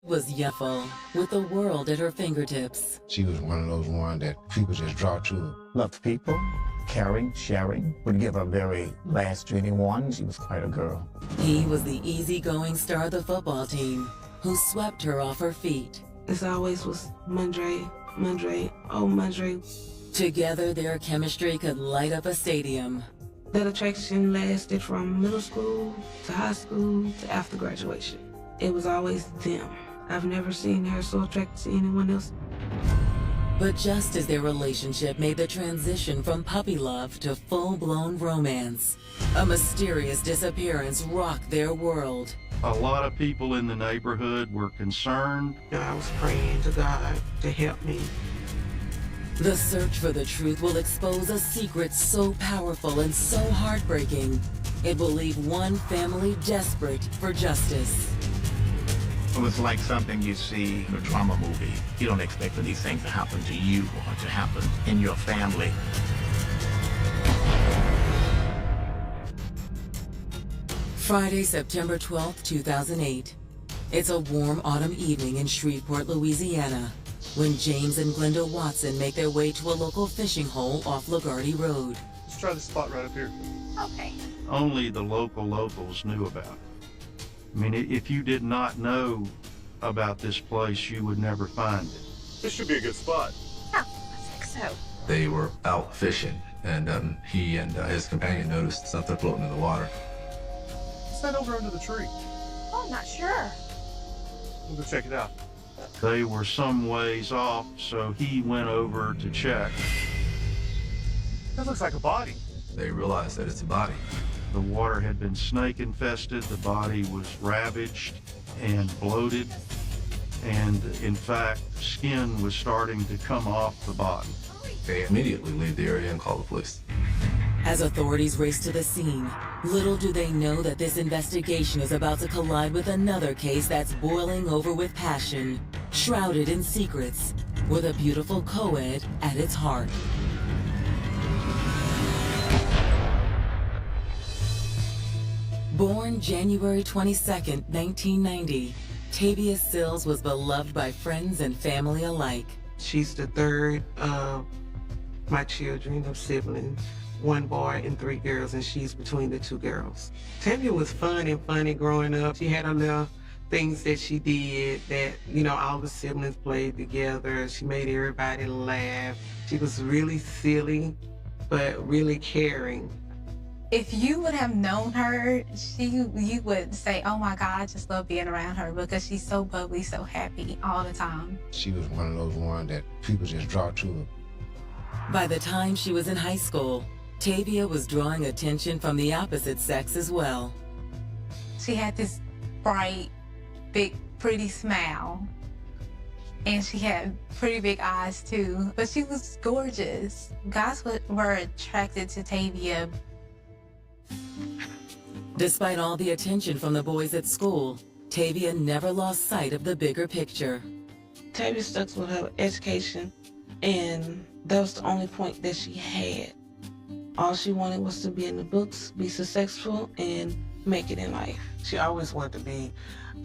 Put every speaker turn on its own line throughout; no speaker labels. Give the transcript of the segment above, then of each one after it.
Was youthful, with the world at her fingertips.
She was one of those ones that people just draw to.
Loved people, caring, sharing, would give her very last anyone. She was quite a girl.
He was the easygoing star of the football team, who swept her off her feet.
This always was Mondre, oh Mondre.
Together, their chemistry could light up a stadium.
That attraction lasted from middle school to high school to after graduation. It was always them. I've never seen her so attracted to anyone else.
But just as their relationship made the transition from puppy love to full-blown romance, a mysterious disappearance rocked their world.
A lot of people in the neighborhood were concerned.
I was praying to God to help me.
The search for the truth will expose a secret so powerful and so heartbreaking, it will leave one family desperate for justice.
It was like something you see in a drama movie. You don't expect for these things to happen to you or to happen in your family.
Friday, September 12, 2008. It's a warm autumn evening in Shreveport, Louisiana, when James and Glenda Watson make their way to a local fishing hole off LaGuardia Road.
Let's try this spot right up here.
Okay.
Only the locals knew about it. I mean, if you did not know about this place, you would never find it.
This should be a good spot.
Oh, I think so.
They were out fishing, and he and his companion noticed something floating in the water.
Let's head over under the tree.
Oh, I'm not sure.
We'll go check it out.
They were some ways off, so he went over to check.
That looks like a body.
They realized that it's a body.
The water had been snake infested, the body was ravaged and bloated, and in fact, skin was starting to come off the body.
They immediately leave the area and call the police.
As authorities race to the scene, little do they know that this investigation is about to collide with another case that's boiling over with passion, shrouded in secrets, with a beautiful co-ed at its heart. Born January 22nd, 1990, Tavia Sills was beloved by friends and family alike.
She's the third of my children, of siblings. One boy and 3 girls, and she's between the 2 girls. Tavia was fun and funny growing up. She had her little things that she did that, you know, all the siblings played together. She made everybody laugh. She was really silly, but really caring.
If you would have known her, you would say, oh my God, I just love being around her because she's so bubbly, so happy all the time.
She was one of those ones that people just draw to.
By the time she was in high school, Tavia was drawing attention from the opposite sex as well.
She had this bright, big, pretty smile. And she had pretty big eyes too, but she was gorgeous. Guys were attracted to Tavia.
Despite all the attention from the boys at school, Tavia never lost sight of the bigger picture.
Tavia stuck with her education, and that was the only point that she had. All she wanted was to be in the books, be successful, and make it in life. She always wanted to be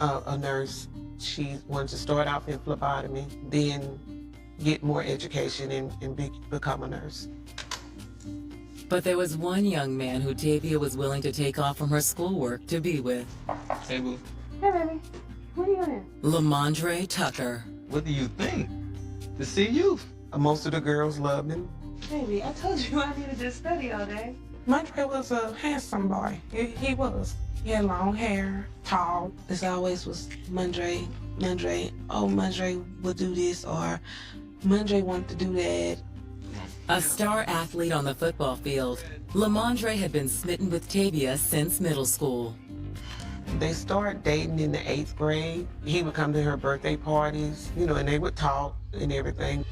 a nurse. She wanted to start off in phlebotomy, then get more education and become a nurse.
But there was one young man who Tavia was willing to take off from her schoolwork to be with.
Hey, boo.
Hey, baby. What are you doing?
Lamondre Tucker.
What do you think? To see you.
Most of the girls loved him.
Baby, I told you I needed to study all day.
Mondre was a handsome boy. He was. He had long hair, tall. This always was Mondre, oh Mondre will do this, or Mondre wanted to do that.
A star athlete on the football field, Lamondre had been smitten with Tavia since middle school.
They started dating in the 8th grade. He would come to her birthday parties, you know, and they would talk and everything.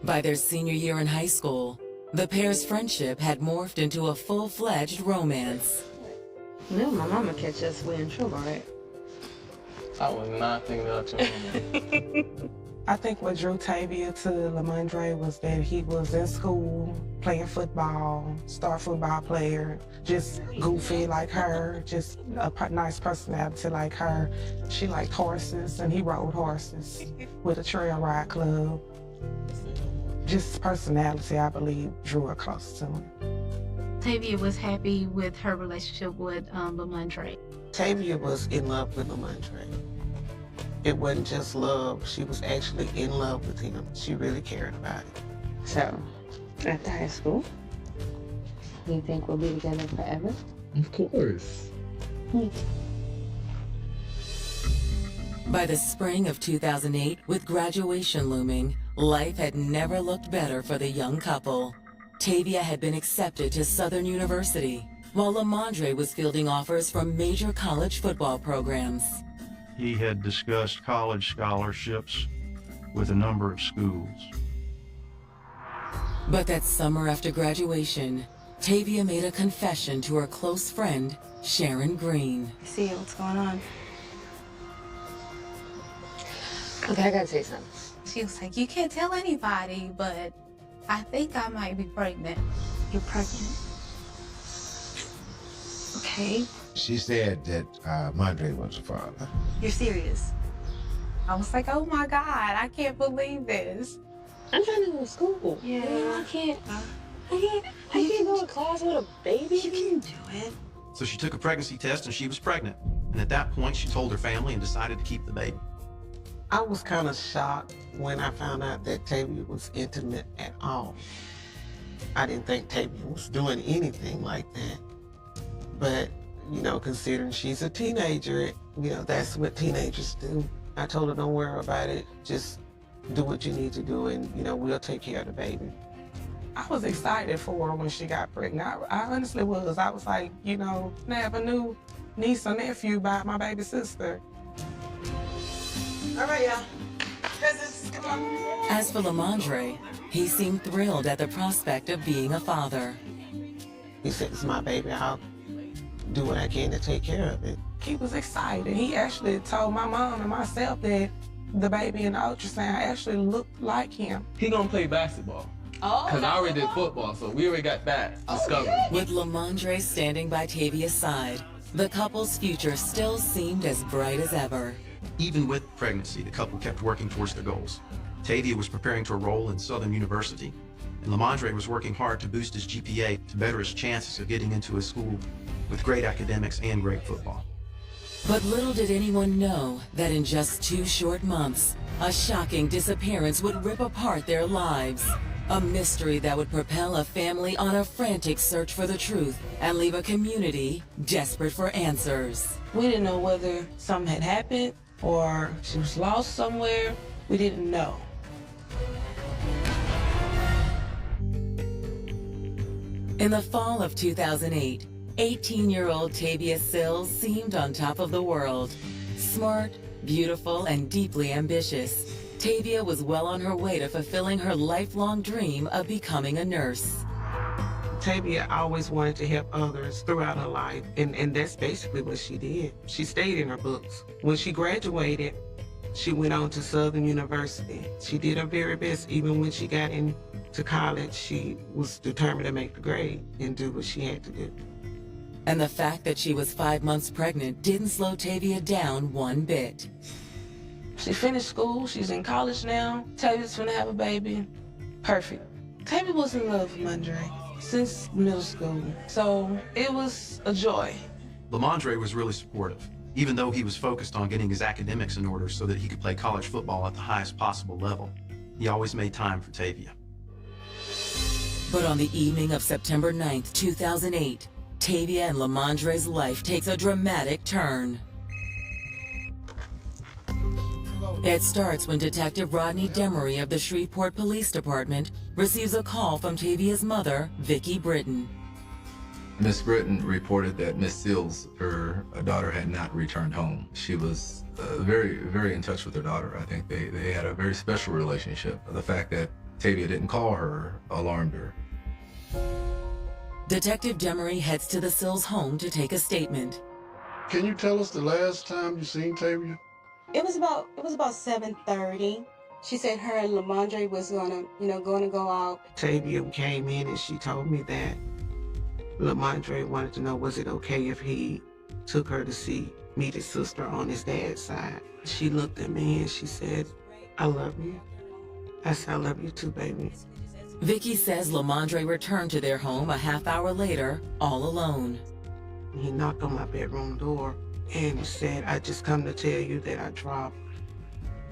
By their senior year in high school, the pair's friendship had morphed into a full-fledged romance.
No, my mama catch us, we're in trouble, right?
I was not thinking about you.
I think what drew Tavia to Lamondre was that he was in school, playing football, star football player, just goofy like her, just a nice personality like her. She liked horses, and he rode horses with a trail ride club. Just personality, I believe, drew her close to him.
Tavia was happy with her relationship with Lamondre.
Tavia was in love with Lamondre. It wasn't just love, she was actually in love with him. She really cared about it.
So, after high school, you think we'll be together forever?
Of course.
By the spring of 2008, with graduation looming, life had never looked better for the young couple. Tavia had been accepted to Southern University, while Lamondre was fielding offers from major college football programs.
He had discussed college scholarships with a number of schools.
But that summer after graduation, Tavia made a confession to her close friend, Sharon Green.
See what's going on. Okay, I gotta say something.
She was like, you can't tell anybody, but I think I might be pregnant.
You're pregnant. Okay.
She said that Mondre was the father.
You're serious?
I was like, oh my God, I can't believe this.
I'm trying to go to school. Yeah. I can't go to class with a baby. You can do it.
So she took a pregnancy test and she was pregnant. And at that point, she told her family and decided to keep the baby.
I was kind of shocked when I found out that Tavia was intimate at all. I didn't think Tavia was doing anything like that. But, you know, considering she's a teenager, you know, that's what teenagers do. I told her, don't worry about it. Just do what you need to do and, you know, we'll take care of the baby. I was excited for her when she got pregnant. I honestly was. I was like, you know, I have a new niece or nephew by my baby sister. All right, y'all. Cousins, come on.
As for Lamondre, he seemed thrilled at the prospect of being a father.
He said, it's my baby. I'll do what I can to take care of it. He was excited. He actually told my mom and myself that the baby in the ultrasound actually looked like him.
He gonna play basketball.
Oh,
Cause I already did football, so we already got that discovered.
With Lamondre standing by Tavia's side, the couple's future still seemed as bright as ever.
Even with pregnancy, the couple kept working towards their goals. Tavia was preparing to enroll in Southern University, and Lamondre was working hard to boost his GPA to better his chances of getting into a school with great academics and great football.
But little did anyone know that in just 2 short months, a shocking disappearance would rip apart their lives. A mystery that would propel a family on a frantic search for the truth and leave a community desperate for answers.
We didn't know whether something had happened or she was lost somewhere. We didn't know.
In the fall of 2008, 18-year-old Tavia Sills seemed on top of the world. Smart, beautiful, and deeply ambitious, Tavia was well on her way to fulfilling her lifelong dream of becoming a nurse.
Tavia always wanted to help others throughout her life, and that's basically what she did. She stayed in her books. When she graduated, she went on to Southern University. She did her very best. Even when she got into college, she was determined to make the grade and do what she had to do.
And the fact that she was 5 months pregnant didn't slow Tavia down one bit.
She finished school, she's in college now. Tavia's gonna have a baby. Perfect. Tavia was in love with Mondre since middle school, so it was a joy.
Lamondre was really supportive, even though he was focused on getting his academics in order so that he could play college football at the highest possible level. He always made time for Tavia.
But on the evening of September 9th, 2008, Tavia and Lamondre's life takes a dramatic turn. It starts when Detective Rodney Demery of the Shreveport Police Department receives a call from Tavia's mother, Vicki Britton.
Miss Britton reported that Miss Sills, her daughter, had not returned home. She was very, very in touch with her daughter. I think they had a very special relationship. The fact that Tavia didn't call her alarmed her.
Detective Demery heads to the Sills home to take a statement.
Can you tell us the last time you seen Tavia?
It was about 7:30. She said her and Lamondre was gonna go out.
Tavia came in and she told me that Lamondre wanted to know, was it okay if he took her to meet his sister on his dad's side. She looked at me and she said, I love you. I said, I love you too, baby.
Vicky says Lamondre returned to their home a half hour later, all alone.
He knocked on my bedroom door and said, I just come to tell you that I dropped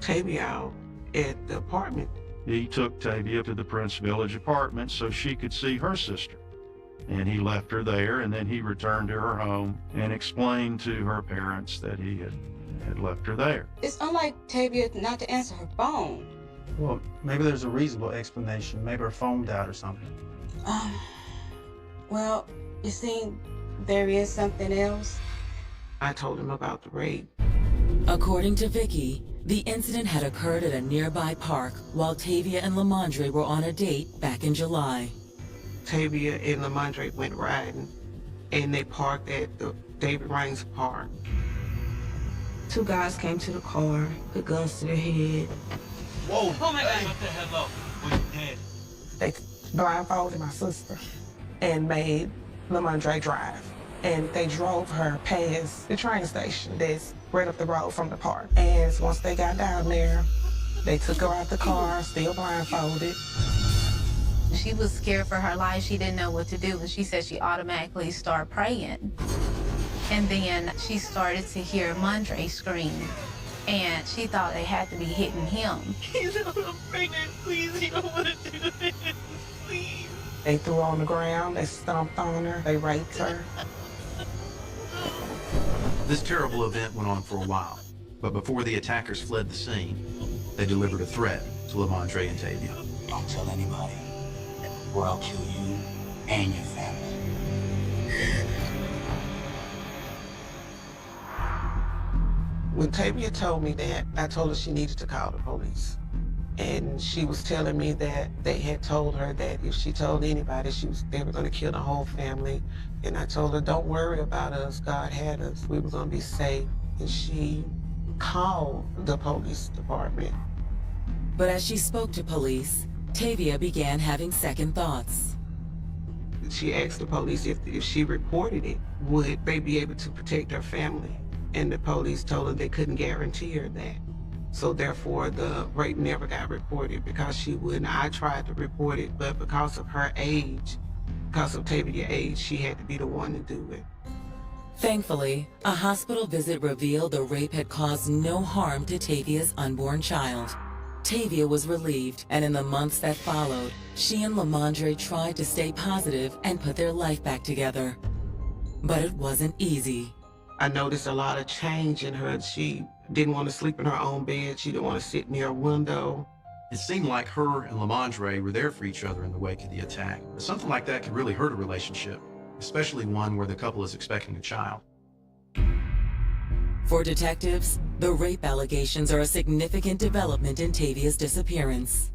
Tavia out at the apartment.
He took Tavia to the Prince Village apartment so she could see her sister. And he left her there, and then he returned to her home and explained to her parents that he had left her there.
It's unlike Tavia not to answer her phone.
Well, maybe there's a reasonable explanation. Maybe her phone died or something.
Well, you see, there is something else.
I told him about the rape.
According to Vicky, the incident had occurred at a nearby park while Tavia and Lamondre were on a date back in July.
Tavia and Lamondre went riding, and they parked at the David Raines Park.
Two guys came to the car, put guns to their head.
Whoa! Oh my God! Shut the hell up! We're dead.
They blindfolded my sister and made Lamondre drive. And they drove her past the train station that's right up the road from the park. And once they got down there, they took her out the car, still blindfolded.
She was scared for her life. She didn't know what to do, and she said she automatically started praying. And then she started to hear Mondre scream, and she thought they had to be hitting him.
He said, I'm pregnant. Please, you don't want to do this. Please.
They threw her on the ground, they stomped on her, they raped her.
This terrible event went on for a while, but before the attackers fled the scene, they delivered a threat to Lamondre and Tavia.
Don't tell anybody, or I'll kill you and your family.
When Tavia told me that, I told her she needed to call the police. And she was telling me that they had told her that if she told anybody, they were going to kill the whole family. And I told her, don't worry about us. God had us. We were going to be safe. And she called the police department.
But as she spoke to police, Tavia began having second thoughts.
She asked the police if she reported it, would they be able to protect her family? And the police told her they couldn't guarantee her that. So therefore, the rape never got reported because she wouldn't. I tried to report it, but because of her age, because of Tavia's age, she had to be the one to do it.
Thankfully, a hospital visit revealed the rape had caused no harm to Tavia's unborn child. Tavia was relieved, and in the months that followed, she and Lamondre tried to stay positive and put their life back together. But it wasn't easy.
I noticed a lot of change in her. She didn't want to sleep in her own bed. She didn't want to sit near a window.
It seemed like her and Lamondre were there for each other in the wake of the attack. But something like that could really hurt a relationship, especially one where the couple is expecting a child.
For detectives, the rape allegations are a significant development in Tavia's disappearance.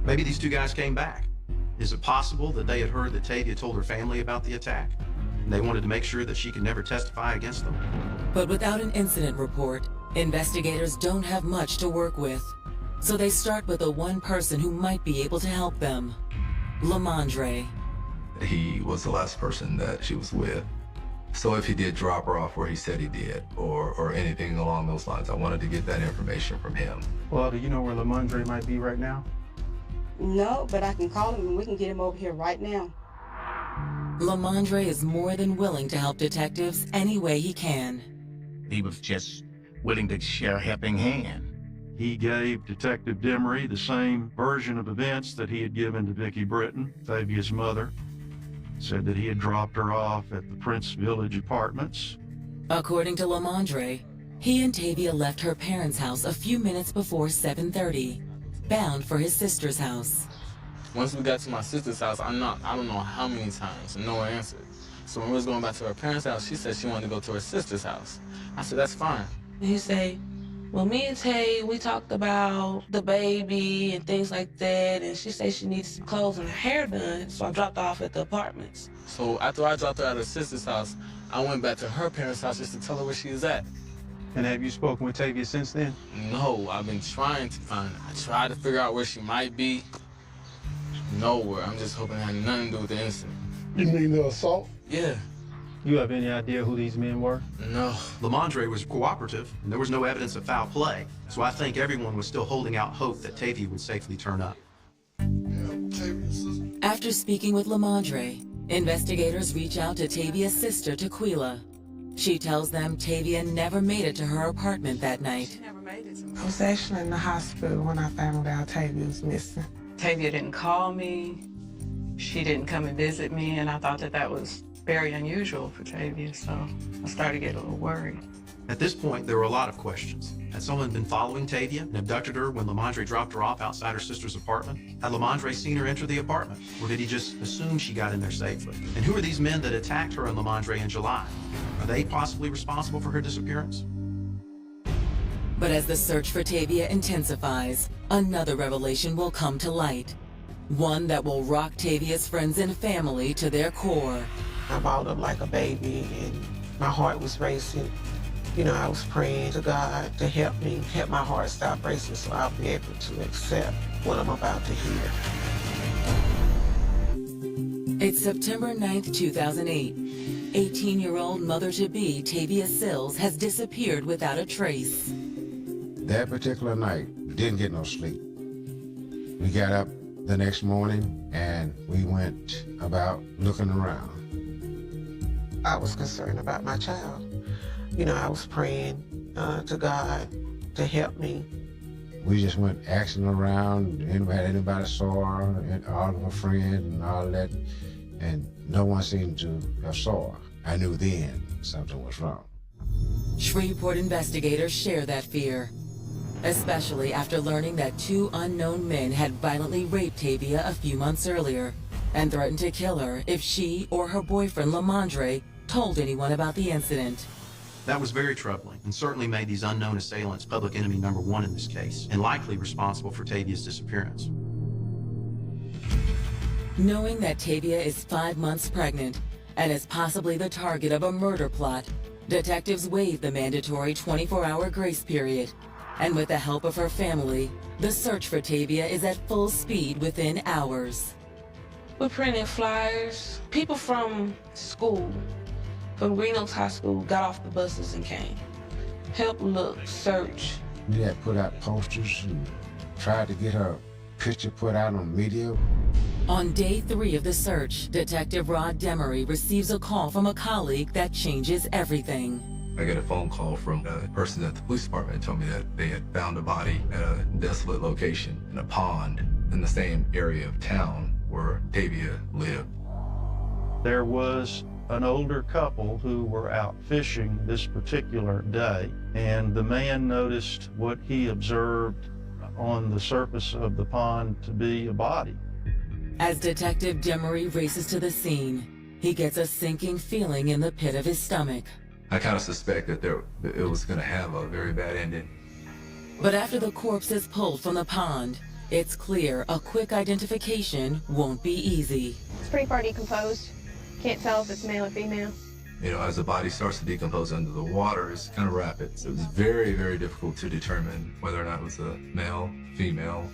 Maybe these two guys came back. Is it possible that they had heard that Tavia told her family about the attack? And they wanted to make sure that she could never testify against them?
But without an incident report, investigators don't have much to work with. So they start with the one person who might be able to help them, Lamondre.
He was the last person that she was with. So if he did drop her off where he said he did, or anything along those lines, I wanted to get that information from him.
Well, do you know where Lamondre might be right now?
No, but I can call him and we can get him over here right now.
Lamondre is more than willing to help detectives any way he can.
He was just willing to share a helping hand.
He gave Detective Demery the same version of events that he had given to Vicky Britton, Tavia's mother. Said that he had dropped her off at the Prince Village Apartments.
According to Lamondre, he and Tavia left her parents' house a few minutes before 7:30, bound for his sister's house.
Once we got to my sister's house, I don't know how many times, and no one answered. So when we was going back to her parents' house, she said she wanted to go to her sister's house. I said, that's fine.
He said, well, me and Tay, we talked about the baby and things like that, and she said she needs some clothes and her hair done, so I dropped her off at the apartments.
So after I dropped her at her sister's house, I went back to her parents' house just to tell her where she was at.
And have you spoken with Tavia since then?
No, I've been trying to find her. I tried to figure out where she might be. Nowhere. I'm just hoping it had nothing to do with the incident.
You mean the assault?
Yeah.
You have any idea who these men were?
No.
Lamondre was cooperative, and there was no evidence of foul play. So I think everyone was still holding out hope that Tavia would safely turn up.
After speaking with Lamondre, investigators reach out to Tavia's sister, Tequila. She tells them Tavia never made it to her apartment that night.
I was actually in the hospital when I found out Tavia was missing.
Tavia didn't call me. She didn't come and visit me, and I thought that that was very unusual for Tavia, so I started to get a little worried.
At this point, there were a lot of questions. Had someone been following Tavia and abducted her when Lamondre dropped her off outside her sister's apartment? Had Lamondre seen her enter the apartment? Or did he just assume she got in there safely? And who are these men that attacked her and Lamondre in July? Are they possibly responsible for her disappearance?
But as the search for Tavia intensifies, another revelation will come to light. One that will rock Tavia's friends and family to their core.
I balled up like a baby and my heart was racing. You know, I was praying to God to help me, help my heart stop racing so I'll be able to accept what I'm about to hear.
It's September 9th, 2008. 18-year-old mother-to-be Tavia Sills has disappeared without a trace.
That particular night, we didn't get no sleep. We got up the next morning and we went about looking around.
I was concerned about my child. You know, I was praying to God to help me.
We just went asking around, anybody saw her, and all of her friends and all that, and no one seemed to have saw her. I knew then something was wrong.
Shreveport investigators share that fear, especially after learning that two unknown men had violently raped Tavia a few months earlier and threatened to kill her if she or her boyfriend Lamondre told anyone about the incident.
That was very troubling and certainly made these unknown assailants public enemy number one in this case and likely responsible for Tavia's disappearance.
Knowing that Tavia is 5 months pregnant and is possibly the target of a murder plot, detectives waive the mandatory 24-hour grace period. And with the help of her family, the search for Tavia is at full speed within hours.
We printed flyers. People from school, from Green Oaks High School, got off the buses and came. Help look, search.
We had put out posters and tried to get her picture put out on media.
On day 3 of the search, Detective Rod Demery receives a call from a colleague that changes everything.
I get a phone call from a person at the police department and told me that they had found a body at a desolate location in a pond in the same area of town where Tavia lived.
There was an older couple who were out fishing this particular day, and the man noticed what he observed on the surface of the pond to be a body.
As Detective Demery races to the scene, he gets a sinking feeling in the pit of his stomach.
I kind of suspect that it was going to have a very bad ending.
But after the corpse is pulled from the pond, it's clear a quick identification won't be easy.
It's pretty far decomposed. Can't tell if it's male or female.
You know, as the body starts to decompose under the water, it's kind of rapid. So it was very, very difficult to determine whether or not it was a male, female,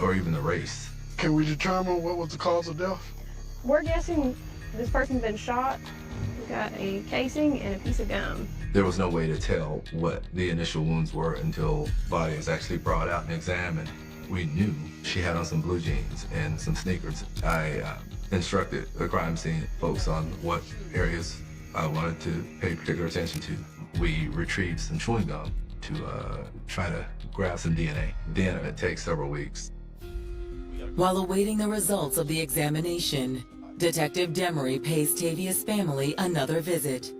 or even the race.
Can we determine what was the cause of death?
We're guessing this person's been shot. We got a casing and a piece of gum.
There was no way to tell what the initial wounds were until the body was actually brought out and examined. We knew she had on some blue jeans and some sneakers. I instructed the crime scene folks on what areas I wanted to pay particular attention to. We retrieved some chewing gum to try to grab some DNA. Then it takes several weeks.
While awaiting the results of the examination, Detective Demery pays Tavia's family another visit.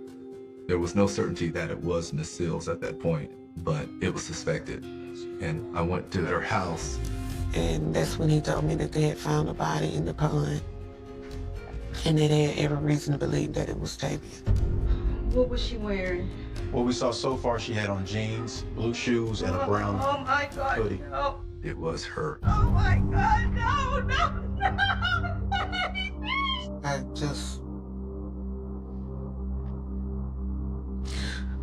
There was no certainty that it was Miss Sills at that point, but it was suspected. And I went to her house.
And that's when he told me that they had found a body in the pond. And that they had every reason to believe that it was Tavia.
What was she wearing?
What we saw so far, she had on jeans, blue shoes, and a brown hoodie.
No.
It was her.
Oh my God, no.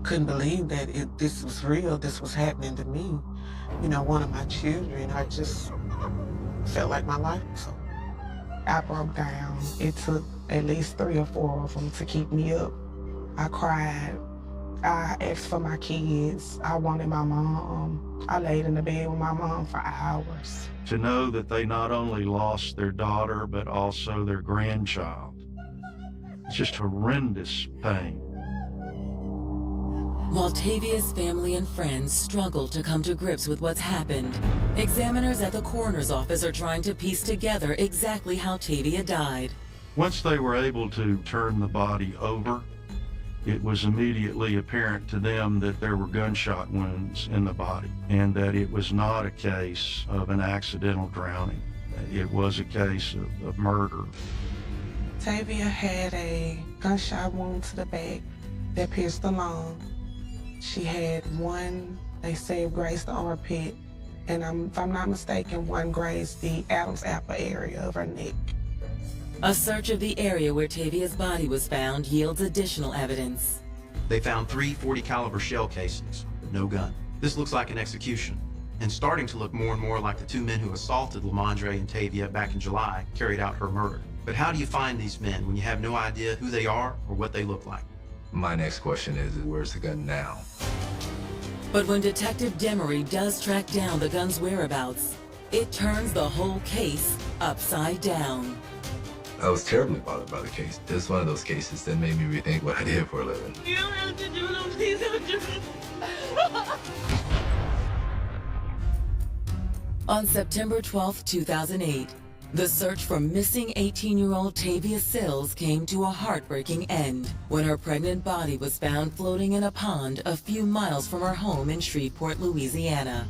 couldn't believe that this was real, this was happening to me. You know, one of my children. I just felt like my life was over. I broke down. It took at least 3 or 4 of them to keep me up. I cried. I asked for my kids. I wanted my mom. I laid in the bed with my mom for hours.
To know that they not only lost their daughter, but also their grandchild. It's just horrendous pain.
While Tavia's family and friends struggle to come to grips with what's happened, examiners at the coroner's office are trying to piece together exactly how Tavia died.
Once they were able to turn the body over, it was immediately apparent to them that there were gunshot wounds in the body and that it was not a case of an accidental drowning. It was a case of murder.
Tavia had a gunshot wound to the back that pierced the lung. She had one, they say, grazed the armpit, and if I'm not mistaken, one grazed the Adam's apple area of her neck.
A search of the area where Tavia's body was found yields additional evidence.
They found 3 .40 caliber shell casings, but no gun. This looks like an execution, and starting to look more and more like the 2 men who assaulted Lamondre and Tavia back in July carried out her murder. But how do you find these men when you have no idea who they are or what they look like?
My next question is, where's the gun now?
But when Detective Demery does track down the gun's whereabouts, it turns the whole case upside down.
I was terribly bothered by the case. It's one of those cases that made me rethink what I did for a living.
You don't have to do it, please don't do it.
On September 12, 2008, the search for missing 18-year-old Tavia Sills came to a heartbreaking end when her pregnant body was found floating in a pond a few miles from her home in Shreveport, Louisiana.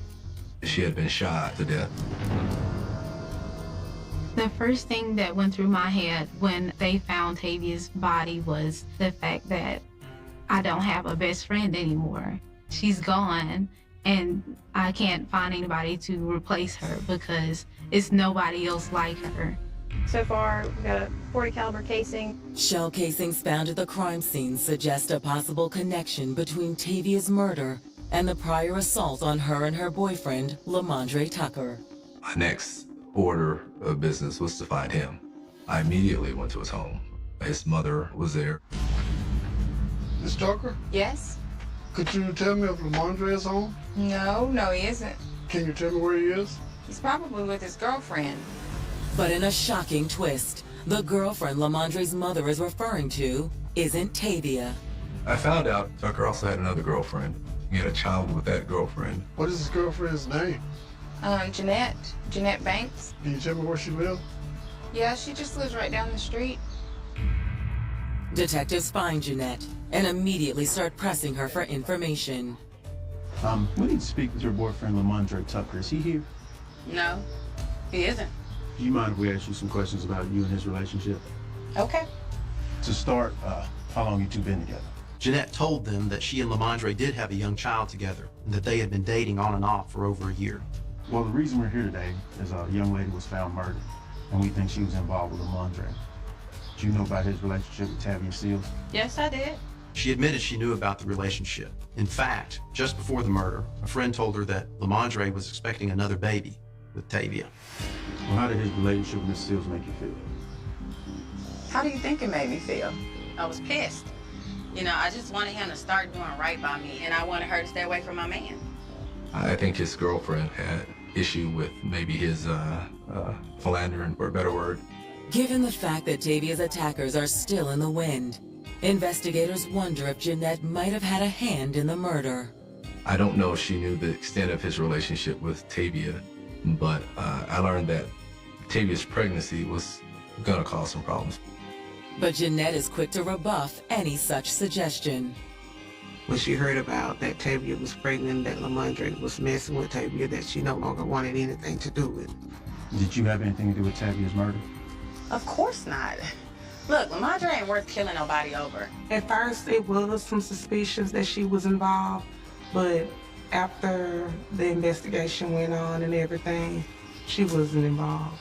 She had been shot to death.
The first thing that went through my head when they found Tavia's body was the fact that I don't have a best friend anymore. She's gone, and I can't find anybody to replace her because it's nobody else like her.
So far, we've got a .40 caliber casing.
Shell casings found at the crime scene suggest a possible connection between Tavia's murder and the prior assault on her and her boyfriend, Lamondre Tucker.
My next order of business was to find him. I immediately went to his home. His mother was there.
Miss Tucker?
Yes?
Could you tell me if Lamondre is home?
No, he isn't.
Can you tell me where he is?
He's probably with his girlfriend.
But in a shocking twist, the girlfriend Lamondre's mother is referring to isn't Tavia.
I found out Tucker also had another girlfriend. He had a child with that girlfriend.
What is his girlfriend's name?
Jeanette Banks.
Can you tell me where she lives?
Yeah, she just lives right down the street.
Detectives find Jeanette and immediately start pressing her for information.
We need to speak with your boyfriend, Lamondre Tucker. Is he here?
No, he isn't.
Do you mind if we ask you some questions about you and his relationship?
Okay.
To start, how long you two been together?
Jeanette told them that she and Lamondre did have a young child together and that they had been dating on and off for over a year.
Well, the reason we're here today is a young lady was found murdered, and we think she was involved with Lamondre. Do you know about his relationship with Tavia Sills?
Yes, I did.
She admitted she knew about the relationship. In fact, just before the murder, a friend told her that Lamondre was expecting another baby with Tavia.
Well, how did his relationship with Miss Sills make you feel?
How do you think it made me feel? I was pissed. You know, I just wanted him to start doing right by me, and I wanted her to stay away from my man.
I think his girlfriend had issue with maybe his philandering, for a better word.
Given the fact that Tavia's attackers are still in the wind, investigators wonder if Jeanette might have had a hand in the murder.
I don't know if she knew the extent of his relationship with Tavia, but I learned that Tavia's pregnancy was gonna cause some problems.
But Jeanette is quick to rebuff any such suggestion.
When she heard about that Tavia was pregnant, that Lamondre was messing with Tavia, that she no longer wanted anything to do with.
Did you have anything to do with Tavia's murder?
Of course not. Look, Lamondre ain't worth killing nobody over.
At first, it was some suspicions that she was involved, but after the investigation went on and everything, she wasn't involved.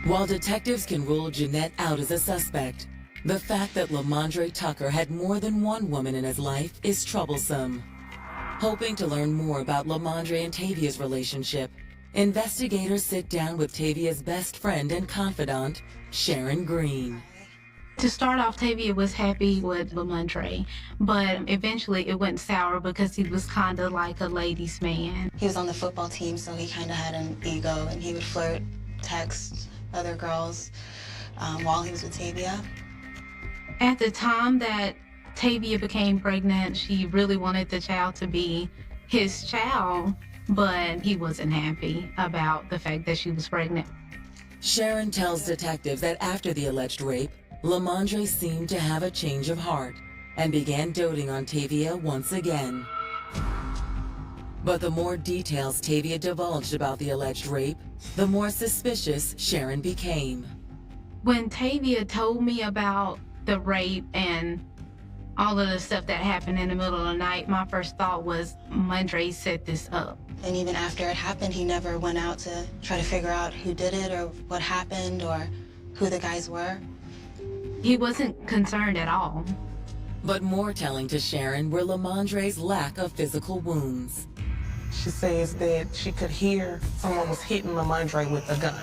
While detectives can rule Jeanette out as a suspect, The fact that Lamondre Tucker had more than one woman in his life is troublesome. Hoping to learn more about Lamondre and Tavia's relationship, investigators sit down with Tavia's best friend and confidant, Sharon Green.
To start off, Tavia was happy with Lamondre, but eventually it went sour because he was kind of like a ladies' man.
He was on the football team, so he kind of had an ego, and he would flirt, text other girls while he was with Tavia.
At the time that Tavia became pregnant, she really wanted the child to be his child, but he wasn't happy about the fact that she was pregnant.
Sharon tells detectives that after the alleged rape, Lamondre seemed to have a change of heart and began doting on Tavia once again. But the more details Tavia divulged about the alleged rape, the more suspicious Sharon became.
When Tavia told me about the rape and all of the stuff that happened in the middle of the night, my first thought was, Lamondre set this up.
And even after it happened, he never went out to try to figure out who did it or what happened or who the guys were.
He wasn't concerned at all.
But more telling to Sharon were Lamondre's lack of physical wounds.
She says that she could hear someone was hitting Lamondre with a gun.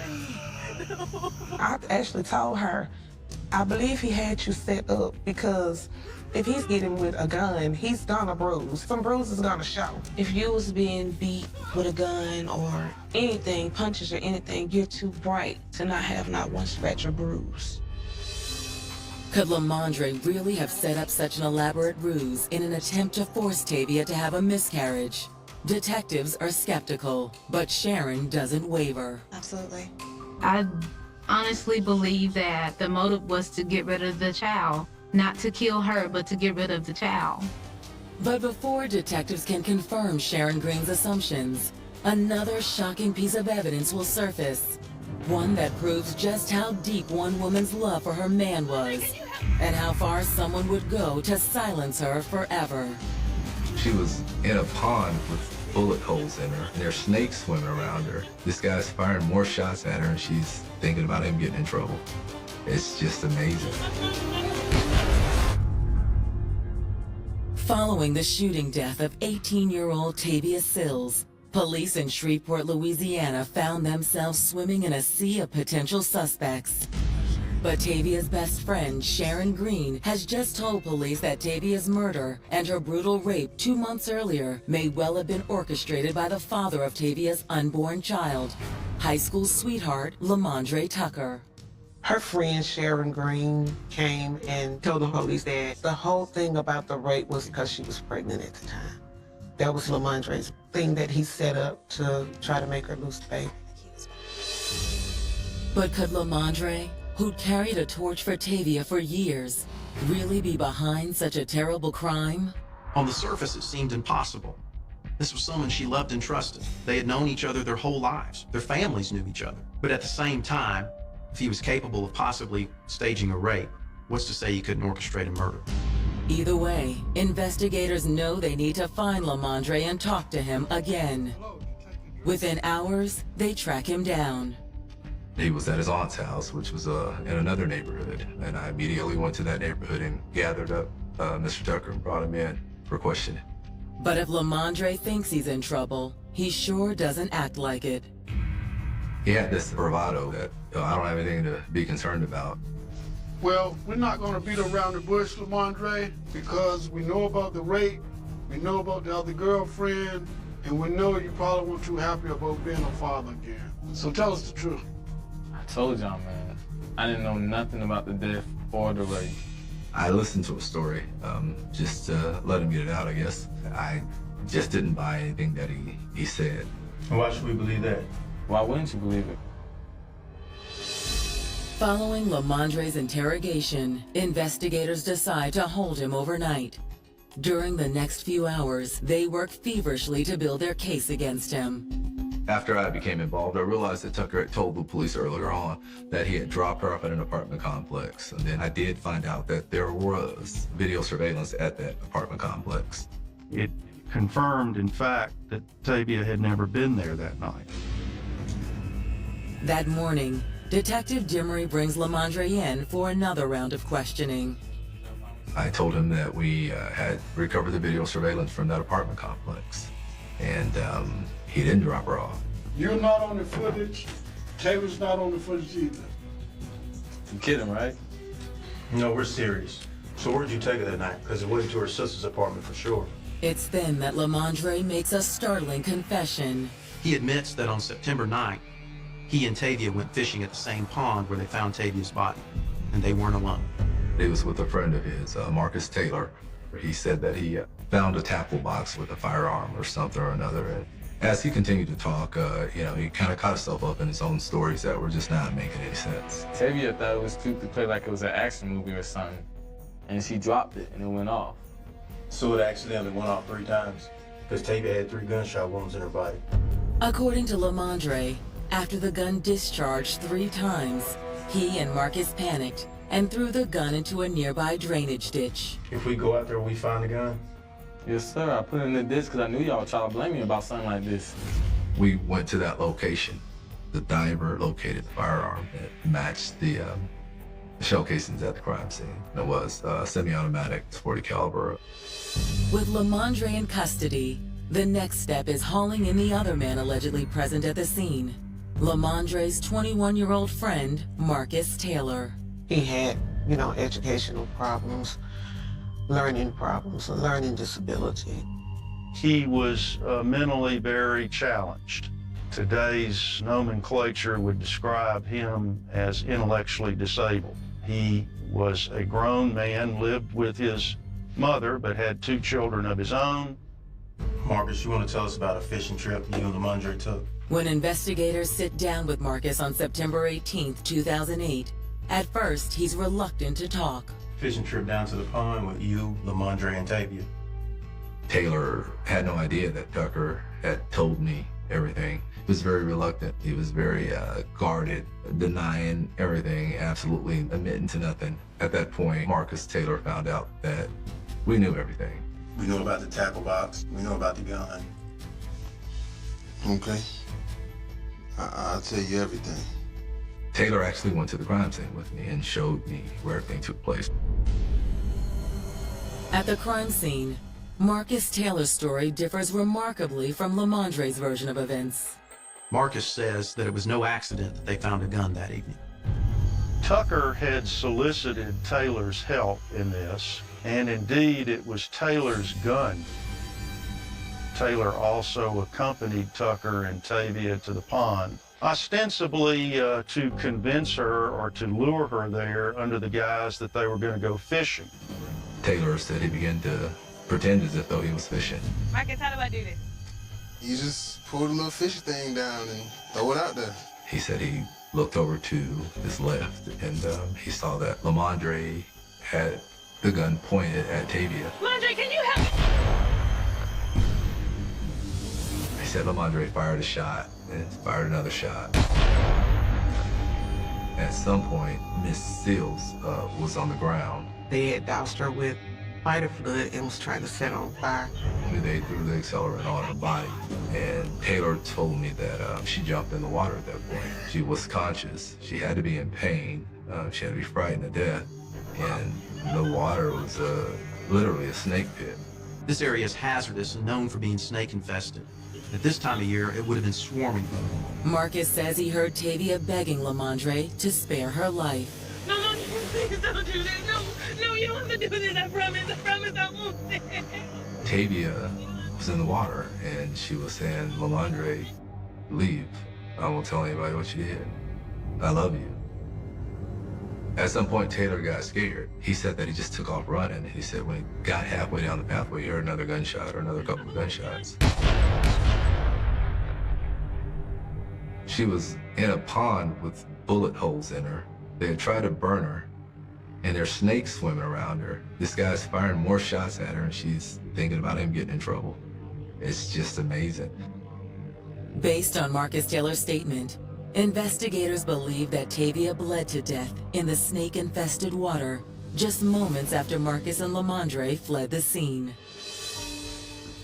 I actually told her, I believe he had you set up because if he's getting with a gun, he's gonna bruise. Some bruises gonna show. If you was being beat with a gun or anything, punches or anything, you're too bright to not have not one scratch or bruise.
Could Lamondre really have set up such an elaborate ruse in an attempt to force Tavia to have a miscarriage? Detectives are skeptical, but Sharon doesn't waver.
Absolutely.
I honestly believe that the motive was to get rid of the child. Not to kill her, but to get rid of the child.
But before detectives can confirm Sharon Green's assumptions, another shocking piece of evidence will surface. One that proves just how deep one woman's love for her man was, and how far someone would go to silence her forever.
She was in a pond with bullet holes in her, and there's snakes swimming around her. This guy's firing more shots at her, and she's thinking about him getting in trouble. It's just amazing.
Following the shooting death of 18-year-old Tavia Sills, police in Shreveport, Louisiana found themselves swimming in a sea of potential suspects. But Tavia's best friend, Sharon Green, has just told police that Tavia's murder and her brutal rape 2 months earlier may well have been orchestrated by the father of Tavia's unborn child, high school sweetheart Lamondre Tucker.
Her friend Sharon Green came and told the police that the whole thing about the rape was because she was pregnant at the time. That was Lamondre's thing that he set up to try to make her lose the baby.
But could Lamondre, who'd carried a torch for Tavia for years, really be behind such a terrible crime?
On the surface, it seemed impossible. This was someone she loved and trusted. They had known each other their whole lives. Their families knew each other. But at the same time, if he was capable of possibly staging a rape, what's to say he couldn't orchestrate a murder?
Either way, investigators know they need to find Lamondre and talk to him again. Within hours, they track him down.
He was at his aunt's house, which was in another neighborhood, and I immediately went to that neighborhood and gathered up Mr. Tucker and brought him in for questioning.
But if Lamondre thinks he's in trouble, he sure doesn't act like it.
He had this bravado that I don't have anything to be concerned about.
Well, we're not going to beat around the bush, Lamondre, because we know about the rape, we know about the other girlfriend, and we know you probably weren't too happy about being a father again. So tell us the truth.
I told y'all, man. I didn't know nothing about the death or the rape.
I listened to a story, just to let him get it out, I guess. I just didn't buy anything that he said.
And why should we believe that?
Why wouldn't you believe it?
Following Lamondre's interrogation, investigators decide to hold him overnight. During the next few hours, they work feverishly to build their case against him.
After I became involved, I realized that Tucker had told the police earlier on that he had dropped her off at an apartment complex. And then I did find out that there was video surveillance at that apartment complex.
It confirmed, in fact, that Tavia had never been there that night.
That morning, Detective Dimery brings Lamondre in for another round of questioning.
I told him that we had recovered the video surveillance from that apartment complex, and he didn't drop her off.
You're not on the footage. Taylor's not on the footage either.
You kidding, right?
No, we're serious. So where'd you take her that night? Because it wasn't to her sister's apartment for sure.
It's then that Lamondre makes a startling confession.
He admits that on September 9th, he and Tavia went fishing at the same pond where they found Tavia's body, and they weren't alone.
He was with a friend of his, Marcus Taylor. He said that he found a tackle box with a firearm or something or another. And as he continued to talk, he kind of caught himself up in his own stories that were just not making any sense.
Tavia thought it was cute to play like it was an action movie or something, and she dropped it and it went off.
So it accidentally went off 3 times, because Tavia had 3 gunshot wounds in her body.
According to Lamondre, after the gun discharged 3 times, he and Marcus panicked and threw the gun into a nearby drainage ditch.
If we go out there, we find the gun?
Yes, sir. I put it in the ditch because I knew y'all would try to blame me about something like this.
We went to that location. The diver located the firearm that matched the shell casings at the crime scene. It was a semi-automatic .40 caliber.
With Lamondre in custody, the next step is hauling in the other man allegedly present at the scene, Lamondre's 21-year-old friend, Marcus Taylor.
He had, educational problems, learning problems, a learning disability.
He was mentally very challenged. Today's nomenclature would describe him as intellectually disabled. He was a grown man, lived with his mother, but had 2 children of his own.
Marcus, you want to tell us about a fishing trip you and Lamondre took?
When investigators sit down with Marcus on September 18, 2008, at first he's reluctant to talk.
Fishing trip down to the pond with you, Lamondre, and Tavia.
Taylor had no idea that Tucker had told me everything. He was very reluctant. He was very guarded, denying everything, absolutely admitting to nothing. At that point, Marcus Taylor found out that we knew everything.
We know about the tackle box. We know about the gun.
Okay. I'll tell you everything.
Taylor actually went to the crime scene with me and showed me where everything took place.
At the crime scene, Marcus Taylor's story differs remarkably from Lamondre's version of events.
Marcus says that it was no accident that they found a gun that evening.
Tucker had solicited Taylor's help in this, and indeed it was Taylor's gun. Taylor also accompanied Tucker and Tavia to the pond, ostensibly to convince her or to lure her there under the guise that they were going to go fishing.
Taylor said he began to pretend as if though he was fishing.
Marcus, how do I do this?
You just pull the little fish thing down and throw it out there.
He said he looked over to his left and he saw that Lamondre had the gun pointed at Tavia.
Lamondre, can you help me?
He said Lamondre fired a shot and fired another shot. At some point, Miss Seals was on the ground.
They had doused her with lighter fluid and was trying to set her on fire.
They threw the accelerant on her body. And Taylor told me that she jumped in the water at that point. She was conscious. She had to be in pain. She had to be frightened to death. And the water was literally a snake pit.
This area is hazardous and known for being snake infested. At this time of year, it would have been swarming.
Marcus says he heard Tavia begging Lamondre to spare her life.
No, please don't do that. No, you don't have to do this. I promise I won't.
Tavia was in the water and she was saying, Lamondre, leave. I won't tell anybody what you did. I love you. At some point, Taylor got scared. He said that he just took off running. He said when he got halfway down the pathway, he heard another gunshot or another couple of gunshots. She was in a pond with bullet holes in her. They had tried to burn her, and there's snakes swimming around her. This guy's firing more shots at her, and she's thinking about him getting in trouble. It's just amazing.
Based on Marcus Taylor's statement, investigators believe that Tavia bled to death in the snake-infested water just moments after Marcus and Lamondre fled the scene.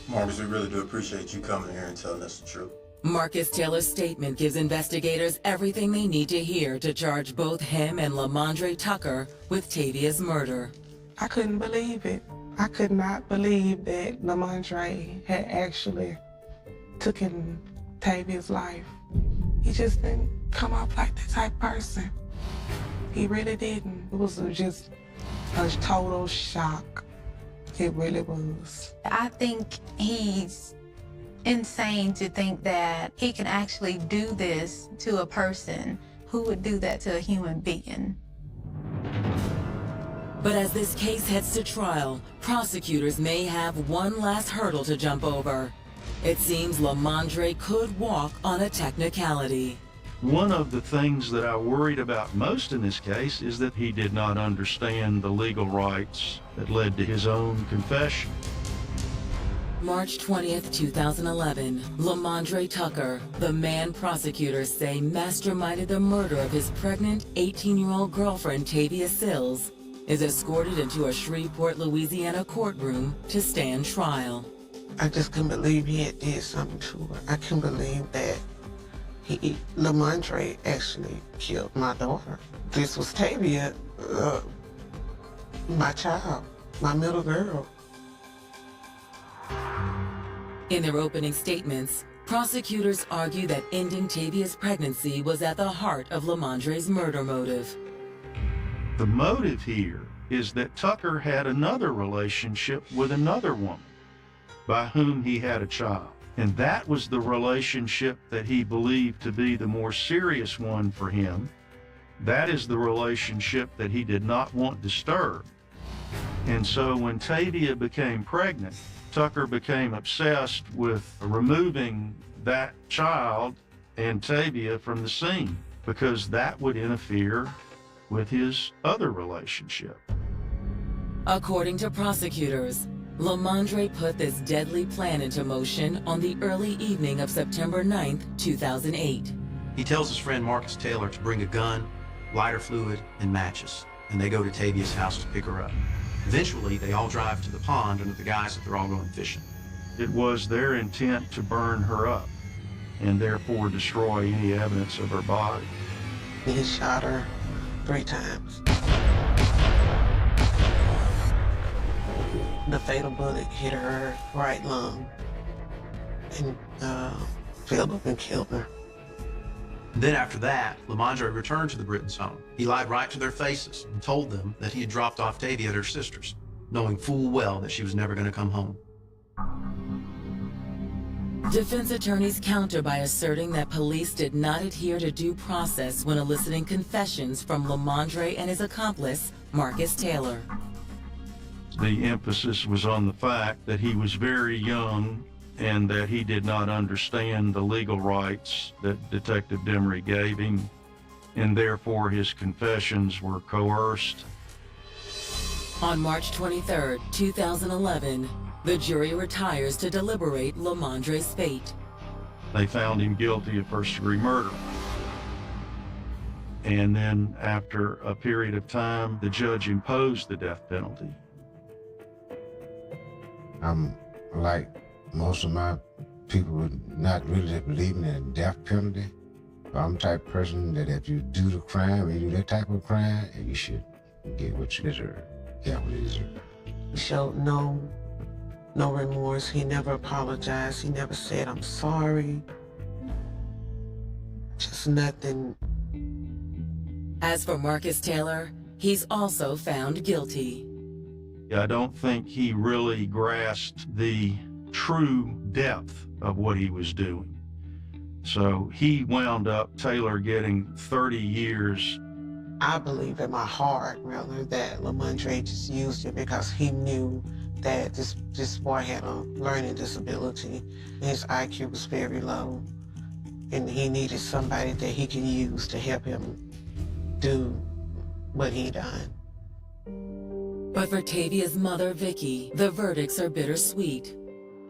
Marcus, we really do appreciate you coming here and telling us the truth.
Marcus Taylor's statement gives investigators everything they need to hear to charge both him and Lamondre Tucker with Tavia's murder.
I couldn't believe it. I could not believe that Lamondre had actually taken Tavia's life. He just didn't come off like that type of person. He really didn't. It was just a total shock. It really was.
I think he's insane to think that he can actually do this to a person. Who would do that to a human being?
But as this case heads to trial, prosecutors may have one last hurdle to jump over. It seems Lamondre could walk on a technicality.
One of the things that I worried about most in this case is that he did not understand the legal rights that led to his own confession.
March 20th, 2011, Lamondre Tucker, the man prosecutors say masterminded the murder of his pregnant 18-year-old girlfriend Tavia Sills, is escorted into a Shreveport, Louisiana courtroom to stand trial.
I just couldn't believe he had did something to her. I couldn't believe that Lamondre actually killed my daughter. This was Tavia, my child, my middle girl.
In their opening statements, prosecutors argue that ending Tavia's pregnancy was at the heart of Lamondre's murder motive.
The motive here is that Tucker had another relationship with another woman by whom he had a child. And that was the relationship that he believed to be the more serious one for him. That is the relationship that he did not want disturbed. And so when Tavia became pregnant, Tucker became obsessed with removing that child and Tavia from the scene because that would interfere with his other relationship.
According to prosecutors, Lamondre put this deadly plan into motion on the early evening of September 9th, 2008.
He tells his friend Marcus Taylor to bring a gun, lighter fluid, and matches, and they go to Tavia's house to pick her up. Eventually, they all drive to the pond under the guise that they're all going fishing.
It was their intent to burn her up and therefore destroy any evidence of her body.
He shot her 3 times. The fatal bullet hit her right lung and filled up and killed her.
Then after that, Lamondre returned to the Brittons' home. He lied right to their faces and told them that he had dropped off Tavia at her sister's, knowing full well that she was never going to come home.
Defense attorneys counter by asserting that police did not adhere to due process when eliciting confessions from Lamondre and his accomplice, Marcus Taylor.
The emphasis was on the fact that he was very young and that he did not understand the legal rights that Detective Demery gave him, and therefore his confessions were coerced.
On March 23rd, 2011, the jury retires to deliberate Lamondre's fate.
They found him guilty of first-degree murder. And then after a period of time, the judge imposed the death penalty.
I'm like most of my people, not really believing in a death penalty. But I'm the type of person that if you do the crime, you do that type of crime, you should get what you deserve. Get what you deserve.
He showed no remorse. He never apologized. He never said, "I'm sorry." Just nothing.
As for Marcus Taylor, he's also found guilty.
I don't think he really grasped the true depth of what he was doing. So he wound up, Taylor, getting 30 years.
I believe in my heart, rather, that Lamondre just used it because he knew that this boy had a learning disability. His IQ was very low, and he needed somebody that he could use to help him do what he done.
But for Tavia's mother, Vicky, the verdicts are bittersweet.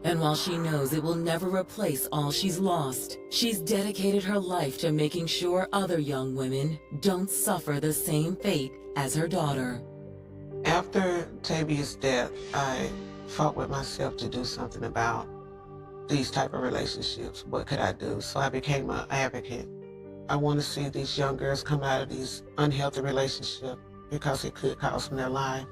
And while she knows it will never replace all she's lost, she's dedicated her life to making sure other young women don't suffer the same fate as her daughter.
After Tavia's death, I fought with myself to do something about these type of relationships. What could I do? So I became an advocate. I want to see these young girls come out of these unhealthy relationships because it could cost them their life.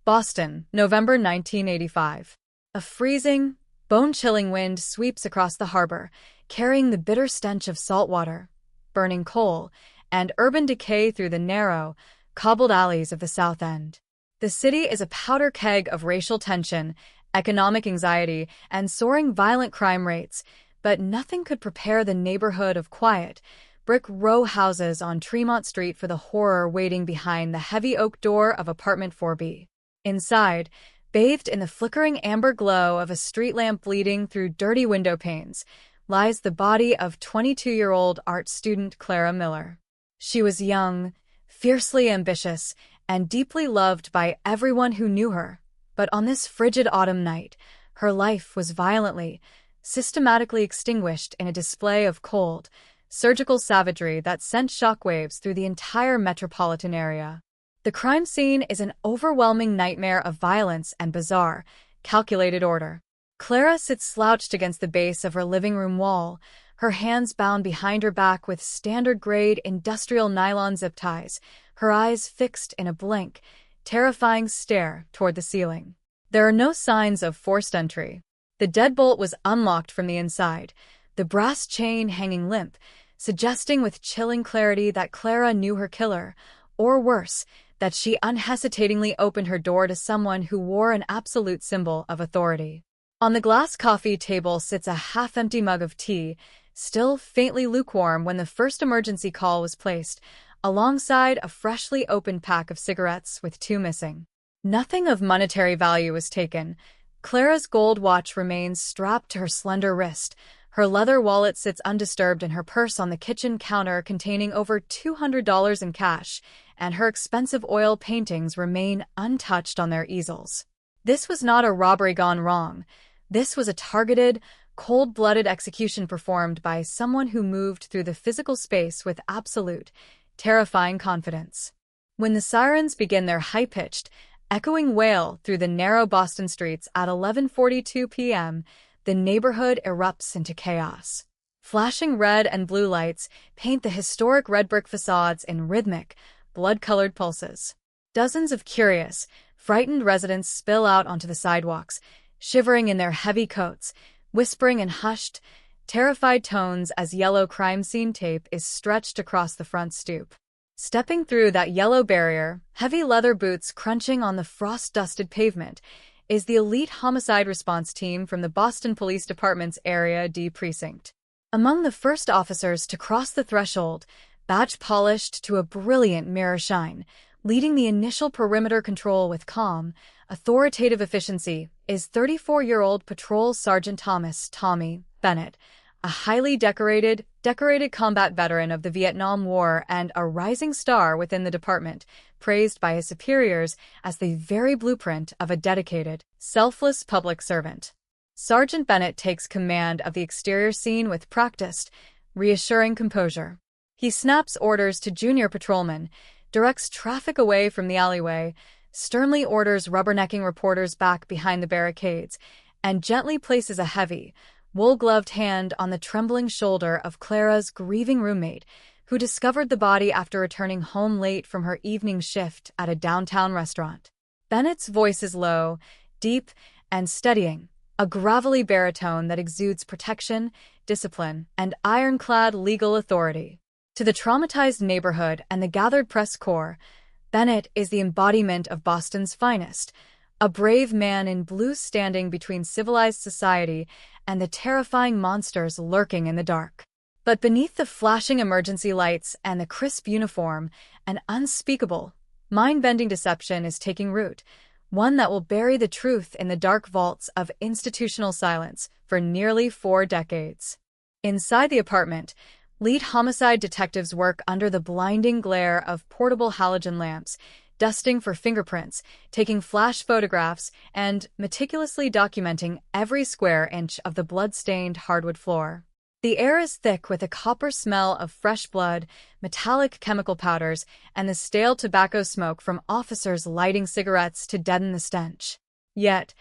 Boston, November 1985. A freezing, bone-chilling wind sweeps across the harbor, carrying the bitter stench of salt water, burning coal, and urban decay through the narrow, cobbled alleys of the South End. The city is a powder keg of racial tension, economic anxiety, and soaring violent crime rates, but nothing could prepare the neighborhood of quiet, brick row houses on Tremont Street for the horror waiting behind the heavy oak door of apartment 4B. Inside, bathed in the flickering amber glow of a street lamp bleeding through dirty window panes, lies the body of 22-year-old art student Clara Miller. She was young, fiercely ambitious, and deeply loved by everyone who knew her. But on this frigid autumn night, her life was violently, systematically extinguished in a display of cold, surgical savagery that sent shockwaves through the entire metropolitan area. The crime scene is an overwhelming nightmare of violence and bizarre, calculated order. Clara sits slouched against the base of her living room wall, her hands bound behind her back with standard-grade industrial nylon zip ties, her eyes fixed in a blank, terrifying stare toward the ceiling. There are no signs of forced entry. The deadbolt was unlocked from the inside, the brass chain hanging limp, suggesting with chilling clarity that Clara knew her killer, or worse, that she unhesitatingly opened her door to someone who wore an absolute symbol of authority. On the glass coffee table sits a half-empty mug of tea, still faintly lukewarm when the first emergency call was placed, alongside a freshly opened pack of cigarettes with 2 missing. Nothing of monetary value was taken. Clara's gold watch remains strapped to her slender wrist. Her leather wallet sits undisturbed in her purse on the kitchen counter containing over $200 in cash, and her expensive oil paintings remain untouched on their easels. This was not a robbery gone wrong. This was a targeted, cold-blooded execution performed by someone who moved through the physical space with absolute, terrifying confidence. When the sirens begin their high-pitched, echoing wail through the narrow Boston streets at 11:42 p.m., the neighborhood erupts into chaos. Flashing red and blue lights paint the historic red brick facades in rhythmic, blood-colored pulses. Dozens of curious, frightened residents spill out onto the sidewalks, shivering in their heavy coats, whispering in hushed, terrified tones as yellow crime scene tape is stretched across the front stoop. Stepping through that yellow barrier, heavy leather boots crunching on the frost-dusted pavement, is the elite homicide response team from the Boston Police Department's Area D precinct. Among the first officers to cross the threshold, badge polished to a brilliant mirror shine, leading the initial perimeter control with calm, authoritative efficiency, is 34-year-old Patrol Sergeant Thomas "Tommy" Bennett, a highly decorated combat veteran of the Vietnam War and a rising star within the department, praised by his superiors as the very blueprint of a dedicated, selfless public servant. Sergeant Bennett takes command of the exterior scene with practiced, reassuring composure. He snaps orders to junior patrolmen, directs traffic away from the alleyway, sternly orders rubbernecking reporters back behind the barricades, and gently places a heavy, wool-gloved hand on the trembling shoulder of Clara's grieving roommate, who discovered the body after returning home late from her evening shift at a downtown restaurant. Bennett's voice is low, deep, and steadying, a gravelly baritone that exudes protection, discipline, and ironclad legal authority. To the traumatized neighborhood and the gathered press corps, Bennett is the embodiment of Boston's finest, a brave man in blue standing between civilized society and the terrifying monsters lurking in the dark. But beneath the flashing emergency lights and the crisp uniform, an unspeakable, mind-bending deception is taking root, one that will bury the truth in the dark vaults of institutional silence for nearly 4 decades. Inside the apartment, lead homicide detectives work under the blinding glare of portable halogen lamps, dusting for fingerprints, taking flash photographs, and meticulously documenting every square inch of the blood-stained hardwood floor. The air is thick with a copper smell of fresh blood, metallic chemical powders, and the stale tobacco smoke from officers lighting cigarettes to deaden the stench. Yet,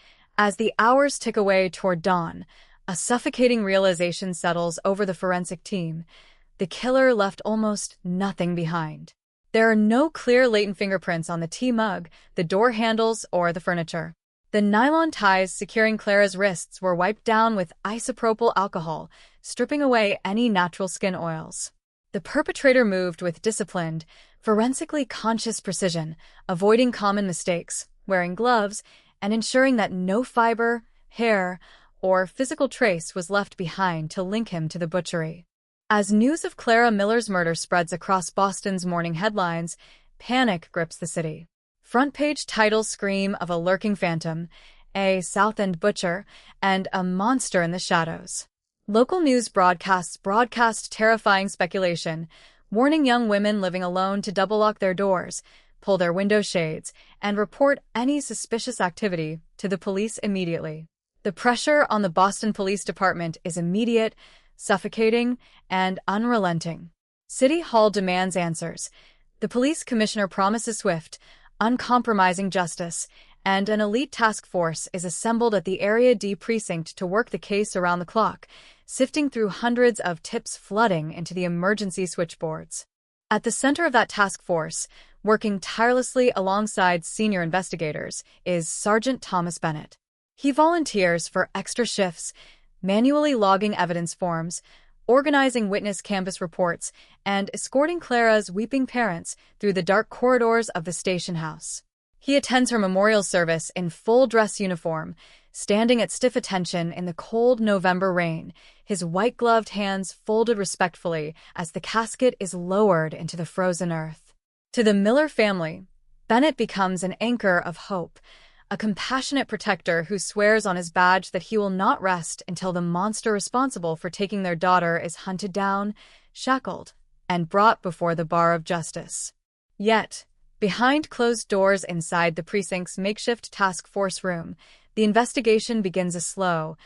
As the hours tick away toward dawn, a suffocating realization settles over the forensic team. The killer left almost nothing behind. There are no clear latent fingerprints on the tea mug, the door handles, or the furniture. The nylon ties securing Clara's wrists were wiped down with isopropyl alcohol, stripping away any natural skin oils. The perpetrator moved with disciplined, forensically conscious precision, avoiding common mistakes, wearing gloves, and ensuring that no fiber, hair, or physical trace was left behind to link him to the butchery. As news of Clara Miller's murder spreads across Boston's morning headlines, panic grips the city. Front-page titles scream of a lurking phantom, a South End butcher, and a monster in the shadows. Local news broadcasts broadcast terrifying speculation, warning young women living alone to double-lock their doors, pull their window shades, and report any suspicious activity to the police immediately. The pressure on the Boston Police Department is immediate, suffocating, and unrelenting. City Hall demands answers. The police commissioner promises swift, uncompromising justice, and an elite task force is assembled at the Area D precinct to work the case around the clock, sifting through hundreds of tips flooding into the emergency switchboards. At the center of that task force, working tirelessly alongside senior investigators, is Sergeant Thomas Bennett. He volunteers for extra shifts, manually logging evidence forms, organizing witness canvas reports, and escorting Clara's weeping parents through the dark corridors of the station house. He attends her memorial service in full dress uniform, standing at stiff attention in the cold November rain, his white-gloved hands folded respectfully as the casket is lowered into the frozen earth. To the Miller family, Bennett becomes an anchor of hope, a compassionate protector who swears on his badge that he will not rest until the monster responsible for taking their daughter is hunted down, shackled, and brought before the bar of justice. Yet, behind closed doors inside the precinct's makeshift task force room, the investigation begins a slow,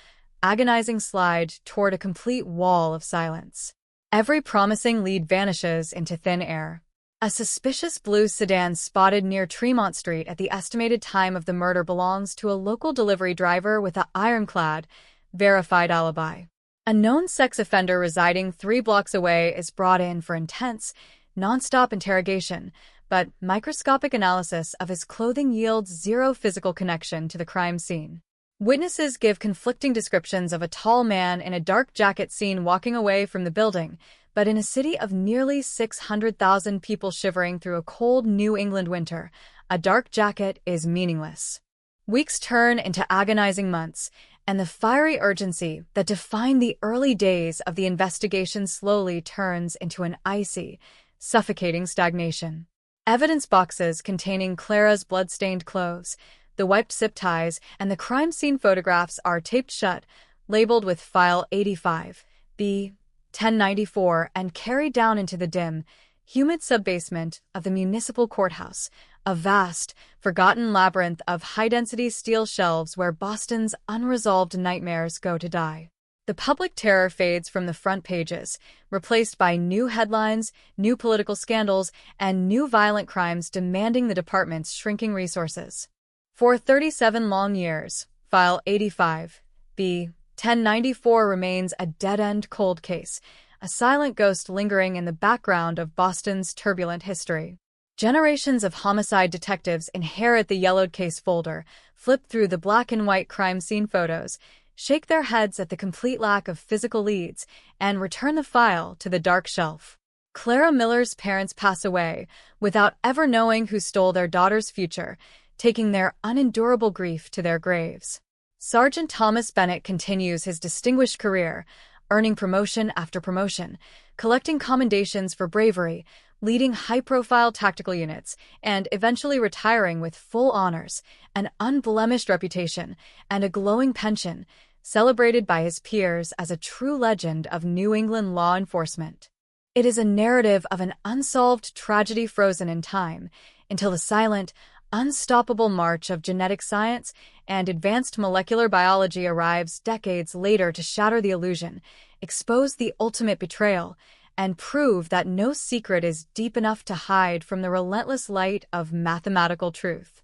agonizing slide toward a complete wall of silence. Every promising lead vanishes into thin air. A suspicious blue sedan spotted near Tremont Street at the estimated time of the murder belongs to a local delivery driver with an ironclad, verified alibi. A known sex offender residing 3 blocks away is brought in for intense, nonstop interrogation, but microscopic analysis of his clothing yields zero physical connection to the crime scene. Witnesses give conflicting descriptions of a tall man in a dark jacket seen walking away from the building, but in a city of nearly 600,000 people shivering through a cold New England winter, a dark jacket is meaningless. Weeks turn into agonizing months, and the fiery urgency that defined the early days of the investigation slowly turns into an icy, suffocating stagnation. Evidence boxes containing Clara's blood-stained clothes, the wiped zip ties, and the crime scene photographs are taped shut, labeled with File 85, B. 1094, and carried down into the dim, humid subbasement of the municipal courthouse, a vast, forgotten labyrinth of high-density steel shelves where Boston's unresolved nightmares go to die. The public terror fades from the front pages, replaced by new headlines, new political scandals, and new violent crimes demanding the department's shrinking resources. For 37 long years, File 85, B. 1094 remains a dead-end cold case, a silent ghost lingering in the background of Boston's turbulent history. Generations of homicide detectives inherit the yellowed case folder, flip through the black-and-white crime scene photos, shake their heads at the complete lack of physical leads, and return the file to the dark shelf. Clara Miller's parents pass away without ever knowing who stole their daughter's future, taking their unendurable grief to their graves. Sergeant Thomas Bennett continues his distinguished career, earning promotion after promotion, collecting commendations for bravery, leading high-profile tactical units, and eventually retiring with full honors, an unblemished reputation, and a glowing pension, celebrated by his peers as a true legend of New England law enforcement. It is a narrative of an unsolved tragedy frozen in time, until the silent, unstoppable march of genetic science and advanced molecular biology arrives decades later to shatter the illusion, expose the ultimate betrayal, and prove that no secret is deep enough to hide from the relentless light of mathematical truth.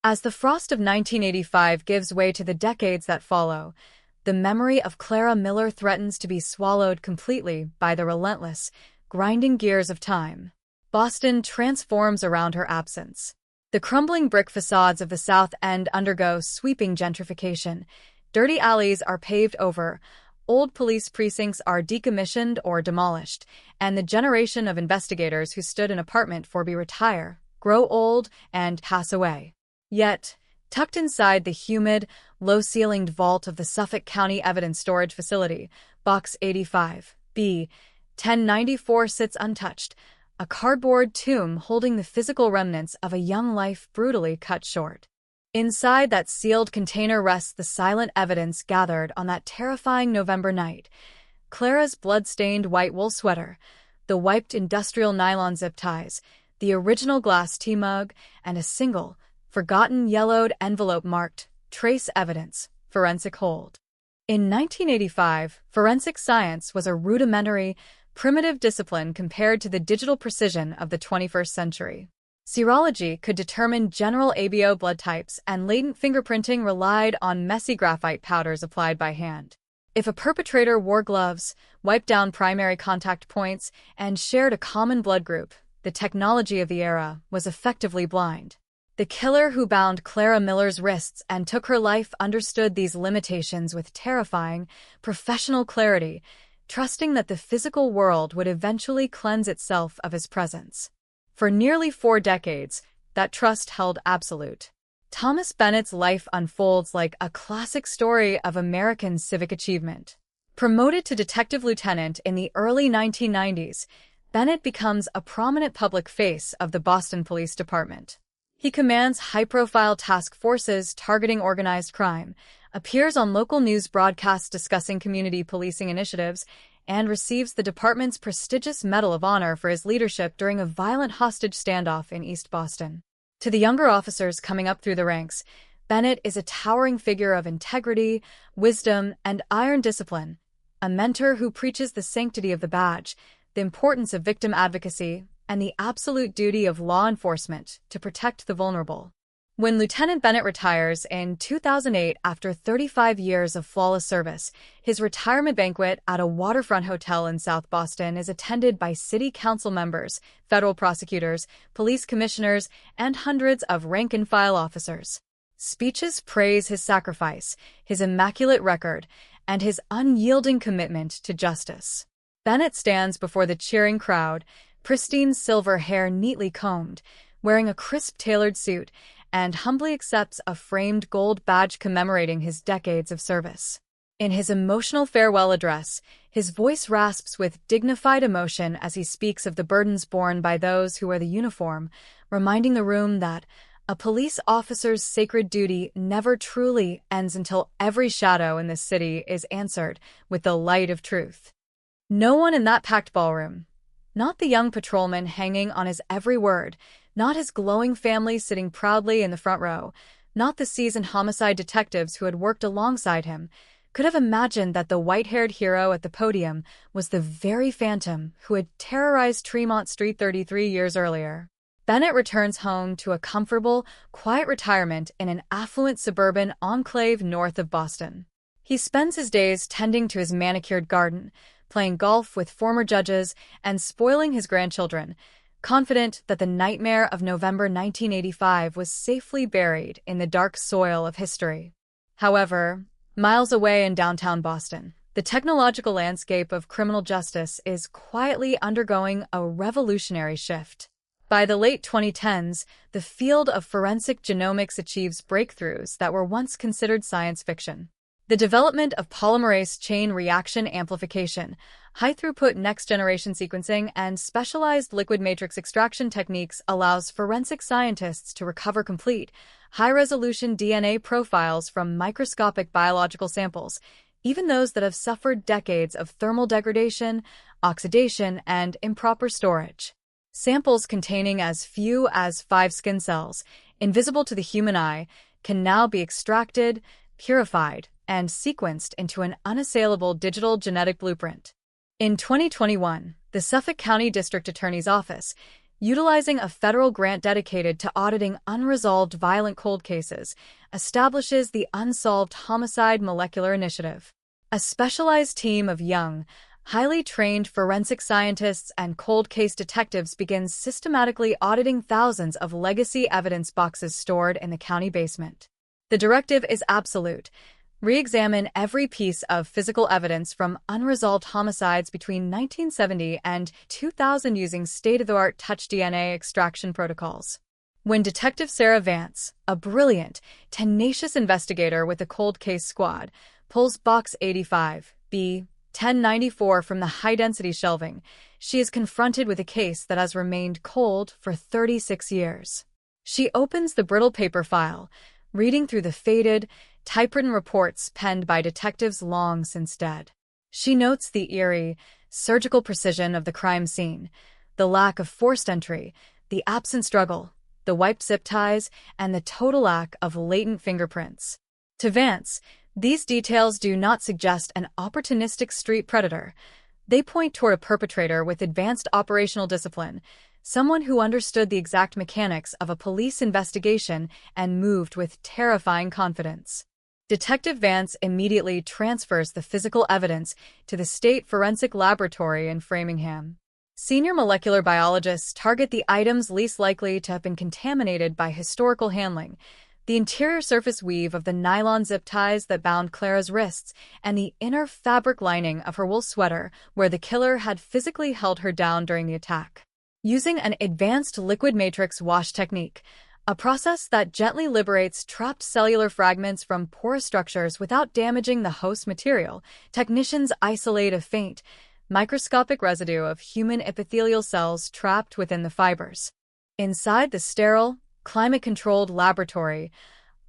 As the frost of 1985 gives way to the decades that follow, the memory of Clara Miller threatens to be swallowed completely by the relentless, grinding gears of time. Boston transforms around her absence. The crumbling brick facades of the South End undergo sweeping gentrification. Dirty alleys are paved over, old police precincts are decommissioned or demolished, and the generation of investigators who stood in apartment for be retire, grow old, and pass away. Yet, tucked inside the humid, low-ceilinged vault of the Suffolk County Evidence Storage Facility, Box 85, B, 1094 sits untouched, a cardboard tomb holding the physical remnants of a young life brutally cut short. Inside that sealed container rests the silent evidence gathered on that terrifying November night. Clara's blood-stained white wool sweater, the wiped industrial nylon zip ties, the original glass tea mug, and a single, forgotten yellowed envelope marked Trace Evidence, Forensic Hold. In 1985, forensic science was a rudimentary, primitive discipline compared to the digital precision of the 21st century. Serology could determine general ABO blood types, and latent fingerprinting relied on messy graphite powders applied by hand. If a perpetrator wore gloves, wiped down primary contact points, and shared a common blood group, the technology of the era was effectively blind. The killer who bound Clara Miller's wrists and took her life understood these limitations with terrifying, professional clarity, trusting that the physical world would eventually cleanse itself of his presence. For nearly 4 decades, that trust held absolute. Thomas Bennett's life unfolds like a classic story of American civic achievement. Promoted to detective lieutenant in the early 1990s, Bennett becomes a prominent public face of the Boston Police Department. He commands high-profile task forces targeting organized crime, appears on local news broadcasts discussing community policing initiatives, and receives the department's prestigious Medal of Honor for his leadership during a violent hostage standoff in East Boston. To the younger officers coming up through the ranks, Bennett is a towering figure of integrity, wisdom, and iron discipline, a mentor who preaches the sanctity of the badge, the importance of victim advocacy, and the absolute duty of law enforcement to protect the vulnerable. When Lieutenant Bennett retires in 2008 after 35 years of flawless service, his retirement banquet at a waterfront hotel in South Boston is attended by city council members, federal prosecutors, police commissioners, and hundreds of rank-and-file officers. Speeches praise his sacrifice, his immaculate record, and his unyielding commitment to justice. Bennett stands before the cheering crowd, pristine silver hair neatly combed, wearing a crisp tailored suit, and humbly accepts a framed gold badge commemorating his decades of service. In his emotional farewell address, his voice rasps with dignified emotion as he speaks of the burdens borne by those who wear the uniform, reminding the room that a police officer's sacred duty never truly ends until every shadow in this city is answered with the light of truth. No one in that packed ballroom, not the young patrolman hanging on his every word, not his glowing family sitting proudly in the front row, not the seasoned homicide detectives who had worked alongside him, could have imagined that the white-haired hero at the podium was the very phantom who had terrorized Tremont Street 33 years earlier. Bennett returns home to a comfortable, quiet retirement in an affluent suburban enclave north of Boston. He spends his days tending to his manicured garden, playing golf with former judges, and spoiling his grandchildren, confident that the nightmare of November 1985 was safely buried in the dark soil of history. However, miles away in downtown Boston, the technological landscape of criminal justice is quietly undergoing a revolutionary shift. By the late 2010s, the field of forensic genomics achieves breakthroughs that were once considered science fiction. The development of polymerase chain reaction amplification, high-throughput next-generation sequencing, and specialized liquid matrix extraction techniques allows forensic scientists to recover complete, high-resolution DNA profiles from microscopic biological samples, even those that have suffered decades of thermal degradation, oxidation, and improper storage. Samples containing as few as 5 skin cells, invisible to the human eye, can now be extracted, purified, and sequenced into an unassailable digital genetic blueprint. In 2021, the Suffolk County District Attorney's Office utilizing a federal grant dedicated to auditing unresolved violent cold cases, establishes the Unsolved Homicide Molecular Initiative. A specialized team of young, highly trained forensic scientists and cold case detectives begins systematically auditing thousands of legacy evidence boxes stored in the county basement. The directive is absolute. Re-examine every piece of physical evidence from unresolved homicides between 1970 and 2000 using state-of-the-art touch DNA extraction protocols. When Detective Sarah Vance, a brilliant, tenacious investigator with the cold case squad, pulls Box 85, B. 1094 from the high-density shelving, she is confronted with a case that has remained cold for 36 years. She opens the brittle paper file, reading through the faded, typewritten reports penned by detectives long since dead. She notes the eerie, surgical precision of the crime scene, the lack of forced entry, the absent struggle, the wiped zip ties, and the total lack of latent fingerprints. To Vance, these details do not suggest an opportunistic street predator. They point toward a perpetrator with advanced operational discipline, someone who understood the exact mechanics of a police investigation and moved with terrifying confidence. Detective Vance immediately transfers the physical evidence to the State Forensic Laboratory in Framingham. Senior molecular biologists target the items least likely to have been contaminated by historical handling: the interior surface weave of the nylon zip ties that bound Clara's wrists, and the inner fabric lining of her wool sweater where the killer had physically held her down during the attack. Using an advanced liquid matrix wash technique, a process that gently liberates trapped cellular fragments from porous structures without damaging the host material, technicians isolate a faint, microscopic residue of human epithelial cells trapped within the fibers. Inside the sterile, climate-controlled laboratory,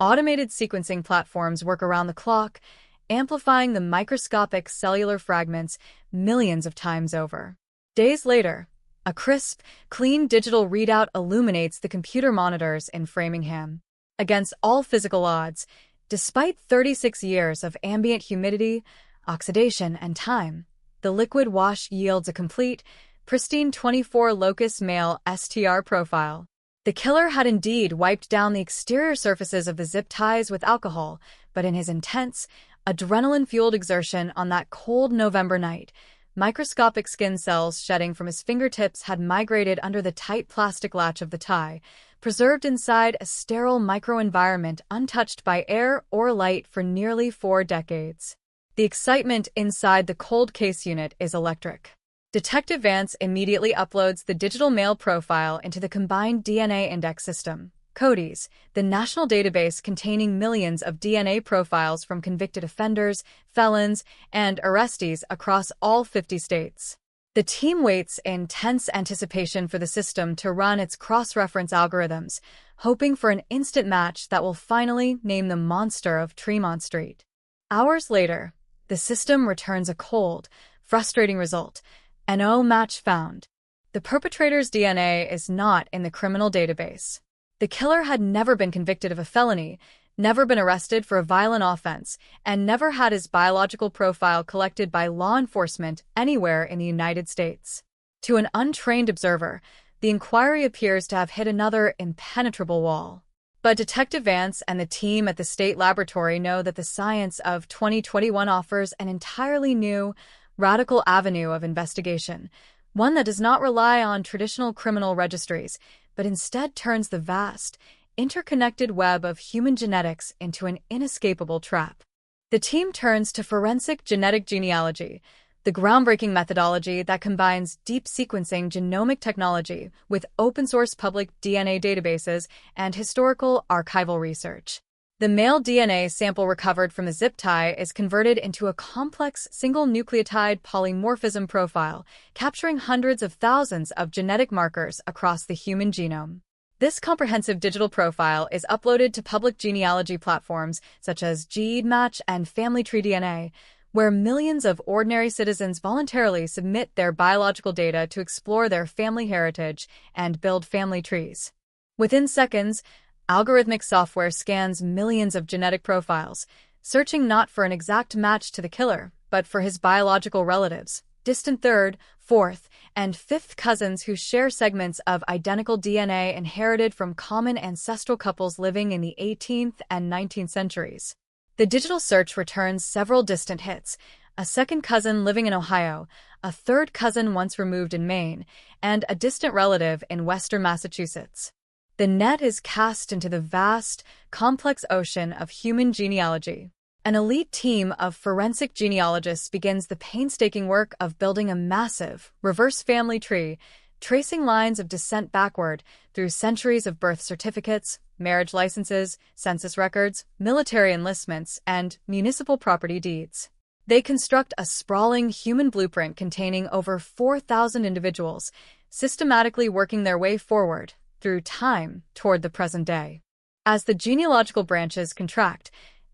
automated sequencing platforms work around the clock, amplifying the microscopic cellular fragments millions of times over. Days later, a crisp, clean digital readout illuminates the computer monitors in Framingham. Against all physical odds, despite 36 years of ambient humidity, oxidation, and time, the liquid wash yields a complete, pristine 24-locus male STR profile. The killer had indeed wiped down the exterior surfaces of the zip ties with alcohol, but in his intense, adrenaline-fueled exertion on that cold November night, microscopic skin cells shedding from his fingertips had migrated under the tight plastic latch of the tie, preserved inside a sterile microenvironment untouched by air or light for nearly 4 decades. The excitement inside the cold case unit is electric. Detective Vance immediately uploads the digital male profile into the Combined DNA Index System, CODIS, the national database containing millions of DNA profiles from convicted offenders, felons, and arrestees across all 50 states. The team waits in tense anticipation for the system to run its cross-reference algorithms, hoping for an instant match that will finally name the monster of Tremont Street. Hours later, the system returns a cold, frustrating result: an O match found. The perpetrator's DNA is not in the criminal database. The killer had never been convicted of a felony, never been arrested for a violent offense, and never had his biological profile collected by law enforcement anywhere in the United States. To an untrained observer, the inquiry appears to have hit another impenetrable wall. But Detective Vance and the team at the state laboratory know that the science of 2021 offers an entirely new, radical avenue of investigation, one that does not rely on traditional criminal registries, but instead turns the vast, interconnected web of human genetics into an inescapable trap. The team turns to forensic genetic genealogy, the groundbreaking methodology that combines deep sequencing genomic technology with open-source public DNA databases and historical archival research. The male DNA sample recovered from the zip tie is converted into a complex single nucleotide polymorphism profile, capturing hundreds of thousands of genetic markers across the human genome. This comprehensive digital profile is uploaded to public genealogy platforms such as GeneMatch and FamilyTree DNA, where millions of ordinary citizens voluntarily submit their biological data to explore their family heritage and build family trees. Within seconds, algorithmic software scans millions of genetic profiles, searching not for an exact match to the killer, but for his biological relatives, distant third, fourth, and fifth cousins who share segments of identical DNA inherited from common ancestral couples living in the 18th and 19th centuries. The digital search returns several distant hits: a second cousin living in Ohio, a third cousin once removed in Maine, and a distant relative in western Massachusetts. The net is cast into the vast, complex ocean of human genealogy. An elite team of forensic genealogists begins the painstaking work of building a massive, reverse family tree, tracing lines of descent backward through centuries of birth certificates, marriage licenses, census records, military enlistments, and municipal property deeds. They construct a sprawling human blueprint containing over 4,000 individuals, systematically working their way forward through time toward the present day. As the genealogical branches contract,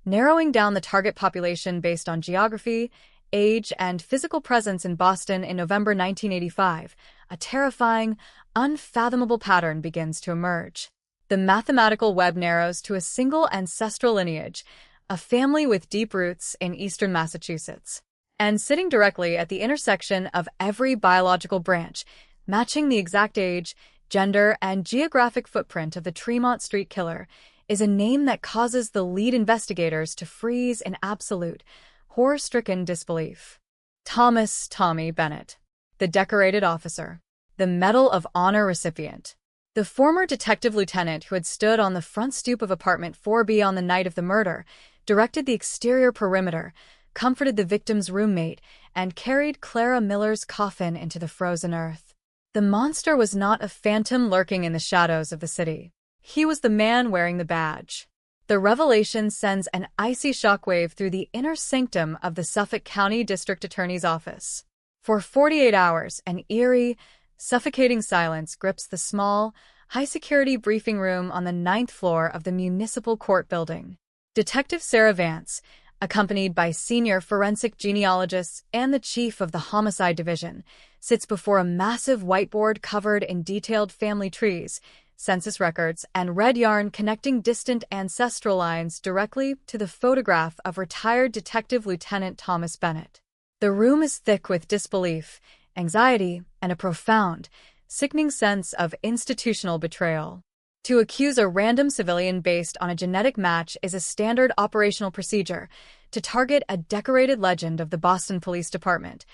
narrowing down the target population based on geography, age, and physical presence in Boston in November 1985, a terrifying, unfathomable pattern begins to emerge. The mathematical web narrows to a single ancestral lineage, a family with deep roots in eastern Massachusetts. And sitting directly at the intersection of every biological branch, matching the exact age, gender, and geographic footprint of the Tremont Street killer, is a name that causes the lead investigators to freeze in absolute, horror-stricken disbelief. Thomas "Tommy" Bennett, the decorated officer, the Medal of Honor recipient, the former detective lieutenant who had stood on the front stoop of apartment 4B on the night of the murder, directed the exterior perimeter, comforted the victim's roommate, and carried Clara Miller's coffin into the frozen earth. The monster was not a phantom lurking in the shadows of the city. He was the man wearing the badge. The revelation sends an icy shockwave through the inner sanctum of the Suffolk County District Attorney's office. For 48 hours, an eerie, suffocating silence grips the small, high-security briefing room on the 9th floor of the Municipal Court building. Detective Sarah Vance, accompanied by senior forensic genealogists and the chief of the Homicide Division, sits before a massive whiteboard covered in detailed family trees, census records, and red yarn connecting distant ancestral lines directly to the photograph of retired Detective Lieutenant Thomas Bennett. The room is thick with disbelief, anxiety, and a profound, sickening sense of institutional betrayal. To accuse a random civilian based on a genetic match is a standard operational procedure. To target a decorated legend of the Boston Police Department,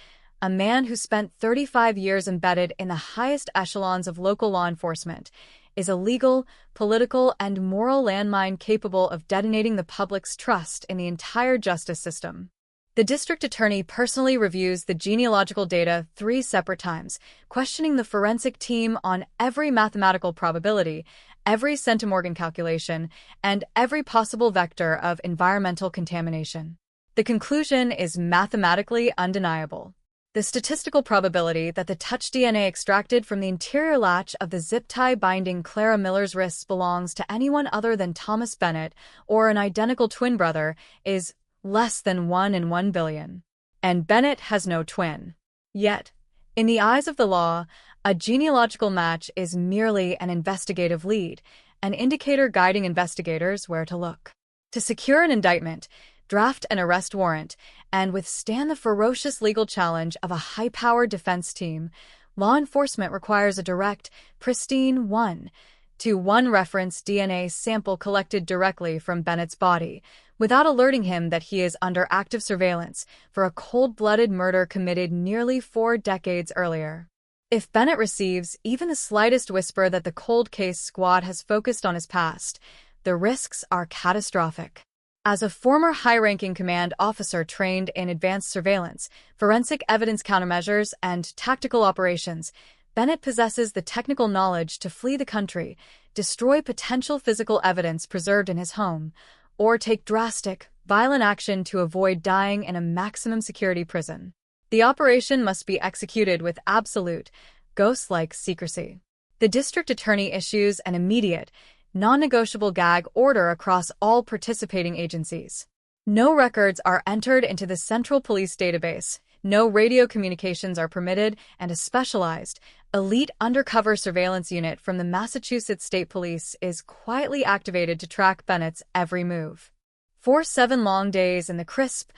a man who spent 35 years embedded in the highest echelons of local law enforcement, is a legal, political, and moral landmine capable of detonating the public's trust in the entire justice system. The district attorney personally reviews the genealogical data 3 separate times, questioning the forensic team on every mathematical probability, every centimorgan calculation, and every possible vector of environmental contamination. The conclusion is mathematically undeniable. The statistical probability that the touch DNA extracted from the interior latch of the zip tie binding Clara Miller's wrists belongs to anyone other than Thomas Bennett or an identical twin brother is less than 1 in 1 billion. And Bennett has no twin. Yet, in the eyes of the law, a genealogical match is merely an investigative lead, an indicator guiding investigators where to look. To secure an indictment, draft an arrest warrant, and withstand the ferocious legal challenge of a high-powered defense team, law enforcement requires a direct, pristine 1-to-1 reference DNA sample collected directly from Bennett's body, without alerting him that he is under active surveillance for a cold-blooded murder committed nearly 4 decades earlier. If Bennett receives even the slightest whisper that the cold case squad has focused on his past, the risks are catastrophic. As a former high-ranking command officer trained in advanced surveillance, forensic evidence countermeasures, and tactical operations, Bennett possesses the technical knowledge to flee the country, destroy potential physical evidence preserved in his home, or take drastic, violent action to avoid dying in a maximum security prison. The operation must be executed with absolute, ghost-like secrecy. The district attorney issues an immediate, non-negotiable gag order across all participating agencies. No records are entered into the Central Police Database, no radio communications are permitted, and a specialized, elite undercover surveillance unit from the Massachusetts State Police is quietly activated to track Bennett's every move. For 7 long days in the crisp,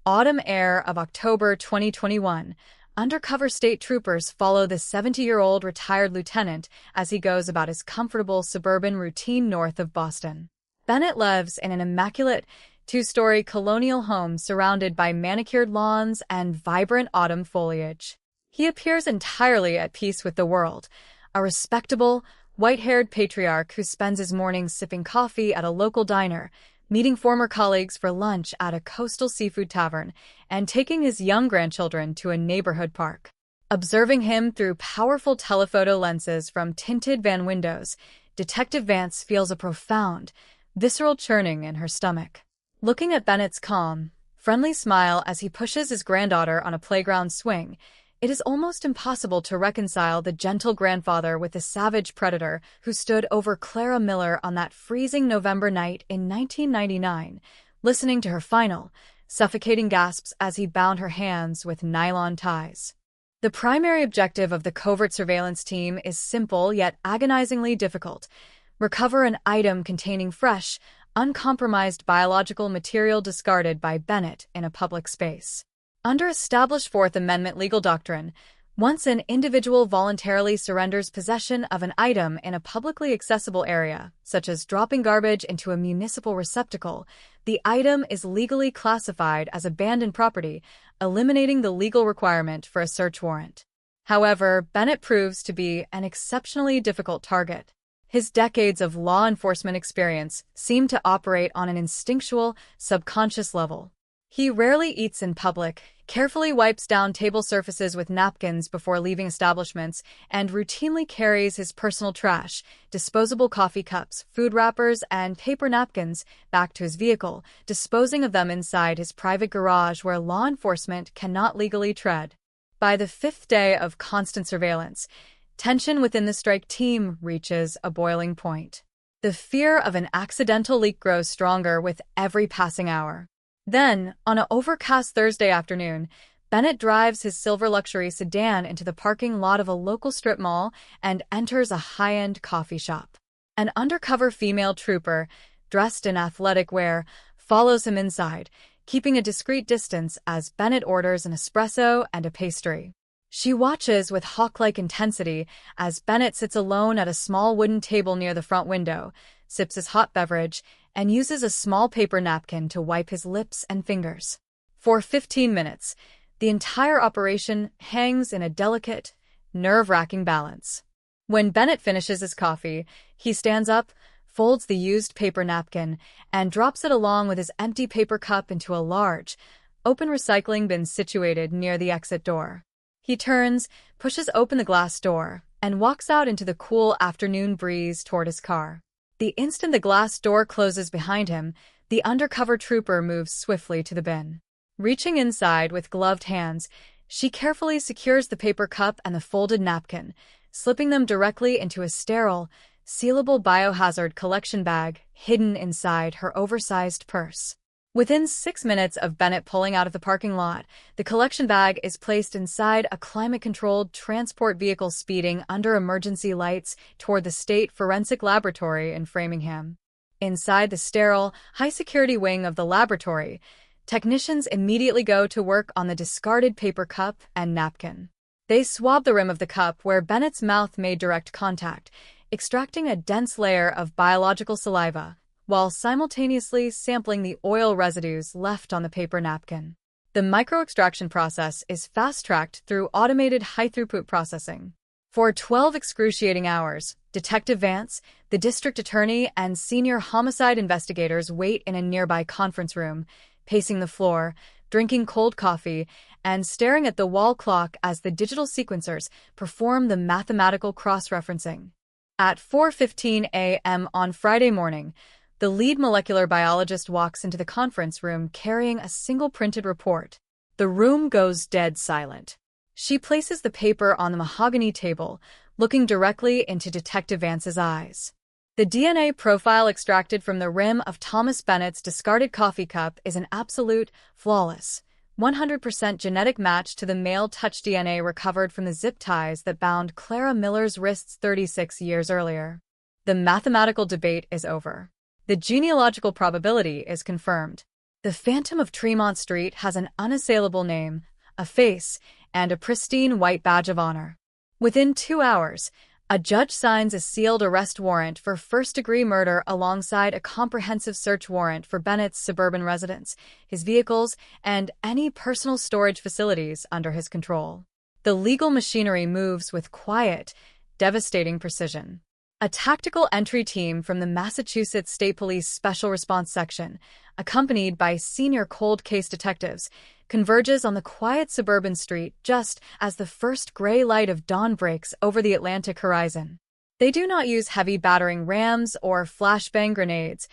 autumn air of October 2021, undercover state troopers follow the 70-year-old retired lieutenant as he goes about his comfortable suburban routine north of Boston. Bennett lives in an immaculate two-story colonial home surrounded by manicured lawns and vibrant autumn foliage. He appears entirely at peace with the world, a respectable, white-haired patriarch who spends his mornings sipping coffee at a local diner, meeting former colleagues for lunch at a coastal seafood tavern, and taking his young grandchildren to a neighborhood park. Observing him through powerful telephoto lenses from tinted van windows, Detective Vance feels a profound, visceral churning in her stomach. Looking at Bennett's calm, friendly smile as he pushes his granddaughter on a playground swing, it is almost impossible to reconcile the gentle grandfather with the savage predator who stood over Clara Miller on that freezing November night in 1999, listening to her final, suffocating gasps as he bound her hands with nylon ties. The primary objective of the covert surveillance team is simple yet agonizingly difficult: recover an item containing fresh, uncompromised biological material discarded by Bennett in a public space. Under established Fourth Amendment legal doctrine, once an individual voluntarily surrenders possession of an item in a publicly accessible area, such as dropping garbage into a municipal receptacle, the item is legally classified as abandoned property, eliminating the legal requirement for a search warrant. However, Bennett proves to be an exceptionally difficult target. His decades of law enforcement experience seem to operate on an instinctual, subconscious level. He rarely eats in public, carefully wipes down table surfaces with napkins before leaving establishments, and routinely carries his personal trash, disposable coffee cups, food wrappers, and paper napkins, back to his vehicle, disposing of them inside his private garage where law enforcement cannot legally tread. By the fifth day of constant surveillance, tension within the strike team reaches a boiling point. The fear of an accidental leak grows stronger with every passing hour. Then, on an overcast Thursday afternoon, Bennett drives his silver luxury sedan into the parking lot of a local strip mall and enters a high-end coffee shop. An undercover female trooper, dressed in athletic wear, follows him inside, keeping a discreet distance as Bennett orders an espresso and a pastry. She watches with hawk-like intensity as Bennett sits alone at a small wooden table near the front window, sips his hot beverage, and uses a small paper napkin to wipe his lips and fingers. For 15 minutes, the entire operation hangs in a delicate, nerve-wracking balance. When Bennett finishes his coffee, he stands up, folds the used paper napkin, and drops it along with his empty paper cup into a large, open recycling bin situated near the exit door. He turns, pushes open the glass door, and walks out into the cool afternoon breeze toward his car. The instant the glass door closes behind him, the undercover trooper moves swiftly to the bin. Reaching inside with gloved hands, she carefully secures the paper cup and the folded napkin, slipping them directly into a sterile, sealable biohazard collection bag hidden inside her oversized purse. Within 6 minutes of Bennett pulling out of the parking lot, the collection bag is placed inside a climate-controlled transport vehicle speeding under emergency lights toward the State Forensic Laboratory in Framingham. Inside the sterile, high-security wing of the laboratory, technicians immediately go to work on the discarded paper cup and napkin. They swab the rim of the cup where Bennett's mouth made direct contact, extracting a dense layer of biological saliva, while simultaneously sampling the oil residues left on the paper napkin. The microextraction process is fast-tracked through automated high-throughput processing. For 12 excruciating hours, Detective Vance, the district attorney, and senior homicide investigators wait in a nearby conference room, pacing the floor, drinking cold coffee, and staring at the wall clock as the digital sequencers perform the mathematical cross-referencing. At 4:15 a.m. on Friday morning, the lead molecular biologist walks into the conference room carrying a single printed report. The room goes dead silent. She places the paper on the mahogany table, looking directly into Detective Vance's eyes. The DNA profile extracted from the rim of Thomas Bennett's discarded coffee cup is an absolute, flawless, 100% genetic match to the male touch DNA recovered from the zip ties that bound Clara Miller's wrists 36 years earlier. The mathematical debate is over. The genealogical probability is confirmed. The Phantom of Tremont Street has an unassailable name, a face, and a pristine white badge of honor. Within 2 hours, a judge signs a sealed arrest warrant for first-degree murder alongside a comprehensive search warrant for Bennett's suburban residence, his vehicles, and any personal storage facilities under his control. The legal machinery moves with quiet, devastating precision. A tactical entry team from the Massachusetts State Police Special Response Section, accompanied by senior cold case detectives, converges on the quiet suburban street just as the first gray light of dawn breaks over the Atlantic horizon. They do not use heavy battering rams or flashbang grenades.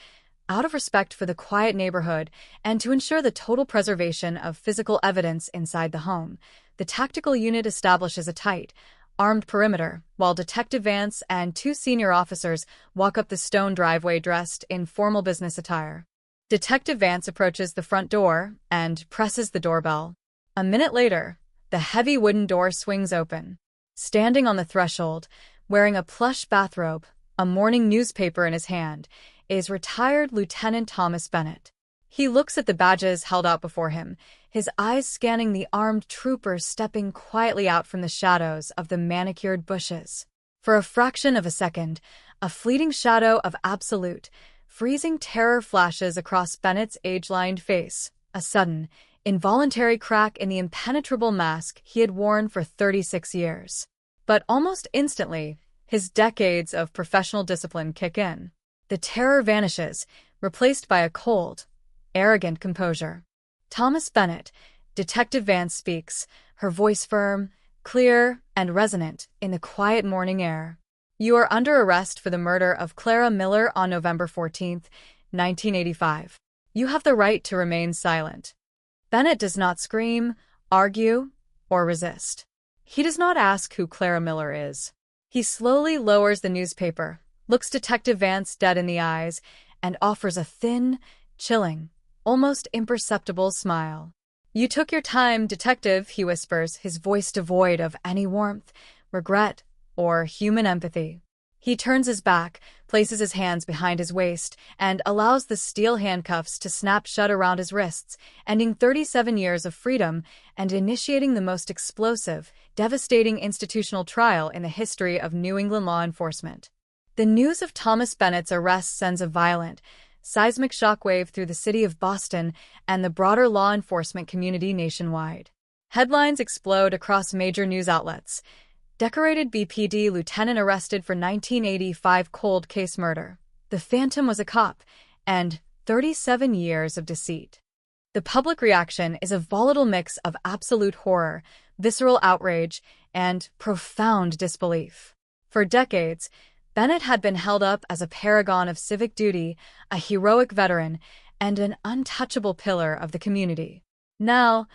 Out of respect for the quiet neighborhood and to ensure the total preservation of physical evidence inside the home, the tactical unit establishes a tight, armed perimeter, while Detective Vance and 2 senior officers walk up the stone driveway dressed in formal business attire. Detective Vance approaches the front door and presses the doorbell. A minute later, the heavy wooden door swings open. Standing on the threshold, wearing a plush bathrobe, a morning newspaper in his hand, is retired Lieutenant Thomas Bennett. He looks at the badges held out before him, his eyes scanning the armed troopers stepping quietly out from the shadows of the manicured bushes. For a fraction of a second, a fleeting shadow of absolute, freezing terror flashes across Bennett's age-lined face, a sudden, involuntary crack in the impenetrable mask he had worn for 36 years. But almost instantly, his decades of professional discipline kick in. The terror vanishes, replaced by a cold, arrogant composure. Thomas Bennett, Detective Vance speaks, her voice firm, clear, and resonant in the quiet morning air. You are under arrest for the murder of Clara Miller on November 14, 1985. You have the right to remain silent. Bennett does not scream, argue, or resist. He does not ask who Clara Miller is. He slowly lowers the newspaper, looks Detective Vance dead in the eyes, and offers a thin, chilling, almost imperceptible smile. You took your time, Detective, he whispers, his voice devoid of any warmth, regret, or human empathy. He turns his back, places his hands behind his waist, and allows the steel handcuffs to snap shut around his wrists, ending 37 years of freedom and initiating the most explosive, devastating institutional trial in the history of New England law enforcement. The news of Thomas Bennett's arrest sends a violent, seismic shockwave through the city of Boston and the broader law enforcement community nationwide. Headlines explode across major news outlets. Decorated BPD lieutenant arrested for 1985 cold case murder. The Phantom was a cop, and 37 years of deceit. The public reaction is a volatile mix of absolute horror, visceral outrage, and profound disbelief. For decades, Bennett had been held up as a paragon of civic duty, a heroic veteran, and an untouchable pillar of the community. Now,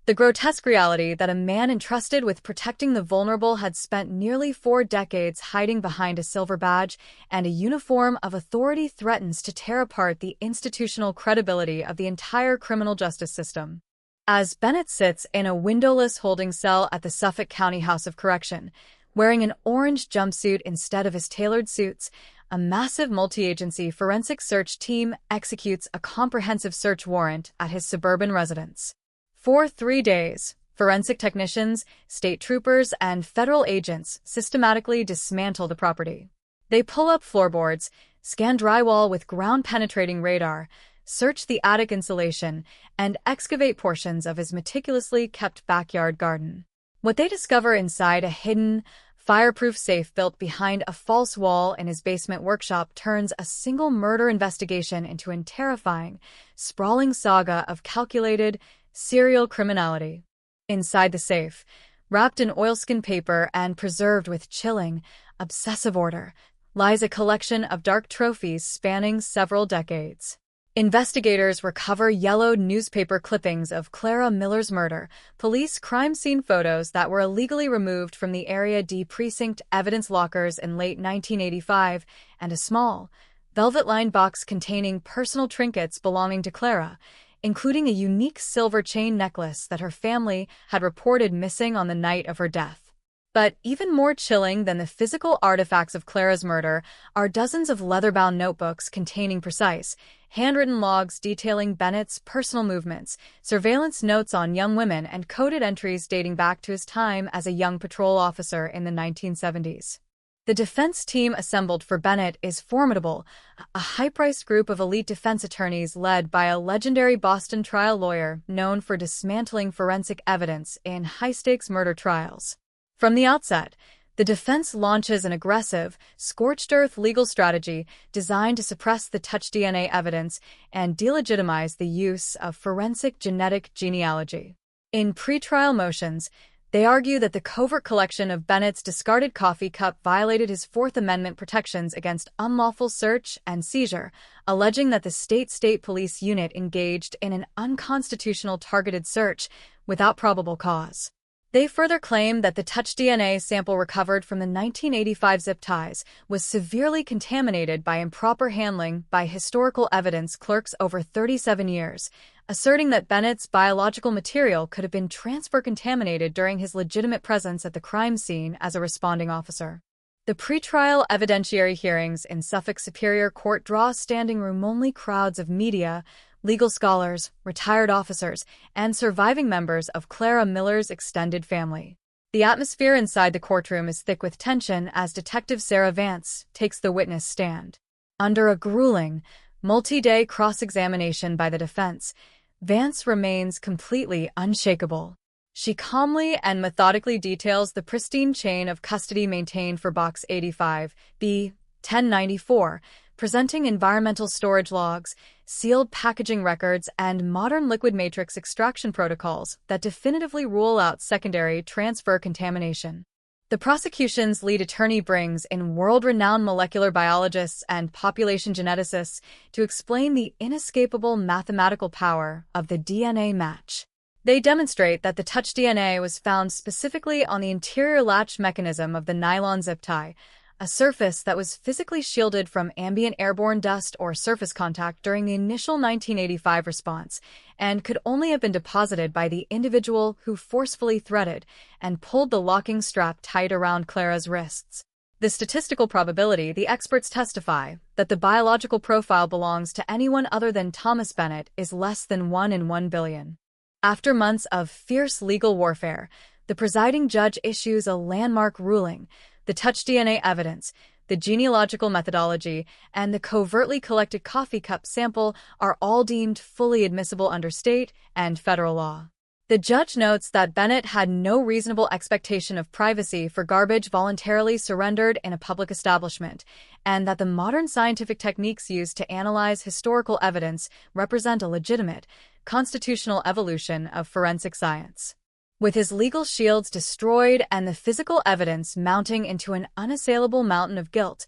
the grotesque reality that a man entrusted with protecting the vulnerable had spent nearly 4 decades hiding behind a silver badge and a uniform of authority threatens to tear apart the institutional credibility of the entire criminal justice system. As Bennett sits in a windowless holding cell at the Suffolk County House of Correction, wearing an orange jumpsuit instead of his tailored suits, a massive multi-agency forensic search team executes a comprehensive search warrant at his suburban residence. For 3 days, forensic technicians, state troopers, and federal agents systematically dismantle the property. They pull up floorboards, scan drywall with ground-penetrating radar, search the attic insulation, and excavate portions of his meticulously kept backyard garden. What they discover inside a hidden, fireproof safe built behind a false wall in his basement workshop turns a single murder investigation into a terrifying, sprawling saga of calculated, serial criminality. Inside the safe, wrapped in oilskin paper and preserved with chilling, obsessive order, lies a collection of dark trophies spanning several decades. Investigators recover yellowed newspaper clippings of Clara Miller's murder, police crime scene photos that were illegally removed from the Area D precinct evidence lockers in late 1985, and a small, velvet-lined box containing personal trinkets belonging to Clara, including a unique silver chain necklace that her family had reported missing on the night of her death. But even more chilling than the physical artifacts of Clara's murder are dozens of leather-bound notebooks containing precise, handwritten logs detailing Bennett's personal movements, surveillance notes on young women, and coded entries dating back to his time as a young patrol officer in the 1970s. The defense team assembled for Bennett is formidable, a high-priced group of elite defense attorneys led by a legendary Boston trial lawyer known for dismantling forensic evidence in high-stakes murder trials. From the outset, the defense launches an aggressive, scorched-earth legal strategy designed to suppress the touch DNA evidence and delegitimize the use of forensic genetic genealogy. In pretrial motions, they argue that the covert collection of Bennett's discarded coffee cup violated his Fourth Amendment protections against unlawful search and seizure, alleging that the state police unit engaged in an unconstitutional targeted search without probable cause. They further claim that the touch DNA sample recovered from the 1985 zip ties was severely contaminated by improper handling by historical evidence clerks over 37 years, asserting that Bennett's biological material could have been transfer-contaminated during his legitimate presence at the crime scene as a responding officer. The pretrial evidentiary hearings in Suffolk Superior Court draw standing-room-only crowds of media, legal scholars, retired officers, and surviving members of Clara Miller's extended family. The atmosphere inside the courtroom is thick with tension as Detective Sarah Vance takes the witness stand. Under a grueling, multi-day cross-examination by the defense, Vance remains completely unshakable. She calmly and methodically details the pristine chain of custody maintained for Box 85, B. 1094, presenting environmental storage logs, sealed packaging records, and modern liquid matrix extraction protocols that definitively rule out secondary transfer contamination. The prosecution's lead attorney brings in world-renowned molecular biologists and population geneticists to explain the inescapable mathematical power of the DNA match. They demonstrate that the touch DNA was found specifically on the interior latch mechanism of the nylon zip tie, a surface that was physically shielded from ambient airborne dust or surface contact during the initial 1985 response, and could only have been deposited by the individual who forcefully threaded and pulled the locking strap tight around Clara's wrists. The statistical probability, the experts testify, that the biological profile belongs to anyone other than Thomas Bennett is less than 1 in 1 billion. After months of fierce legal warfare, the presiding judge issues a landmark ruling. The touch DNA evidence, the genealogical methodology, and the covertly collected coffee cup sample are all deemed fully admissible under state and federal law. The judge notes that Bennett had no reasonable expectation of privacy for garbage voluntarily surrendered in a public establishment, and that the modern scientific techniques used to analyze historical evidence represent a legitimate, constitutional evolution of forensic science. With his legal shields destroyed and the physical evidence mounting into an unassailable mountain of guilt,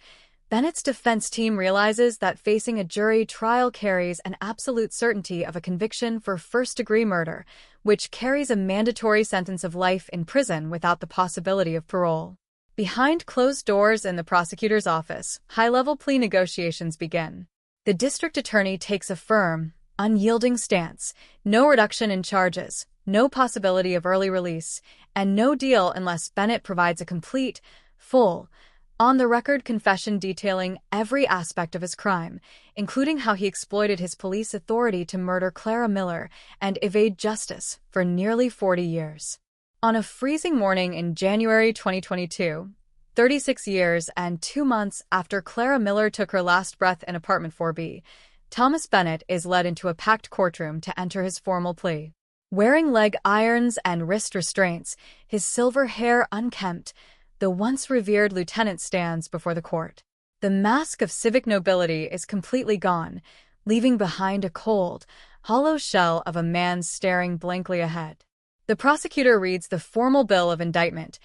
Bennett's defense team realizes that facing a jury trial carries an absolute certainty of a conviction for first-degree murder, which carries a mandatory sentence of life in prison without the possibility of parole. Behind closed doors in the prosecutor's office, high-level plea negotiations begin. The district attorney takes a firm, unyielding stance: no reduction in charges, no possibility of early release, and no deal unless Bennett provides a complete, full, on-the-record confession detailing every aspect of his crime, including how he exploited his police authority to murder Clara Miller and evade justice for nearly 40 years. On a freezing morning in January 2022, 36 years and 2 months after Clara Miller took her last breath in apartment 4B, Thomas Bennett is led into a packed courtroom to enter his formal plea. Wearing leg irons and wrist restraints, his silver hair unkempt, the once revered lieutenant stands before the court. The mask of civic nobility is completely gone, leaving behind a cold, hollow shell of a man staring blankly ahead. The prosecutor reads the formal bill of indictment,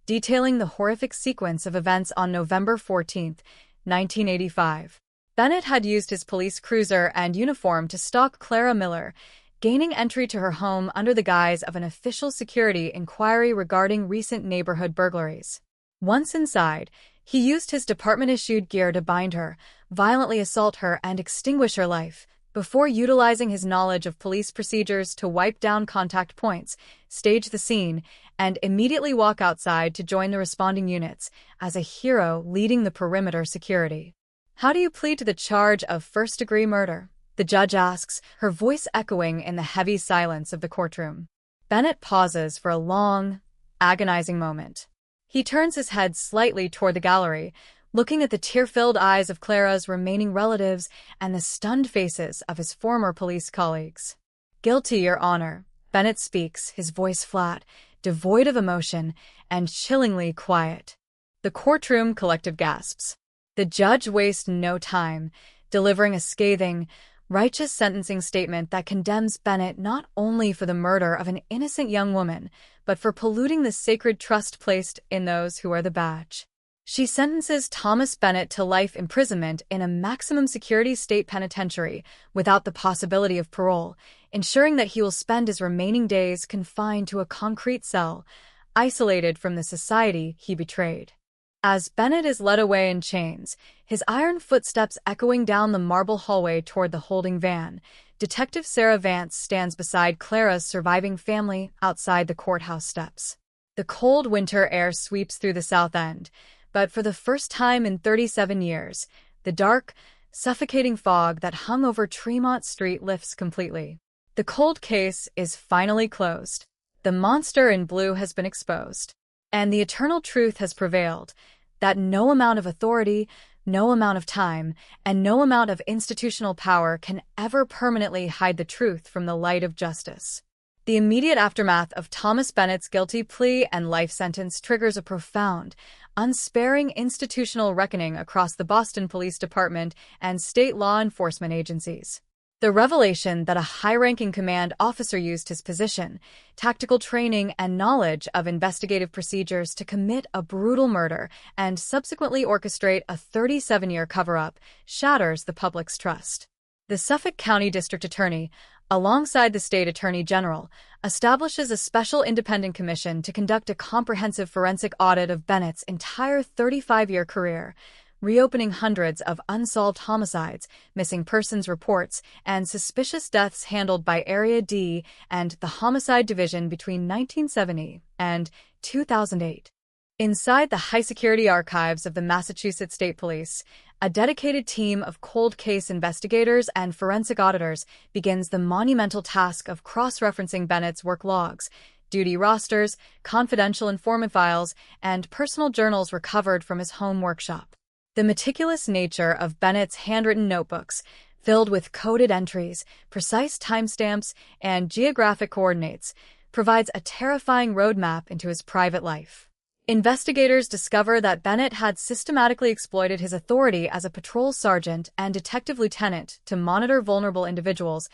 detailing the horrific sequence of events on November 14, 1985. Bennett had used his police cruiser and uniform to stalk Clara Miller, gaining entry to her home under the guise of an official security inquiry regarding recent neighborhood burglaries. Once inside, he used his department-issued gear to bind her, violently assault her, and extinguish her life, before utilizing his knowledge of police procedures to wipe down contact points, stage the scene, and immediately walk outside to join the responding units as a hero leading the perimeter security. "How do you plead to the charge of first-degree murder?" the judge asks, her voice echoing in the heavy silence of the courtroom. Bennett pauses for a long, agonizing moment. He turns his head slightly toward the gallery, looking at the tear-filled eyes of Clara's remaining relatives and the stunned faces of his former police colleagues. "Guilty, Your Honor," Bennett speaks, his voice flat, devoid of emotion, and chillingly quiet. The courtroom collective gasps. The judge wastes no time, delivering a scathing, righteous sentencing statement that condemns Bennett not only for the murder of an innocent young woman, but for polluting the sacred trust placed in those who are the badge. She sentences Thomas Bennett to life imprisonment in a maximum security state penitentiary without the possibility of parole, ensuring that he will spend his remaining days confined to a concrete cell, isolated from the society he betrayed. As Bennett is led away in chains, his iron footsteps echoing down the marble hallway toward the holding van, Detective Sarah Vance stands beside Clara's surviving family outside the courthouse steps. The cold winter air sweeps through the South End, but for the first time in 37 years, the dark, suffocating fog that hung over Tremont Street lifts completely. The cold case is finally closed. The monster in blue has been exposed. And the eternal truth has prevailed, that no amount of authority, no amount of time, and no amount of institutional power can ever permanently hide the truth from the light of justice. The immediate aftermath of Thomas Bennett's guilty plea and life sentence triggers a profound, unsparing institutional reckoning across the Boston Police Department and state law enforcement agencies. The revelation that a high-ranking command officer used his position, tactical training, and knowledge of investigative procedures to commit a brutal murder and subsequently orchestrate a 37-year cover-up shatters the public's trust. The Suffolk County District Attorney, alongside the State Attorney General, establishes a special independent commission to conduct a comprehensive forensic audit of Bennett's entire 35-year career, reopening hundreds of unsolved homicides, missing persons reports, and suspicious deaths handled by Area D and the Homicide Division between 1970 and 2008. Inside the high-security archives of the Massachusetts State Police, a dedicated team of cold case investigators and forensic auditors begins the monumental task of cross-referencing Bennett's work logs, duty rosters, confidential informant files, and personal journals recovered from his home workshop. The meticulous nature of Bennett's handwritten notebooks, filled with coded entries, precise timestamps, and geographic coordinates, provides a terrifying roadmap into his private life. Investigators discover that Bennett had systematically exploited his authority as a patrol sergeant and detective lieutenant to monitor vulnerable individuals,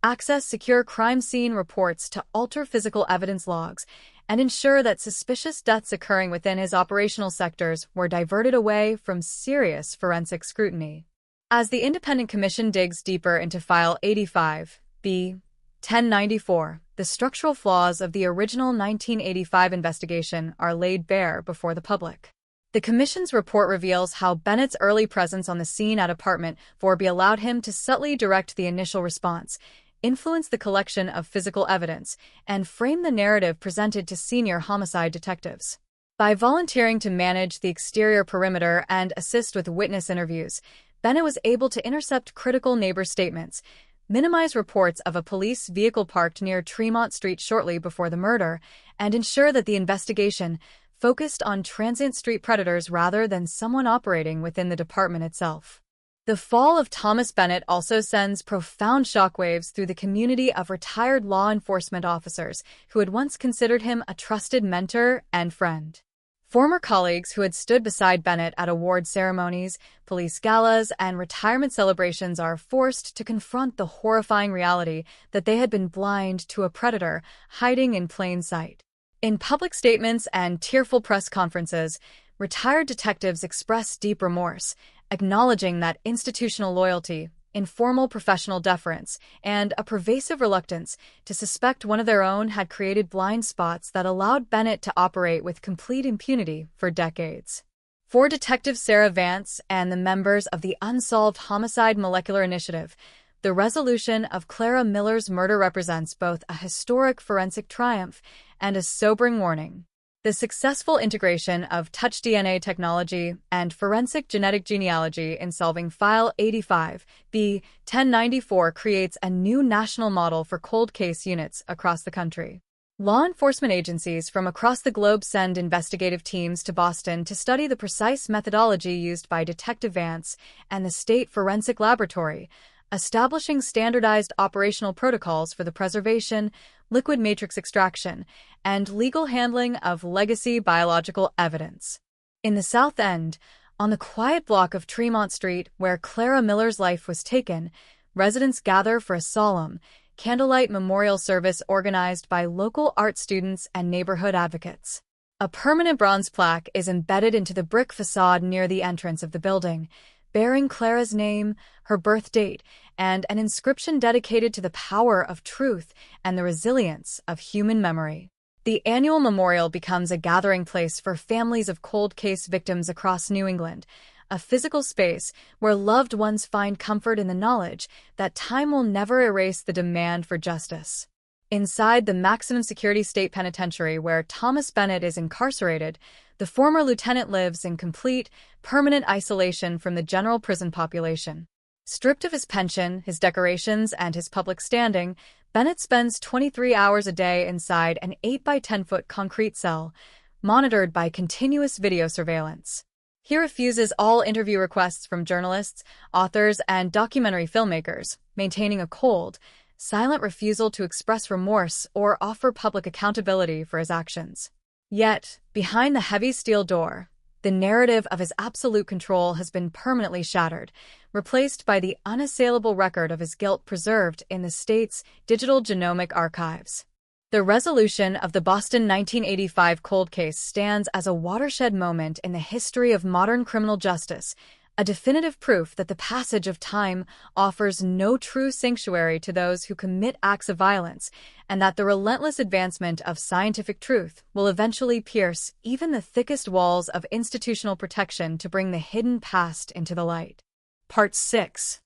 access secure crime scene reports to alter physical evidence logs, and ensure that suspicious deaths occurring within his operational sectors were diverted away from serious forensic scrutiny. As the Independent Commission digs deeper into File 85, B. 1094, the structural flaws of the original 1985 investigation are laid bare before the public. The Commission's report reveals how Bennett's early presence on the scene at apartment 4B allowed him to subtly direct the initial response, influence the collection of physical evidence, and frame the narrative presented to senior homicide detectives. By volunteering to manage the exterior perimeter and assist with witness interviews, Bennett was able to intercept critical neighbor statements, minimize reports of a police vehicle parked near Tremont Street shortly before the murder, and ensure that the investigation focused on transient street predators rather than someone operating within the department itself. The fall of Thomas Bennett also sends profound shockwaves through the community of retired law enforcement officers who had once considered him a trusted mentor and friend. Former colleagues who had stood beside Bennett at award ceremonies, police galas, and retirement celebrations are forced to confront the horrifying reality that they had been blind to a predator hiding in plain sight. In public statements and tearful press conferences, retired detectives express deep remorse, acknowledging that institutional loyalty, informal professional deference, and a pervasive reluctance to suspect one of their own had created blind spots that allowed Bennett to operate with complete impunity for decades. For Detective Sarah Vance and the members of the Unsolved Homicide Molecular Initiative, the resolution of Clara Miller's murder represents both a historic forensic triumph and a sobering warning. The successful integration of touch DNA technology and forensic genetic genealogy in solving File 85B-1094 creates a new national model for cold case units across the country. Law enforcement agencies from across the globe send investigative teams to Boston to study the precise methodology used by Detective Vance and the State Forensic Laboratory, establishing standardized operational protocols for the preservation, liquid matrix extraction, and legal handling of legacy biological evidence. In the South End, on the quiet block of Tremont Street where Clara Miller's life was taken, residents gather for a solemn, candlelight memorial service organized by local art students and neighborhood advocates. A permanent bronze plaque is embedded into the brick facade near the entrance of the building, bearing Clara's name, her birth date, and an inscription dedicated to the power of truth and the resilience of human memory. The annual memorial becomes a gathering place for families of cold case victims across New England, a physical space where loved ones find comfort in the knowledge that time will never erase the demand for justice. Inside the maximum security state penitentiary where Thomas Bennett is incarcerated, the former lieutenant lives in complete, permanent isolation from the general prison population. Stripped of his pension, his decorations, and his public standing, Bennett spends 23 hours a day inside an 8-by-10-foot concrete cell, monitored by continuous video surveillance. He refuses all interview requests from journalists, authors, and documentary filmmakers, maintaining a cold, silent refusal to express remorse or offer public accountability for his actions. Yet, behind the heavy steel door, the narrative of his absolute control has been permanently shattered, replaced by the unassailable record of his guilt preserved in the state's digital genomic archives. The resolution of the Boston 1985 cold case stands as a watershed moment in the history of modern criminal justice, a definitive proof that the passage of time offers no true sanctuary to those who commit acts of violence, and that the relentless advancement of scientific truth will eventually pierce even the thickest walls of institutional protection to bring the hidden past into the light. Part 6.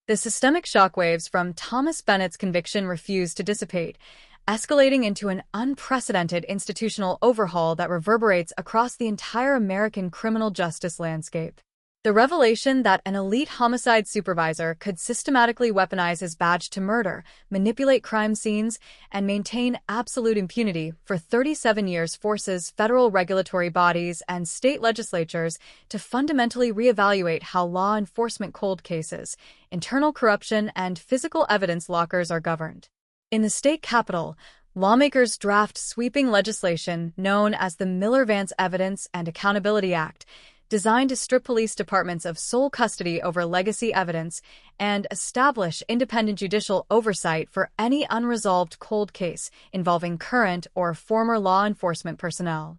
The systemic shockwaves from Thomas Bennett's conviction refuse to dissipate, escalating into an unprecedented institutional overhaul that reverberates across the entire American criminal justice landscape. The revelation that an elite homicide supervisor could systematically weaponize his badge to murder, manipulate crime scenes, and maintain absolute impunity for 37 years forces federal regulatory bodies and state legislatures to fundamentally reevaluate how law enforcement cold cases, internal corruption, and physical evidence lockers are governed. In the state capitol, lawmakers draft sweeping legislation known as the Miller-Vance Evidence and Accountability Act, designed to strip police departments of sole custody over legacy evidence and establish independent judicial oversight for any unresolved cold case involving current or former law enforcement personnel.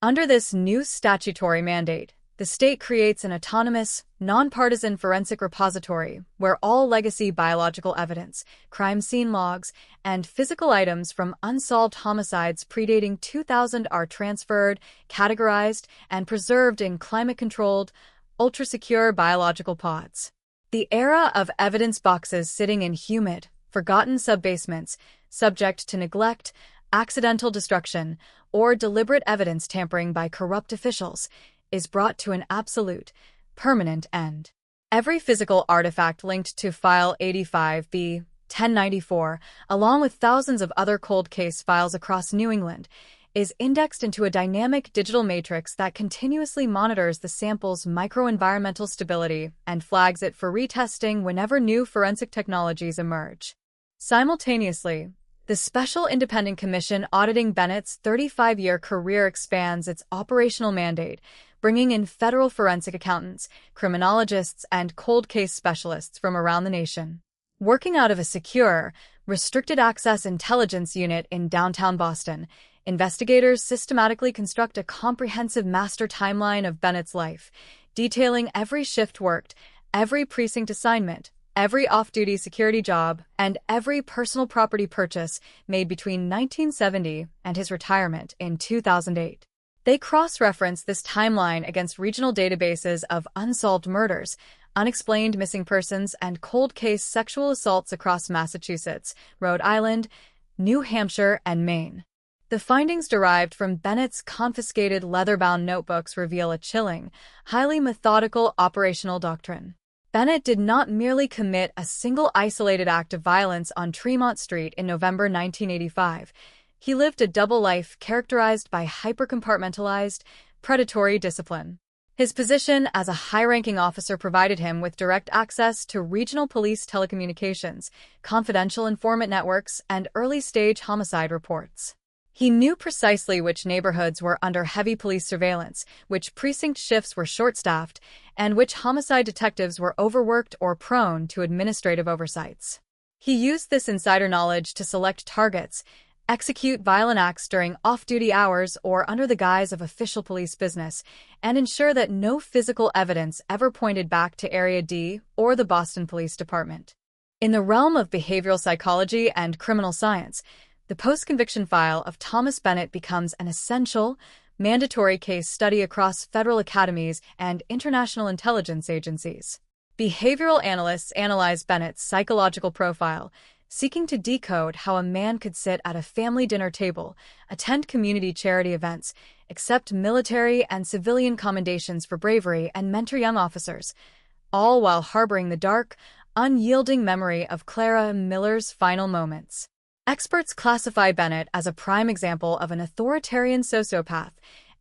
Under this new statutory mandate, the state creates an autonomous, nonpartisan forensic repository where all legacy biological evidence, crime scene logs, and physical items from unsolved homicides predating 2000 are transferred, categorized, and preserved in climate-controlled, ultra-secure biological pods. The era of evidence boxes sitting in humid, forgotten subbasements, subject to neglect, accidental destruction, or deliberate evidence tampering by corrupt officials, is brought to an absolute, permanent end. Every physical artifact linked to File 85B-1094, along with thousands of other cold case files across New England, is indexed into a dynamic digital matrix that continuously monitors the sample's microenvironmental stability and flags it for retesting whenever new forensic technologies emerge. Simultaneously, the Special Independent Commission auditing Bennett's 35-year career expands its operational mandate, bringing in federal forensic accountants, criminologists, and cold case specialists from around the nation. Working out of a secure, restricted access intelligence unit in downtown Boston, investigators systematically construct a comprehensive master timeline of Bennett's life, detailing every shift worked, every precinct assignment, every off-duty security job, and every personal property purchase made between 1970 and his retirement in 2008. They cross-reference this timeline against regional databases of unsolved murders, unexplained missing persons, and cold case sexual assaults across Massachusetts, Rhode Island, New Hampshire, and Maine. The findings derived from Bennett's confiscated leather-bound notebooks reveal a chilling, highly methodical operational doctrine. Bennett did not merely commit a single isolated act of violence on Tremont Street in November 1985. He lived a double life characterized by hyper-compartmentalized, predatory discipline. His position as a high-ranking officer provided him with direct access to regional police telecommunications, confidential informant networks, and early-stage homicide reports. He knew precisely which neighborhoods were under heavy police surveillance, which precinct shifts were short-staffed, and which homicide detectives were overworked or prone to administrative oversights. He used this insider knowledge to select targets, execute violent acts during off-duty hours or under the guise of official police business, and ensure that no physical evidence ever pointed back to Area D or the Boston Police Department. In the realm of behavioral psychology and criminal science, the post-conviction file of Thomas Bennett becomes an essential, mandatory case study across federal academies and international intelligence agencies. Behavioral analysts analyze Bennett's psychological profile, seeking to decode how a man could sit at a family dinner table, attend community charity events, accept military and civilian commendations for bravery, and mentor young officers, all while harboring the dark, unyielding memory of Clara Miller's final moments. Experts classify Bennett as a prime example of an authoritarian sociopath,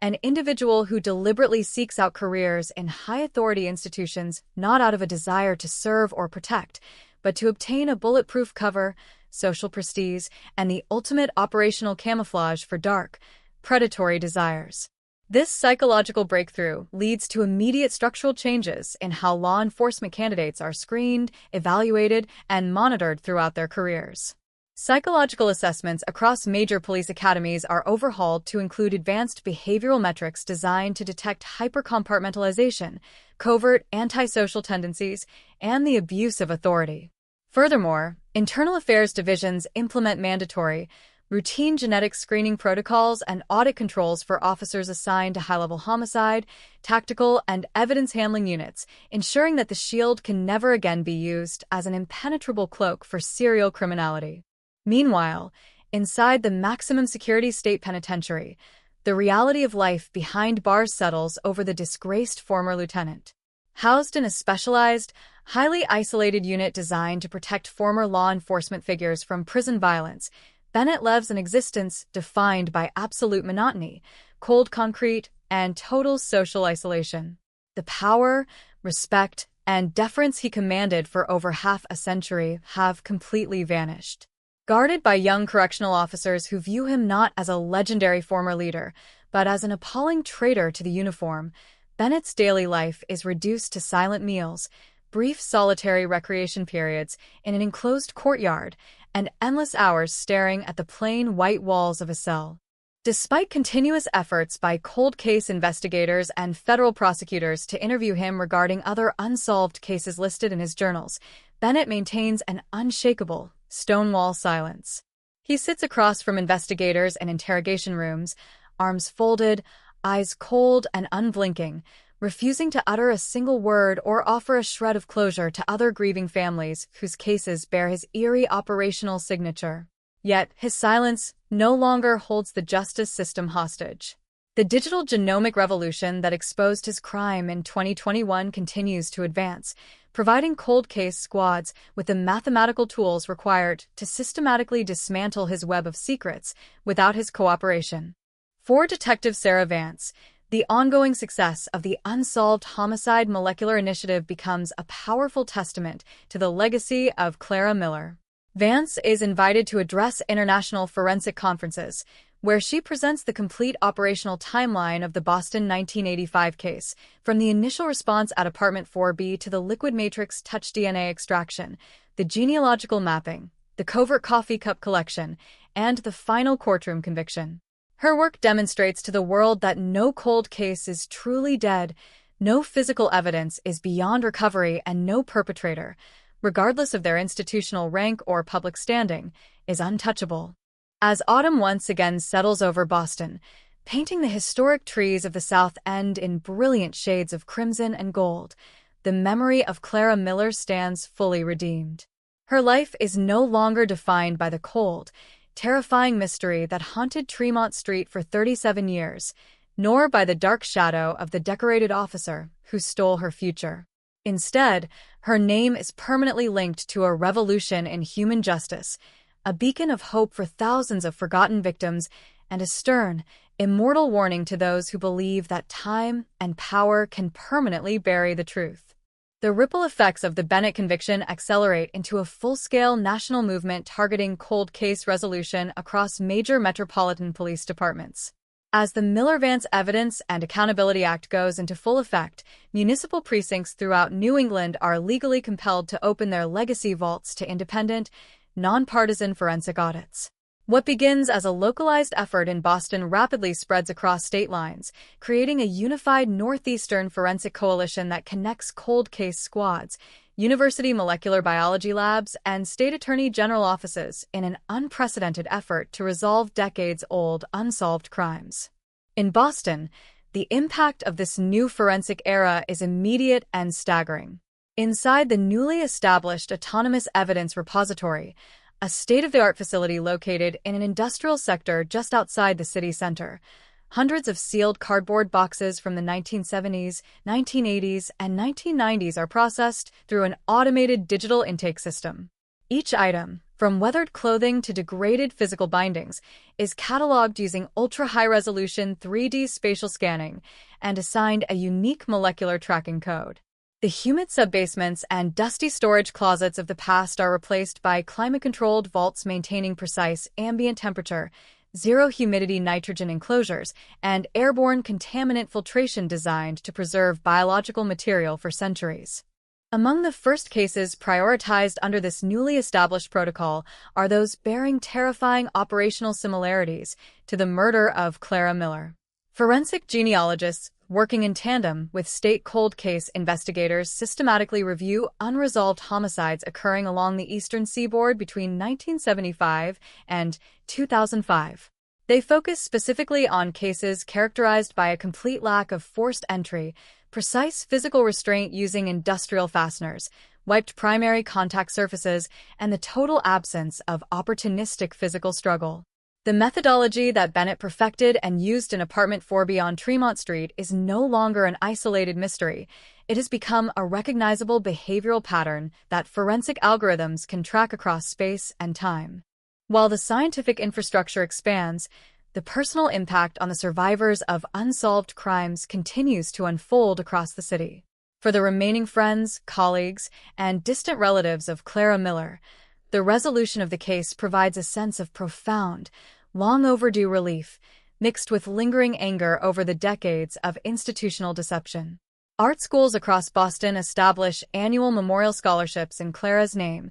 an individual who deliberately seeks out careers in high-authority institutions not out of a desire to serve or protect, but to obtain a bulletproof cover, social prestige, and the ultimate operational camouflage for dark, predatory desires. This psychological breakthrough leads to immediate structural changes in how law enforcement candidates are screened, evaluated, and monitored throughout their careers. Psychological assessments across major police academies are overhauled to include advanced behavioral metrics designed to detect hypercompartmentalization, covert antisocial tendencies, and the abuse of authority. Furthermore, internal affairs divisions implement mandatory, routine genetic screening protocols and audit controls for officers assigned to high-level homicide, tactical, and evidence-handling units, ensuring that the shield can never again be used as an impenetrable cloak for serial criminality. Meanwhile, inside the maximum security state penitentiary, the reality of life behind bars settles over the disgraced former lieutenant. Housed in a specialized, highly isolated unit designed to protect former law enforcement figures from prison violence, Bennett lives an existence defined by absolute monotony, cold concrete, and total social isolation. The power, respect, and deference he commanded for over half a century have completely vanished. Guarded by young correctional officers who view him not as a legendary former leader, but as an appalling traitor to the uniform, Bennett's daily life is reduced to silent meals, brief solitary recreation periods in an enclosed courtyard, and endless hours staring at the plain white walls of a cell. Despite continuous efforts by cold case investigators and federal prosecutors to interview him regarding other unsolved cases listed in his journals, Bennett maintains an unshakable, stonewall silence. He sits across from investigators in interrogation rooms, arms folded, eyes cold and unblinking, refusing to utter a single word or offer a shred of closure to other grieving families whose cases bear his eerie operational signature. Yet, his silence no longer holds the justice system hostage. The digital genomic revolution that exposed his crime in 2021 continues to advance, providing cold case squads with the mathematical tools required to systematically dismantle his web of secrets without his cooperation. For Detective Sarah Vance, the ongoing success of the Unsolved Homicide Molecular Initiative becomes a powerful testament to the legacy of Clara Miller. Vance is invited to address international forensic conferences, where she presents the complete operational timeline of the Boston 1985 case, from the initial response at Apartment 4B to the liquid matrix touch DNA extraction, the genealogical mapping, the covert coffee cup collection, and the final courtroom conviction. Her work demonstrates to the world that no cold case is truly dead, no physical evidence is beyond recovery, and no perpetrator, regardless of their institutional rank or public standing, is untouchable. As autumn once again settles over Boston, painting the historic trees of the South End in brilliant shades of crimson and gold, the memory of Clara Miller stands fully redeemed. Her life is no longer defined by the cold, terrifying mystery that haunted Tremont Street for 37 years, nor by the dark shadow of the decorated officer who stole her future. Instead, her name is permanently linked to a revolution in human justice, a beacon of hope for thousands of forgotten victims, and a stern, immortal warning to those who believe that time and power can permanently bury the truth. The ripple effects of the Bennett conviction accelerate into a full-scale national movement targeting cold case resolution across major metropolitan police departments. As the Miller-Vance Evidence and Accountability Act goes into full effect, municipal precincts throughout New England are legally compelled to open their legacy vaults to independent, nonpartisan forensic audits. What begins as a localized effort in Boston rapidly spreads across state lines, creating a unified Northeastern forensic coalition that connects cold case squads, university molecular biology labs, and state attorney general offices in an unprecedented effort to resolve decades-old unsolved crimes. In Boston, the impact of this new forensic era is immediate and staggering. Inside the newly established Autonomous Evidence Repository, a state-of-the-art facility located in an industrial sector just outside the city center, hundreds of sealed cardboard boxes from the 1970s, 1980s, and 1990s are processed through an automated digital intake system. Each item, from weathered clothing to degraded physical bindings, is cataloged using ultra-high-resolution 3D spatial scanning and assigned a unique molecular tracking code. The humid subbasements and dusty storage closets of the past are replaced by climate-controlled vaults maintaining precise ambient temperature, zero-humidity nitrogen enclosures, and airborne contaminant filtration designed to preserve biological material for centuries. Among the first cases prioritized under this newly established protocol are those bearing terrifying operational similarities to the murder of Clara Miller. Forensic genealogists working in tandem with state cold case investigators systematically review unresolved homicides occurring along the eastern seaboard between 1975 and 2005. They focus specifically on cases characterized by a complete lack of forced entry, precise physical restraint using industrial fasteners, wiped primary contact surfaces, and the total absence of opportunistic physical struggle. The methodology that Bennett perfected and used in Apartment 4B on Tremont Street is no longer an isolated mystery. It has become a recognizable behavioral pattern that forensic algorithms can track across space and time. While the scientific infrastructure expands, the personal impact on the survivors of unsolved crimes continues to unfold across the city. For the remaining friends, colleagues, and distant relatives of Clara Miller, the resolution of the case provides a sense of profound, long overdue relief, mixed with lingering anger over the decades of institutional deception. Art schools across Boston establish annual memorial scholarships in Clara's name,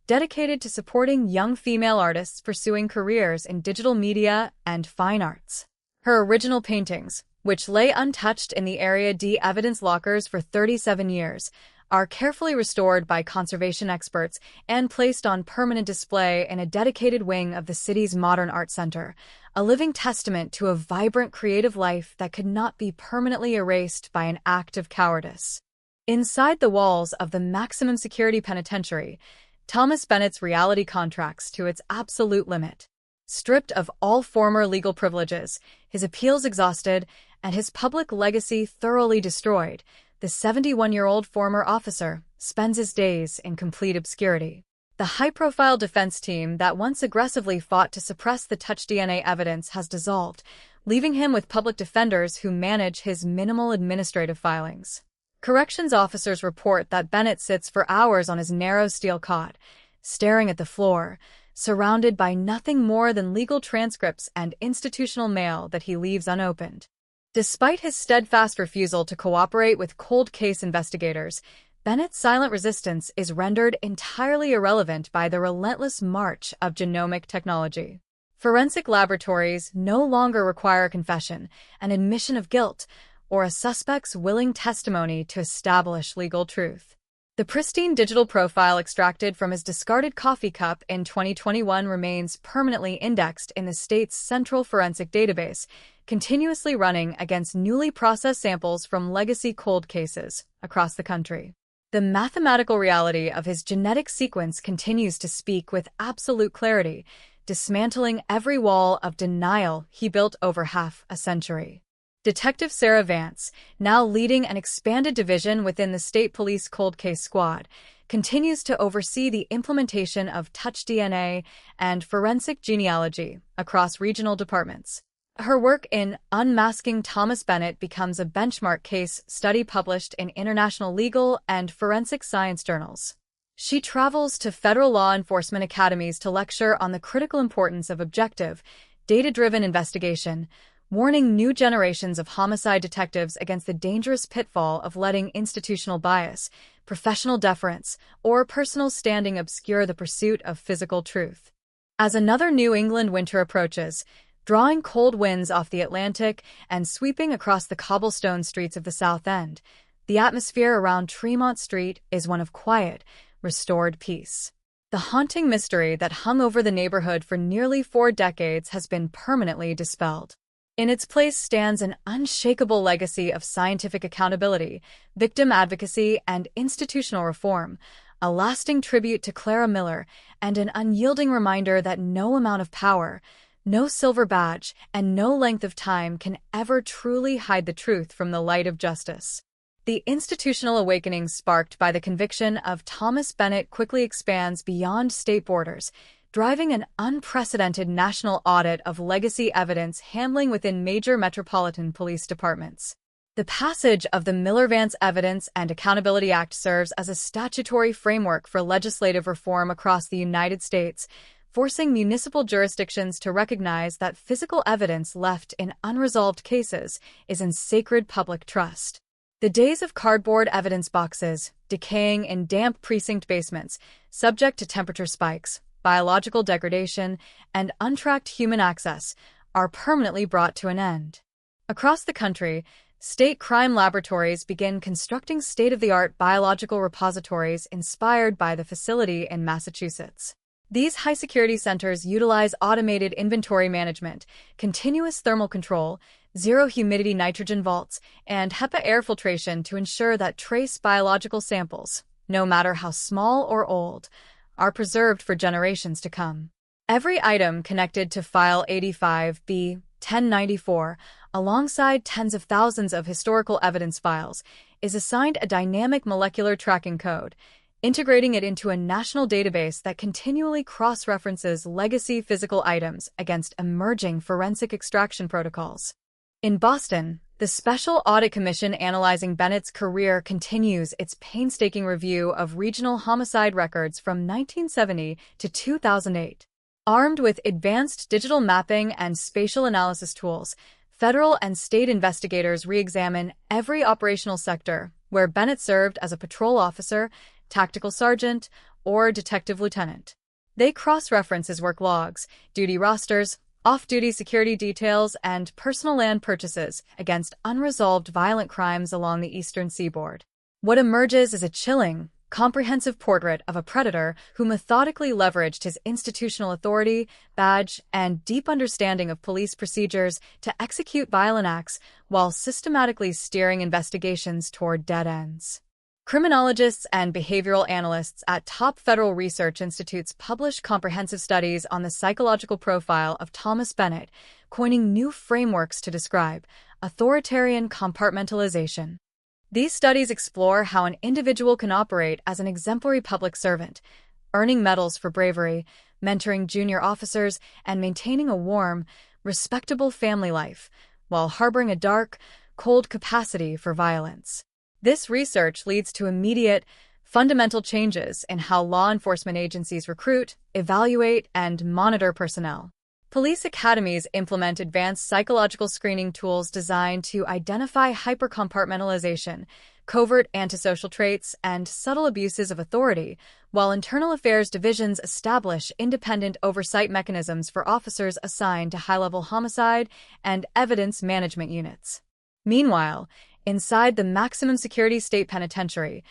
dedicated to supporting young female artists pursuing careers in digital media and fine arts. Her original paintings, which lay untouched in the Area D evidence lockers for 37 years, are carefully restored by conservation experts and placed on permanent display in a dedicated wing of the city's Modern Art Center, a living testament to a vibrant creative life that could not be permanently erased by an act of cowardice. Inside the walls of the maximum security penitentiary, Thomas Bennett's reality contracts to its absolute limit. Stripped of all former legal privileges, his appeals exhausted, and his public legacy thoroughly destroyed, the 71-year-old former officer spends his days in complete obscurity. The high-profile defense team that once aggressively fought to suppress the touch DNA evidence has dissolved, leaving him with public defenders who manage his minimal administrative filings. Corrections officers report that Bennett sits for hours on his narrow steel cot, staring at the floor, surrounded by nothing more than legal transcripts and institutional mail that he leaves unopened. Despite his steadfast refusal to cooperate with cold case investigators, Bennett's silent resistance is rendered entirely irrelevant by the relentless march of genomic technology. Forensic laboratories no longer require a confession, an admission of guilt, or a suspect's willing testimony to establish legal truth. The pristine digital profile extracted from his discarded coffee cup in 2021 remains permanently indexed in the state's central forensic database, continuously running against newly processed samples from legacy cold cases across the country. The mathematical reality of his genetic sequence continues to speak with absolute clarity, dismantling every wall of denial he built over half a century. Detective Sarah Vance, now leading an expanded division within the State Police Cold Case Squad, continues to oversee the implementation of touch DNA and forensic genealogy across regional departments. Her work in Unmasking Thomas Bennett becomes a benchmark case study published in international legal and forensic science journals. She travels to federal law enforcement academies to lecture on the critical importance of objective, data-driven investigation, warning new generations of homicide detectives against the dangerous pitfall of letting institutional bias, professional deference, or personal standing obscure the pursuit of physical truth. As another New England winter approaches, drawing cold winds off the Atlantic and sweeping across the cobblestone streets of the South End, the atmosphere around Tremont Street is one of quiet, restored peace. The haunting mystery that hung over the neighborhood for nearly 4 decades has been permanently dispelled. In its place stands an unshakable legacy of scientific accountability, victim advocacy, and institutional reform, a lasting tribute to Clara Miller and an unyielding reminder that no amount of power, no silver badge, and no length of time can ever truly hide the truth from the light of justice. The institutional awakening sparked by the conviction of Thomas Bennett quickly expands beyond state borders, driving an unprecedented national audit of legacy evidence handling within major metropolitan police departments. The passage of the Miller-Vance Evidence and Accountability Act serves as a statutory framework for legislative reform across the United States, forcing municipal jurisdictions to recognize that physical evidence left in unresolved cases is in sacred public trust. The days of cardboard evidence boxes, decaying in damp precinct basements, subject to temperature spikes, biological degradation, and untracked human access, are permanently brought to an end. Across the country, state crime laboratories begin constructing state-of-the-art biological repositories inspired by the facility in Massachusetts. These high-security centers utilize automated inventory management, continuous thermal control, zero-humidity nitrogen vaults, and HEPA air filtration to ensure that trace biological samples, no matter how small or old, are preserved for generations to come. Every item connected to File 85B 1094, alongside tens of thousands of historical evidence files, is assigned a dynamic molecular tracking code, integrating it into a national database that continually cross-references legacy physical items against emerging forensic extraction protocols. In Boston, the Special Audit Commission analyzing Bennett's career continues its painstaking review of regional homicide records from 1970 to 2008. Armed with advanced digital mapping and spatial analysis tools, federal and state investigators re-examine every operational sector where Bennett served as a patrol officer, tactical sergeant, or detective lieutenant. They cross-reference his work logs, duty rosters, off-duty security details, and personal land purchases against unresolved violent crimes along the eastern seaboard. What emerges is a chilling, comprehensive portrait of a predator who methodically leveraged his institutional authority, badge, and deep understanding of police procedures to execute violent acts while systematically steering investigations toward dead ends. Criminologists and behavioral analysts at top federal research institutes publish comprehensive studies on the psychological profile of Thomas Bennett, coining new frameworks to describe authoritarian compartmentalization. These studies explore how an individual can operate as an exemplary public servant, earning medals for bravery, mentoring junior officers, and maintaining a warm, respectable family life, while harboring a dark, cold capacity for violence. This research leads to immediate, fundamental changes in how law enforcement agencies recruit, evaluate, and monitor personnel. Police academies implement advanced psychological screening tools designed to identify hypercompartmentalization, covert antisocial traits, and subtle abuses of authority, while internal affairs divisions establish independent oversight mechanisms for officers assigned to high-level homicide and evidence management units. Meanwhile, inside the maximum security state penitentiary,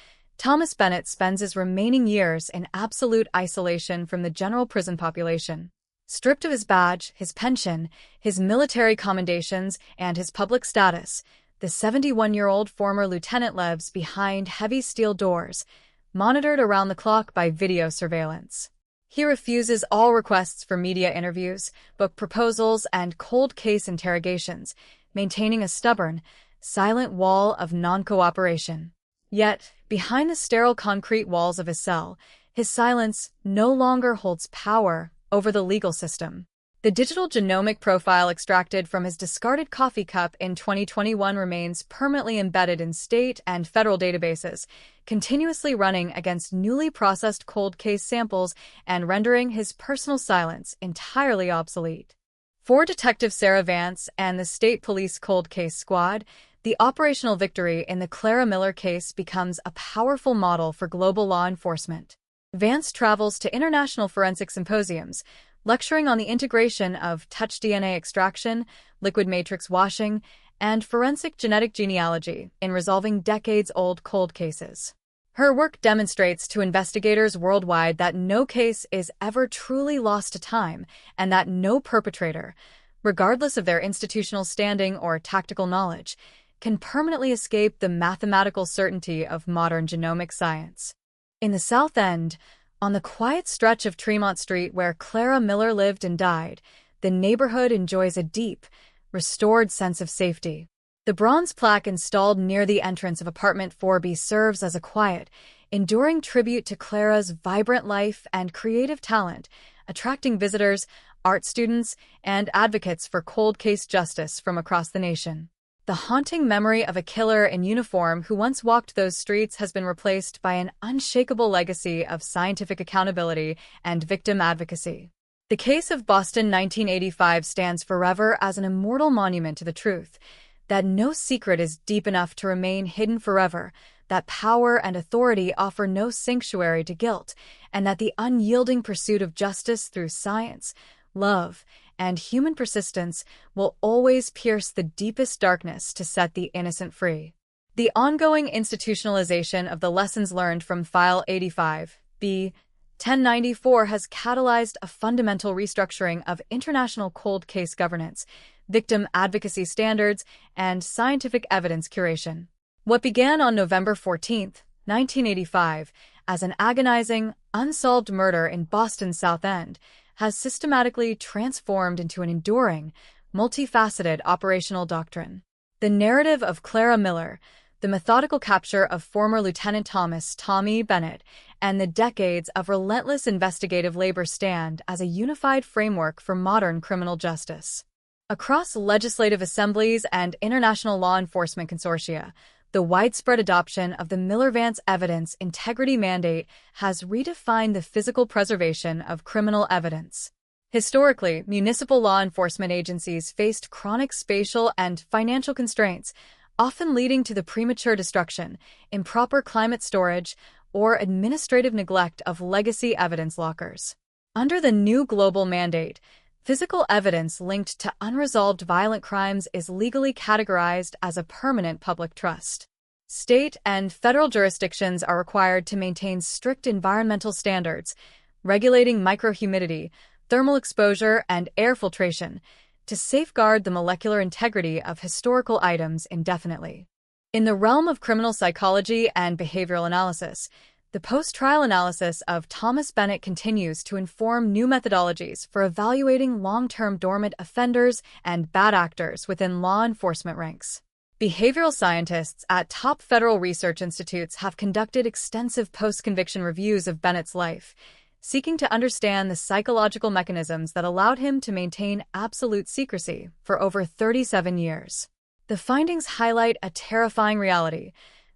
Thomas Bennett spends his remaining years in absolute isolation from the general prison population. Stripped of his badge, his pension, his military commendations, and his public status, the 71-year-old former lieutenant lives behind heavy steel doors, monitored around the clock by video surveillance. He refuses all requests for media interviews, book proposals, and cold case interrogations, maintaining a stubborn, silent wall of non-cooperation. Yet, behind the sterile concrete walls of his cell, his silence no longer holds power over the legal system. The digital genomic profile extracted from his discarded coffee cup in 2021 remains permanently embedded in state and federal databases, continuously running against newly processed cold case samples and rendering his personal silence entirely obsolete. For Detective Sarah Vance and the State Police Cold Case Squad, the operational victory in the Clara Miller case becomes a powerful model for global law enforcement. Vance travels to international forensic symposiums, lecturing on the integration of touch DNA extraction, liquid matrix washing, and forensic genetic genealogy in resolving decades-old cold cases. Her work demonstrates to investigators worldwide that no case is ever truly lost to time and that no perpetrator, regardless of their institutional standing or tactical knowledge, can permanently escape the mathematical certainty of modern genomic science. In the South End, on the quiet stretch of Tremont Street where Clara Miller lived and died, the neighborhood enjoys a deep, restored sense of safety. The bronze plaque installed near the entrance of apartment 4B serves as a quiet, enduring tribute to Clara's vibrant life and creative talent, attracting visitors, art students, and advocates for cold case justice from across the nation. The haunting memory of a killer in uniform who once walked those streets has been replaced by an unshakable legacy of scientific accountability and victim advocacy. The case of Boston 1985 stands forever as an immortal monument to the truth that no secret is deep enough to remain hidden forever, that power and authority offer no sanctuary to guilt, and that the unyielding pursuit of justice through science, love, and human persistence will always pierce the deepest darkness to set the innocent free. The ongoing institutionalization of the lessons learned from File 85, B. 1094 has catalyzed a fundamental restructuring of international cold case governance, victim advocacy standards, and scientific evidence curation. What began on November 14, 1985, as an agonizing, unsolved murder in Boston's South End has systematically transformed into an enduring, multifaceted operational doctrine. The narrative of Clara Miller, the methodical capture of former Lieutenant Thomas "Tommy" Bennett, and the decades of relentless investigative labor stand as a unified framework for modern criminal justice. Across legislative assemblies and international law enforcement consortia, the widespread adoption of the Miller-Vance evidence integrity mandate has redefined the physical preservation of criminal evidence. Historically, municipal law enforcement agencies faced chronic spatial and financial constraints, often leading to the premature destruction, improper climate storage, or administrative neglect of legacy evidence lockers. Under the new global mandate, physical evidence linked to unresolved violent crimes is legally categorized as a permanent public trust. State and federal jurisdictions are required to maintain strict environmental standards, regulating microhumidity, thermal exposure, and air filtration, to safeguard the molecular integrity of historical items indefinitely. In the realm of criminal psychology and behavioral analysis, the post-trial analysis of Thomas Bennett continues to inform new methodologies for evaluating long-term dormant offenders and bad actors within law enforcement ranks. Behavioral scientists at top federal research institutes have conducted extensive post-conviction reviews of Bennett's life, seeking to understand the psychological mechanisms that allowed him to maintain absolute secrecy for over 37 years. The findings highlight a terrifying reality.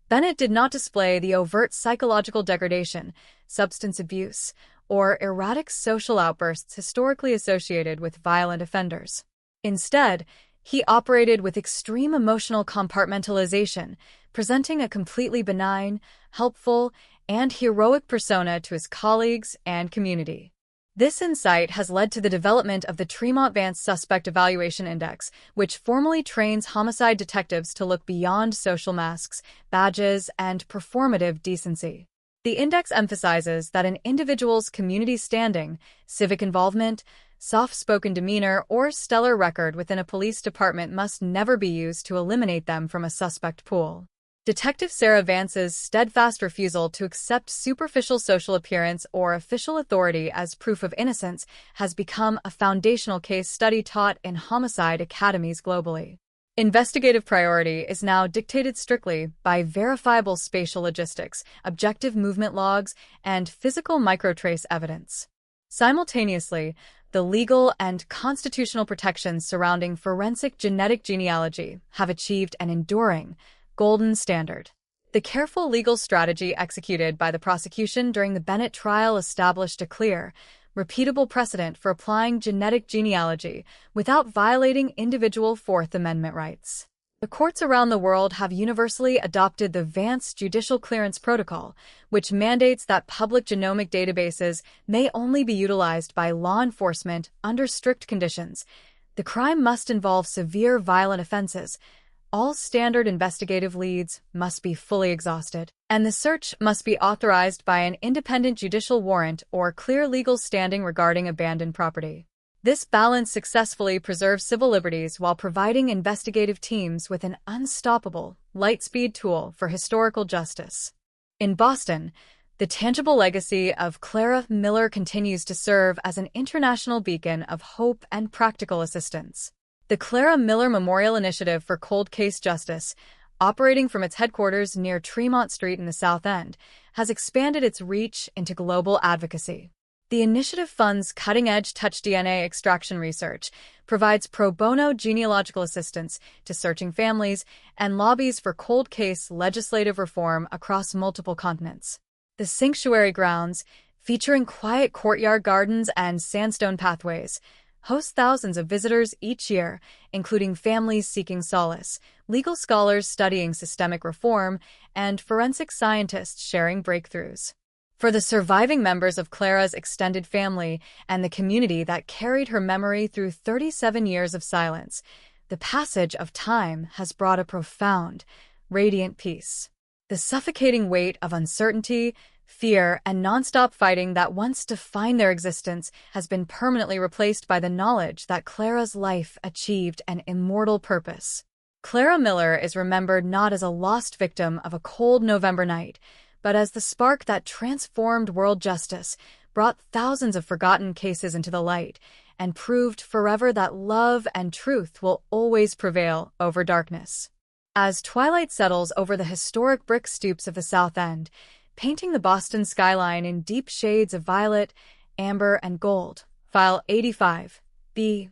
Bennett did not display the overt psychological degradation, substance abuse, or erratic social outbursts historically associated with violent offenders. Instead, he operated with extreme emotional compartmentalization, presenting a completely benign, helpful, and heroic persona to his colleagues and community. This insight has led to the development of the Tremont Vance Suspect Evaluation Index, which formally trains homicide detectives to look beyond social masks, badges, and performative decency. The index emphasizes that an individual's community standing, civic involvement, soft-spoken demeanor, or stellar record within a police department must never be used to eliminate them from a suspect pool. Detective Sarah Vance's steadfast refusal to accept superficial social appearance or official authority as proof of innocence has become a foundational case study taught in homicide academies globally. Investigative priority is now dictated strictly by verifiable spatial logistics, objective movement logs, and physical microtrace evidence. Simultaneously, the legal and constitutional protections surrounding forensic genetic genealogy have achieved an enduring, golden standard. The careful legal strategy executed by the prosecution during the Bennett trial established a clear, repeatable precedent for applying genetic genealogy without violating individual Fourth Amendment rights. The courts around the world have universally adopted the Vance Judicial Clearance Protocol, which mandates that public genomic databases may only be utilized by law enforcement under strict conditions. The crime must involve severe violent offenses. All standard investigative leads must be fully exhausted, and the search must be authorized by an independent judicial warrant or clear legal standing regarding abandoned property. This balance successfully preserves civil liberties while providing investigative teams with an unstoppable, light-speed tool for historical justice. In Boston, the tangible legacy of Clara Miller continues to serve as an international beacon of hope and practical assistance. The Clara Miller Memorial Initiative for Cold Case Justice, operating from its headquarters near Tremont Street in the South End, has expanded its reach into global advocacy. The initiative funds cutting-edge touch-DNA extraction research, provides pro bono genealogical assistance to searching families, and lobbies for cold case legislative reform across multiple continents. The sanctuary grounds, featuring quiet courtyard gardens and sandstone pathways, host thousands of visitors each year, including families seeking solace, legal scholars studying systemic reform, and forensic scientists sharing breakthroughs. For the surviving members of Clara's extended family and the community that carried her memory through 37 years of silence, the passage of time has brought a profound, radiant peace. The suffocating weight of uncertainty, fear, and nonstop fighting that once defined their existence has been permanently replaced by the knowledge that Clara's life achieved an immortal purpose. Clara Miller is remembered not as a lost victim of a cold November night, but as the spark that transformed world justice, brought thousands of forgotten cases into the light, and proved forever that love and truth will always prevail over darkness. As twilight settles over the historic brick stoops of the South End, painting the Boston skyline in deep shades of violet, amber, and gold, File 85, B.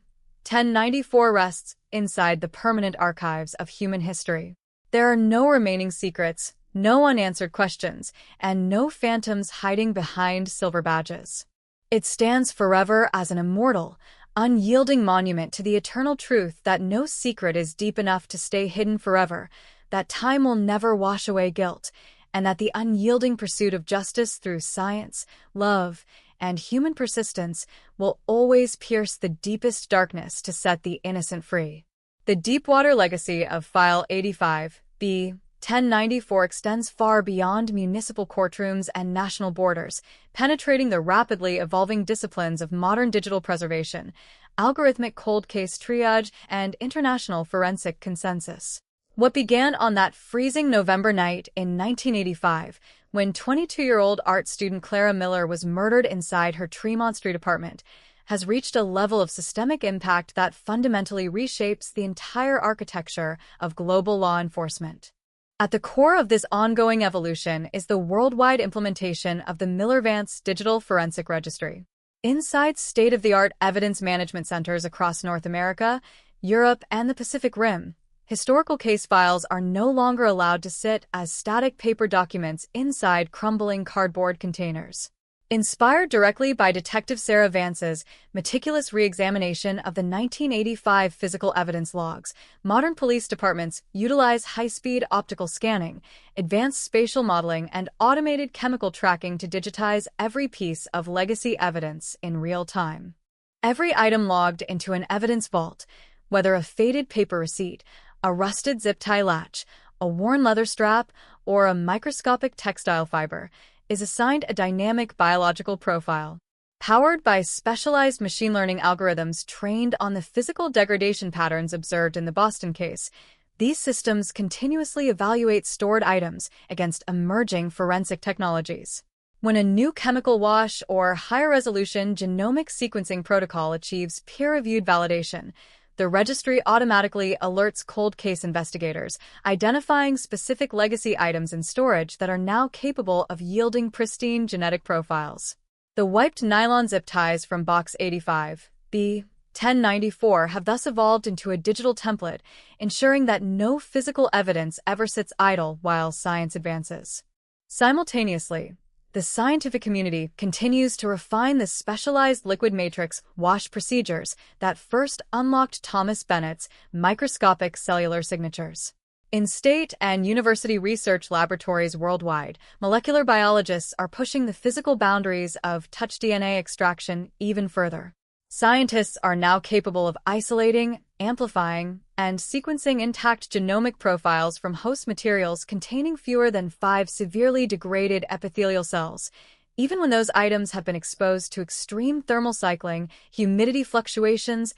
1094 rests inside the permanent archives of human history. There are no remaining secrets, no unanswered questions, and no phantoms hiding behind silver badges. It stands forever as an immortal, unyielding monument to the eternal truth that no secret is deep enough to stay hidden forever, that time will never wash away guilt, and that the unyielding pursuit of justice through science, love, and human persistence will always pierce the deepest darkness to set the innocent free. The Deepwater legacy of File 85, B. 1094 extends far beyond municipal courtrooms and national borders, penetrating the rapidly evolving disciplines of modern digital preservation, algorithmic cold case triage, and international forensic consensus. What began on that freezing November night in 1985, when 22-year-old art student Clara Miller was murdered inside her Tremont Street apartment, has reached a level of systemic impact that fundamentally reshapes the entire architecture of global law enforcement. At the core of this ongoing evolution is the worldwide implementation of the Miller-Vance Digital Forensic Registry. Inside state-of-the-art evidence management centers across North America, Europe, and the Pacific Rim, historical case files are no longer allowed to sit as static paper documents inside crumbling cardboard containers. Inspired directly by Detective Sarah Vance's meticulous re-examination of the 1985 physical evidence logs, modern police departments utilize high-speed optical scanning, advanced spatial modeling, and automated chemical tracking to digitize every piece of legacy evidence in real time. Every item logged into an evidence vault, whether a faded paper receipt, a rusted zip tie latch, a worn leather strap, or a microscopic textile fiber, is assigned a dynamic biological profile. Powered by specialized machine learning algorithms trained on the physical degradation patterns observed in the Boston case, these systems continuously evaluate stored items against emerging forensic technologies. When a new chemical wash or high-resolution genomic sequencing protocol achieves peer-reviewed validation, the registry automatically alerts cold case investigators, identifying specific legacy items in storage that are now capable of yielding pristine genetic profiles. The wiped nylon zip ties from Box 85, B1094, have thus evolved into a digital template, ensuring that no physical evidence ever sits idle while science advances. Simultaneously, the scientific community continues to refine the specialized liquid matrix wash procedures that first unlocked Thomas Bennett's microscopic cellular signatures. In state and university research laboratories worldwide, molecular biologists are pushing the physical boundaries of touch DNA extraction even further. Scientists are now capable of isolating, amplifying, and sequencing intact genomic profiles from host materials containing fewer than 5 severely degraded epithelial cells, even when those items have been exposed to extreme thermal cycling, humidity fluctuations,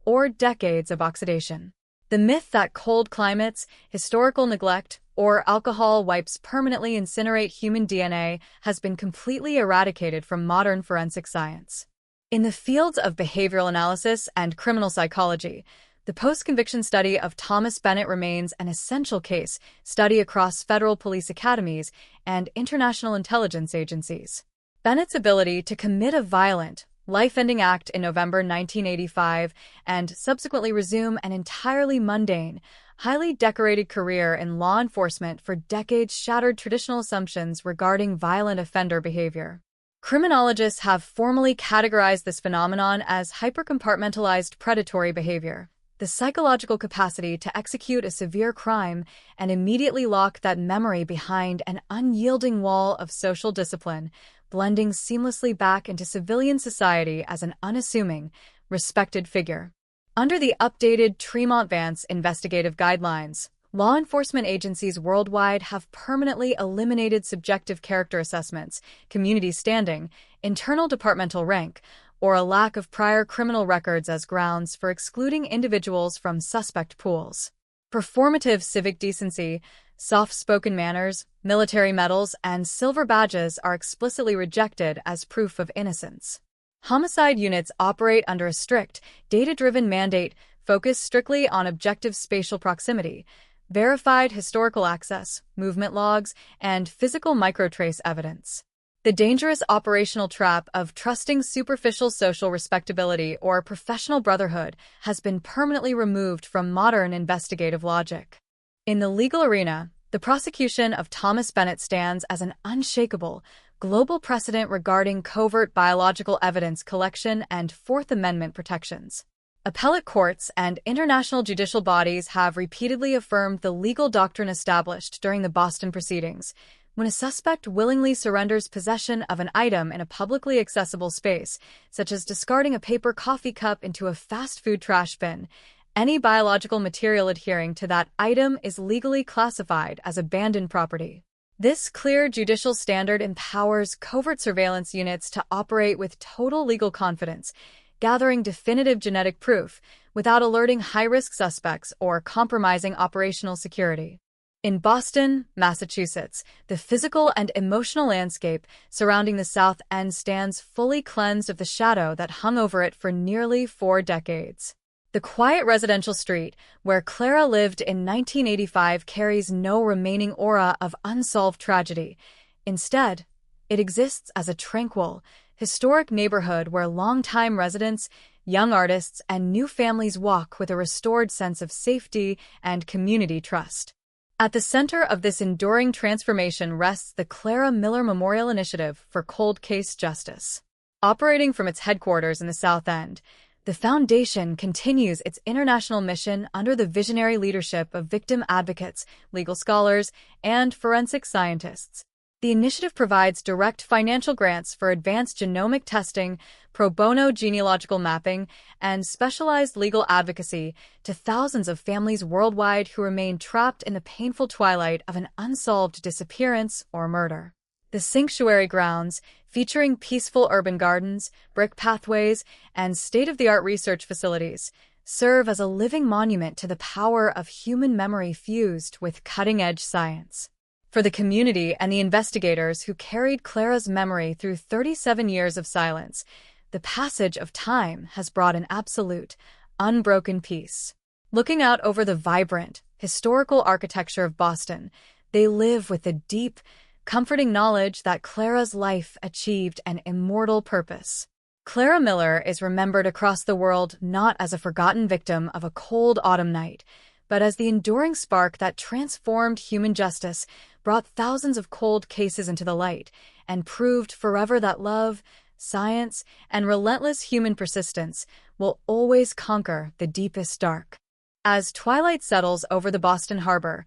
or decades of oxidation. The myth that cold climates, historical neglect, or alcohol wipes permanently incinerate human DNA has been completely eradicated from modern forensic science. In the fields of behavioral analysis and criminal psychology, the post-conviction study of Thomas Bennett remains an essential case study across federal police academies and international intelligence agencies. Bennett's ability to commit a violent, life-ending act in November 1985 and subsequently resume an entirely mundane, highly decorated career in law enforcement for decades shattered traditional assumptions regarding violent offender behavior. Criminologists have formally categorized this phenomenon as hypercompartmentalized predatory behavior, the psychological capacity to execute a severe crime and immediately lock that memory behind an unyielding wall of social discipline, blending seamlessly back into civilian society as an unassuming, respected figure. Under the updated Tremont Vance investigative guidelines, law enforcement agencies worldwide have permanently eliminated subjective character assessments, community standing, internal departmental rank, or a lack of prior criminal records as grounds for excluding individuals from suspect pools. Performative civic decency, soft-spoken manners, military medals, and silver badges are explicitly rejected as proof of innocence. Homicide units operate under a strict, data-driven mandate focused strictly on objective spatial proximity, verified historical access, movement logs, and physical microtrace evidence. The dangerous operational trap of trusting superficial social respectability or professional brotherhood has been permanently removed from modern investigative logic. In the legal arena, the prosecution of Thomas Bennett stands as an unshakable, global precedent regarding covert biological evidence collection and Fourth Amendment protections. Appellate courts and international judicial bodies have repeatedly affirmed the legal doctrine established during the Boston proceedings. When a suspect willingly surrenders possession of an item in a publicly accessible space, such as discarding a paper coffee cup into a fast food trash bin, any biological material adhering to that item is legally classified as abandoned property. This clear judicial standard empowers covert surveillance units to operate with total legal confidence, gathering definitive genetic proof without alerting high-risk suspects or compromising operational security. In Boston, Massachusetts, the physical and emotional landscape surrounding the South End stands fully cleansed of the shadow that hung over it for nearly 4 decades. The quiet residential street where Clara lived in 1985 carries no remaining aura of unsolved tragedy. Instead, it exists as a tranquil, historic neighborhood where longtime residents, young artists, and new families walk with a restored sense of safety and community trust. At the center of this enduring transformation rests the Clara Miller Memorial Initiative for Cold Case Justice. Operating from its headquarters in the South End, the foundation continues its international mission under the visionary leadership of victim advocates, legal scholars, and forensic scientists. The initiative provides direct financial grants for advanced genomic testing, pro bono genealogical mapping, and specialized legal advocacy to thousands of families worldwide who remain trapped in the painful twilight of an unsolved disappearance or murder. The sanctuary grounds, featuring peaceful urban gardens, brick pathways, and state-of-the-art research facilities, serve as a living monument to the power of human memory fused with cutting-edge science. For the community and the investigators who carried Clara's memory through 37 years of silence, the passage of time has brought an absolute, unbroken peace. Looking out over the vibrant, historical architecture of Boston, they live with the deep, comforting knowledge that Clara's life achieved an immortal purpose. Clara Miller is remembered across the world not as a forgotten victim of a cold autumn night, but as the enduring spark that transformed human justice, brought thousands of cold cases into the light, and proved forever that love, science, and relentless human persistence will always conquer the deepest dark. As twilight settles over the Boston Harbor,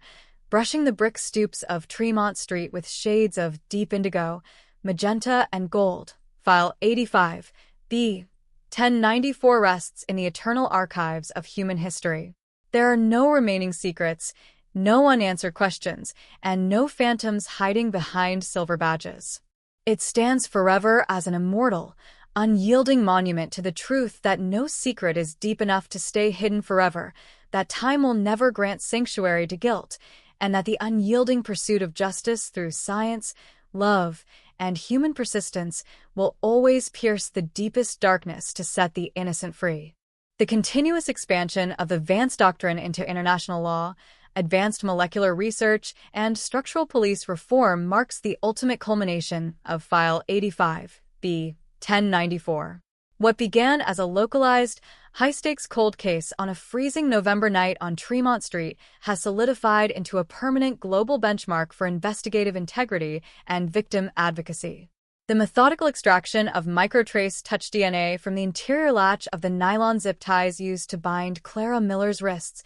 brushing the brick stoops of Tremont Street with shades of deep indigo, magenta, and gold, File 85, B. 1094 rests in the eternal archives of human history. There are no remaining secrets, no unanswered questions, and no phantoms hiding behind silver badges. It stands forever as an immortal, unyielding monument to the truth that no secret is deep enough to stay hidden forever, that time will never grant sanctuary to guilt, and that the unyielding pursuit of justice through science, love, and human persistence will always pierce the deepest darkness to set the innocent free. The continuous expansion of the Vance Doctrine into international law, advanced molecular research, and structural police reform marks the ultimate culmination of File 85, B. 1094. What began as a localized, high-stakes cold case on a freezing November night on Tremont Street has solidified into a permanent global benchmark for investigative integrity and victim advocacy. The methodical extraction of microtrace touch DNA from the interior latch of the nylon zip ties used to bind Clara Miller's wrists,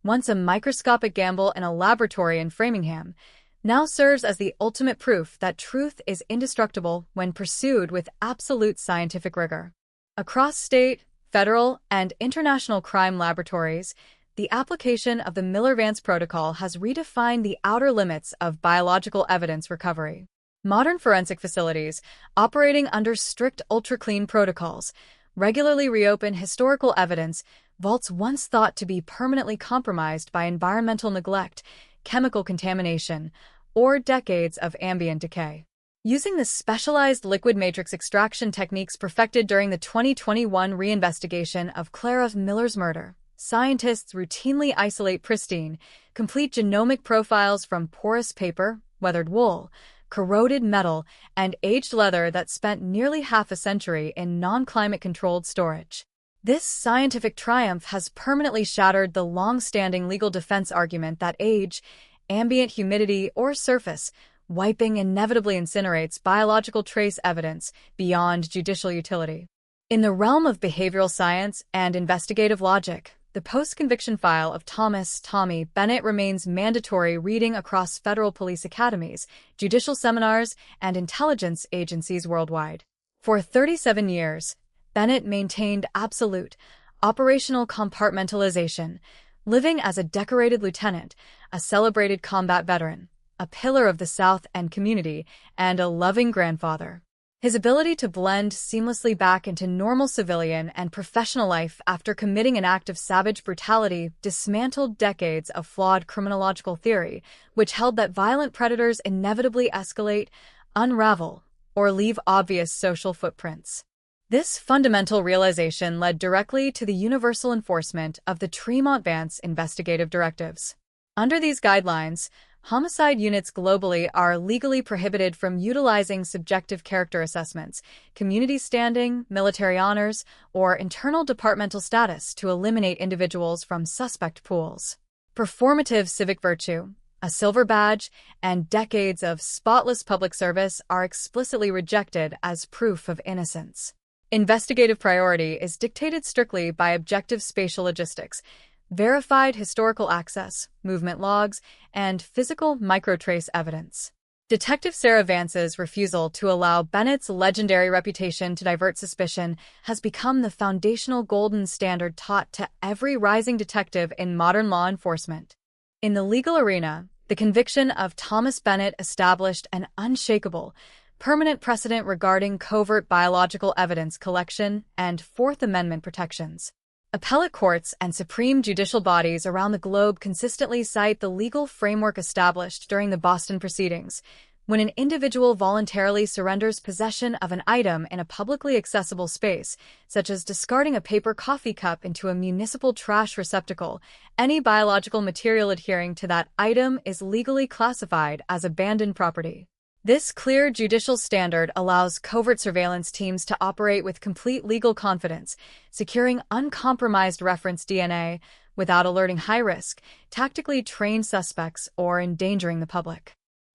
once a microscopic gamble in a laboratory in Framingham, now serves as the ultimate proof that truth is indestructible when pursued with absolute scientific rigor. Across state, federal, and international crime laboratories, the application of the Miller-Vance Protocol has redefined the outer limits of biological evidence recovery. Modern forensic facilities, operating under strict ultra-clean protocols, regularly reopen historical evidence, vaults once thought to be permanently compromised by environmental neglect, chemical contamination, or decades of ambient decay. Using the specialized liquid matrix extraction techniques perfected during the 2021 reinvestigation of Clara Miller's murder, scientists routinely isolate pristine, complete genomic profiles from porous paper, weathered wool, corroded metal, and aged leather that spent nearly half a century in non-climate-controlled storage. This scientific triumph has permanently shattered the long-standing legal defense argument that age, ambient humidity, or surface wiping inevitably incinerates biological trace evidence beyond judicial utility. In the realm of behavioral science and investigative logic, the post-conviction file of Thomas "Tommy" Bennett remains mandatory reading across federal police academies, judicial seminars, and intelligence agencies worldwide. For 37 years, Bennett maintained absolute, operational compartmentalization, living as a decorated lieutenant, a celebrated combat veteran, a pillar of the South End community, and a loving grandfather. His ability to blend seamlessly back into normal civilian and professional life after committing an act of savage brutality dismantled decades of flawed criminological theory, which held that violent predators inevitably escalate, unravel, or leave obvious social footprints. This fundamental realization led directly to the universal enforcement of the Tremont-Vance investigative directives. Under these guidelines, homicide units globally are legally prohibited from utilizing subjective character assessments, community standing, military honors, or internal departmental status to eliminate individuals from suspect pools. Performative civic virtue, A silver badge and decades of spotless public service are explicitly rejected as proof of innocence. Investigative priority is dictated strictly by objective spatial logistics, verified historical access, movement logs, and physical microtrace evidence. Detective Sarah Vance's refusal to allow Bennett's legendary reputation to divert suspicion has become the foundational golden standard taught to every rising detective in modern law enforcement. In the legal arena, the conviction of Thomas Bennett established an unshakable, permanent precedent regarding covert biological evidence collection and Fourth Amendment protections. Appellate courts and supreme judicial bodies around the globe consistently cite the legal framework established during the Boston proceedings. When an individual voluntarily surrenders possession of an item in a publicly accessible space, such as discarding a paper coffee cup into a municipal trash receptacle, any biological material adhering to that item is legally classified as abandoned property. This clear judicial standard allows covert surveillance teams to operate with complete legal confidence, securing uncompromised reference DNA without alerting high-risk, tactically trained suspects or endangering the public.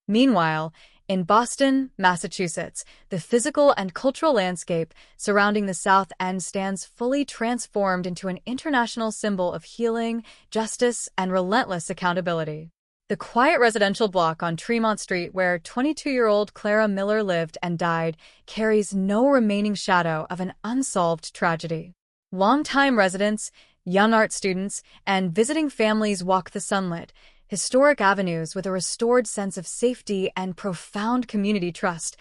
Meanwhile, in Boston, Massachusetts, the physical and cultural landscape surrounding the South End stands fully transformed into an international symbol of healing, justice, and relentless accountability. The quiet residential block on Tremont Street where 22-year-old Clara Miller lived and died carries no remaining shadow of an unsolved tragedy. Longtime residents, young art students, and visiting families walk the sunlit, historic avenues with a restored sense of safety and profound community trust,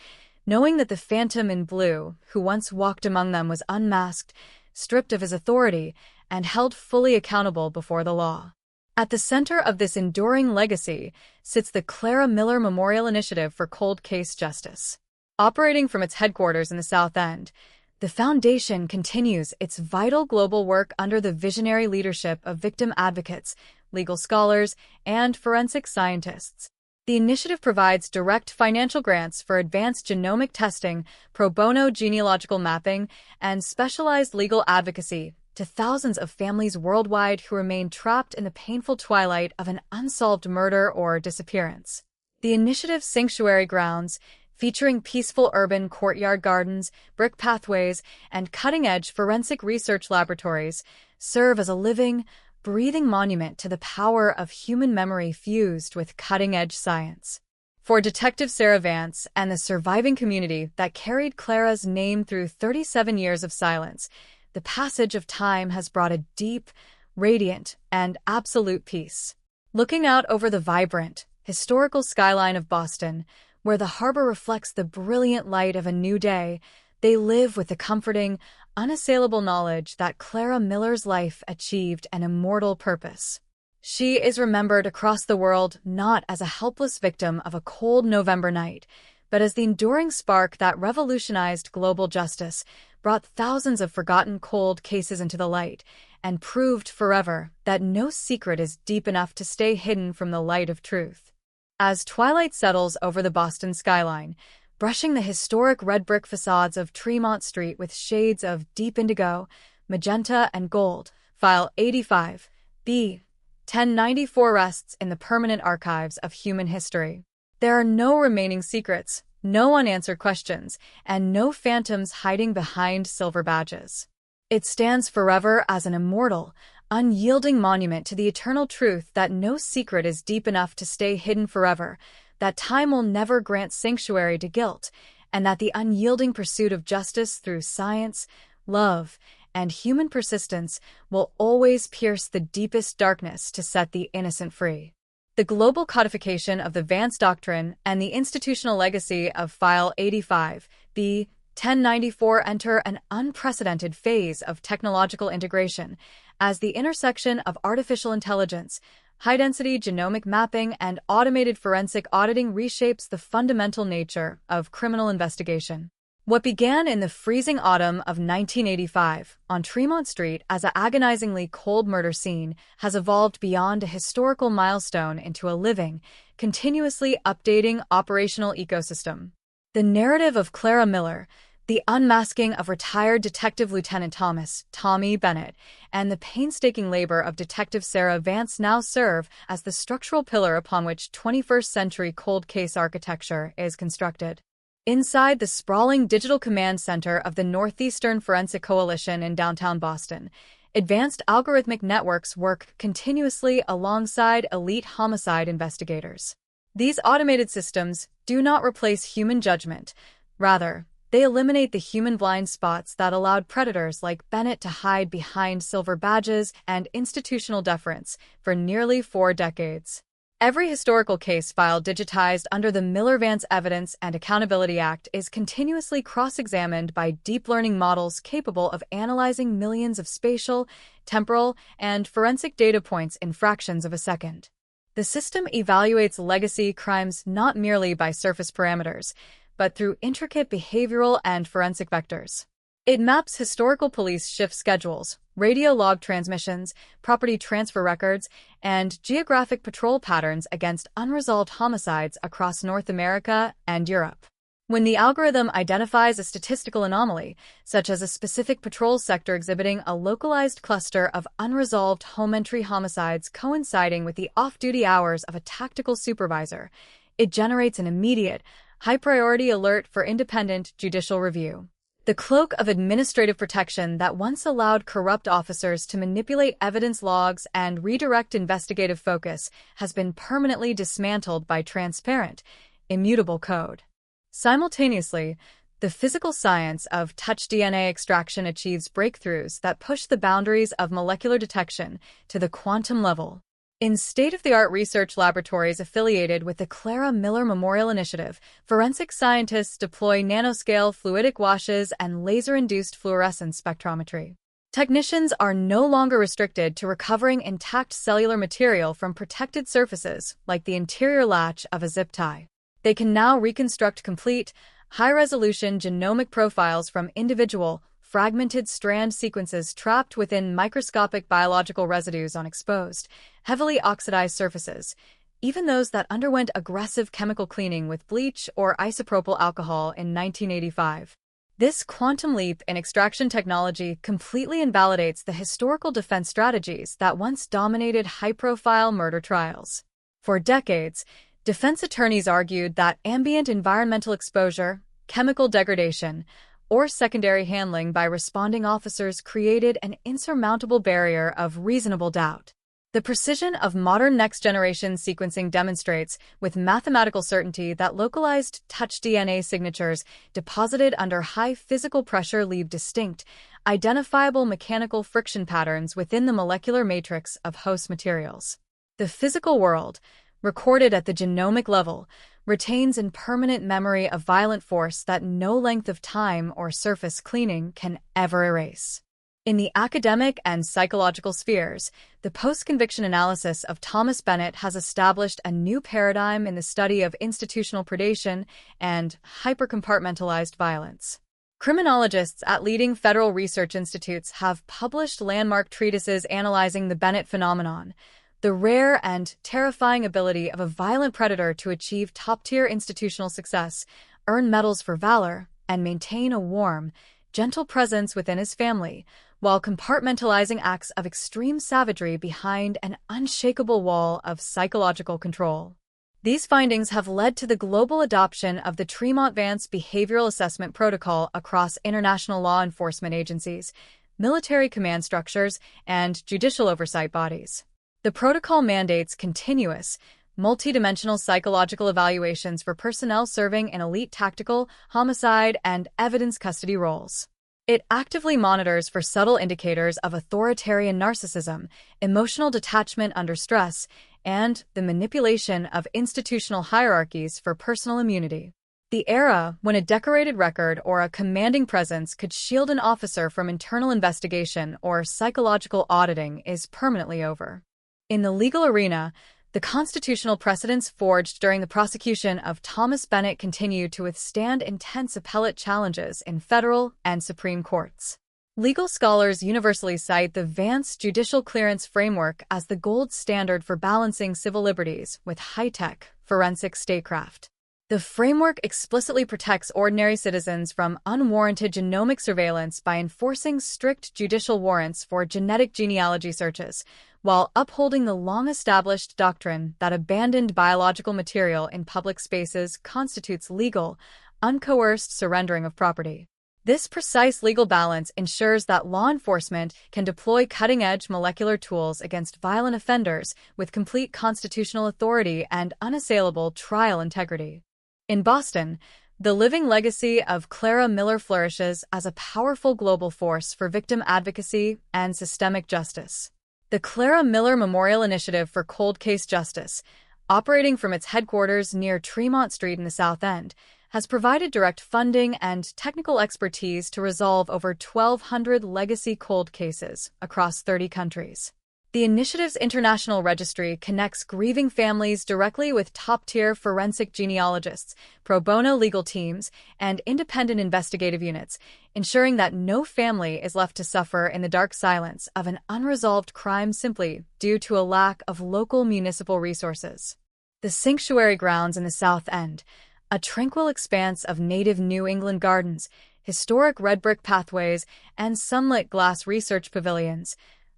knowing that the phantom in blue who once walked among them was unmasked, stripped of his authority, and held fully accountable before the law. At the center of this enduring legacy sits the Clara Miller Memorial Initiative for Cold Case Justice. Operating from its headquarters in the South End, the foundation continues its vital global work under the visionary leadership of victim advocates, legal scholars, and forensic scientists. The initiative provides direct financial grants for advanced genomic testing, pro bono genealogical mapping, and specialized legal advocacy to thousands of families worldwide who remain trapped in the painful twilight of an unsolved murder or disappearance. The initiative's sanctuary grounds, featuring peaceful urban courtyard gardens, brick pathways, and cutting-edge forensic research laboratories, serve as a living, breathing monument to the power of human memory fused with cutting-edge science. For Detective Sarah Vance and the surviving community that carried Clara's name through 37 years of silence, the passage of time has brought a deep, radiant, and absolute peace. Looking out over the vibrant, historical skyline of Boston, where the harbor reflects the brilliant light of a new day, they live with the comforting, unassailable knowledge that Clara Miller's life achieved an immortal purpose. She is remembered across the world not as a helpless victim of a cold November night, but as the enduring spark that revolutionized global justice, brought thousands of forgotten cold cases into the light, and proved forever that no secret is deep enough to stay hidden from the light of truth. As twilight settles over the Boston skyline, brushing the historic red brick facades of Tremont Street with shades of deep indigo, magenta, and gold, File 85, B. 1094 rests in the permanent archives of human history. There are no remaining secrets, no unanswered questions, and no phantoms hiding behind silver badges. It stands forever as an immortal, unyielding monument to the eternal truth that no secret is deep enough to stay hidden forever, that time will never grant sanctuary to guilt, and that the unyielding pursuit of justice through science, love, and human persistence will always pierce the deepest darkness to set the innocent free. The global codification of the Vance Doctrine and the institutional legacy of File 85, B. 1094 enter an unprecedented phase of technological integration as the intersection of artificial intelligence, high-density genomic mapping, and automated forensic auditing reshapes the fundamental nature of criminal investigation. What began in the freezing autumn of 1985 on Tremont Street as an agonizingly cold murder scene has evolved beyond a historical milestone into a living, continuously updating operational ecosystem. The narrative of Clara Miller, The unmasking of retired Detective Lieutenant Thomas "Tommy" Bennett and the painstaking labor of Detective Sarah Vance now serve as the structural pillar upon which 21st-century cold case architecture is constructed. Inside the sprawling digital command center of the Northeastern Forensic Coalition in downtown Boston, advanced algorithmic networks work continuously alongside elite homicide investigators. These automated systems do not replace human judgment. Rather, they eliminate the human blind spots that allowed predators like Bennett to hide behind silver badges and institutional deference for nearly 4 decades. Every historical case file digitized under the Miller-Vance Evidence and Accountability Act is continuously cross-examined by deep learning models capable of analyzing millions of spatial, temporal, and forensic data points in fractions of a second. The system evaluates legacy crimes not merely by surface parameters, but through intricate behavioral and forensic vectors. It maps historical police shift schedules, radio log transmissions, property transfer records, and geographic patrol patterns against unresolved homicides across North America and Europe. When the algorithm identifies a statistical anomaly, such as a specific patrol sector exhibiting a localized cluster of unresolved home entry homicides coinciding with the off-duty hours of a tactical supervisor, it generates an immediate, high-priority alert for independent judicial review. The cloak of administrative protection that once allowed corrupt officers to manipulate evidence logs and redirect investigative focus has been permanently dismantled by transparent, immutable code. Simultaneously, the physical science of touch DNA extraction achieves breakthroughs that push the boundaries of molecular detection to the quantum level. In state-of-the-art research laboratories affiliated with the Clara Miller Memorial Initiative, forensic scientists deploy nanoscale fluidic washes and laser-induced fluorescence spectrometry. Technicians are no longer restricted to recovering intact cellular material from protected surfaces like the interior latch of a zip tie. They can now reconstruct complete, high-resolution genomic profiles from individual, fragmented strand sequences trapped within microscopic biological residues on exposed, heavily oxidized surfaces, even those that underwent aggressive chemical cleaning with bleach or isopropyl alcohol in 1985. This quantum leap in extraction technology completely invalidates the historical defense strategies that once dominated high-profile murder trials. For decades, defense attorneys argued that ambient environmental exposure, chemical degradation, or secondary handling by responding officers created an insurmountable barrier of reasonable doubt. The precision of modern next-generation sequencing demonstrates with mathematical certainty that localized touch DNA signatures deposited under high physical pressure leave distinct, identifiable mechanical friction patterns within the molecular matrix of host materials. The physical world, recorded at the genomic level, retains in permanent memory a violent force that no length of time or surface cleaning can ever erase. In the academic and psychological spheres, the post-conviction analysis of Thomas Bennett has established a new paradigm in the study of institutional predation and hypercompartmentalized violence. Criminologists at leading federal research institutes have published landmark treatises analyzing the Bennett phenomenon, the rare and terrifying ability of a violent predator to achieve top-tier institutional success, earn medals for valor, and maintain a warm, gentle presence within his family, while compartmentalizing acts of extreme savagery behind an unshakable wall of psychological control. These findings have led to the global adoption of the Tremont-Vance Behavioral Assessment Protocol across international law enforcement agencies, military command structures, and judicial oversight bodies. The protocol mandates continuous, multidimensional psychological evaluations for personnel serving in elite tactical, homicide, and evidence custody roles. It actively monitors for subtle indicators of authoritarian narcissism, emotional detachment under stress, and the manipulation of institutional hierarchies for personal immunity. The era when a decorated record or a commanding presence could shield an officer from internal investigation or psychological auditing is permanently over. In the legal arena, the constitutional precedents forged during the prosecution of Thomas Bennett continue to withstand intense appellate challenges in federal and Supreme Courts. Legal scholars universally cite the Vance Judicial Clearance Framework as the gold standard for balancing civil liberties with high-tech, forensic statecraft. The framework explicitly protects ordinary citizens from unwarranted genomic surveillance by enforcing strict judicial warrants for genetic genealogy searches, while upholding the long-established doctrine that abandoned biological material in public spaces constitutes legal, uncoerced surrendering of property. This precise legal balance ensures that law enforcement can deploy cutting-edge molecular tools against violent offenders with complete constitutional authority and unassailable trial integrity. In Boston, the living legacy of Clara Miller flourishes as a powerful global force for victim advocacy and systemic justice. The Clara Miller Memorial Initiative for Cold Case Justice, operating from its headquarters near Tremont Street in the South End, has provided direct funding and technical expertise to resolve over 1,200 legacy cold cases across 30 countries. The initiative's international registry connects grieving families directly with top-tier forensic genealogists, pro bono legal teams, and independent investigative units, ensuring that no family is left to suffer in the dark silence of an unresolved crime simply due to a lack of local municipal resources. The sanctuary grounds in the South End, a tranquil expanse of native New England gardens, historic red brick pathways, and sunlit glass research pavilions,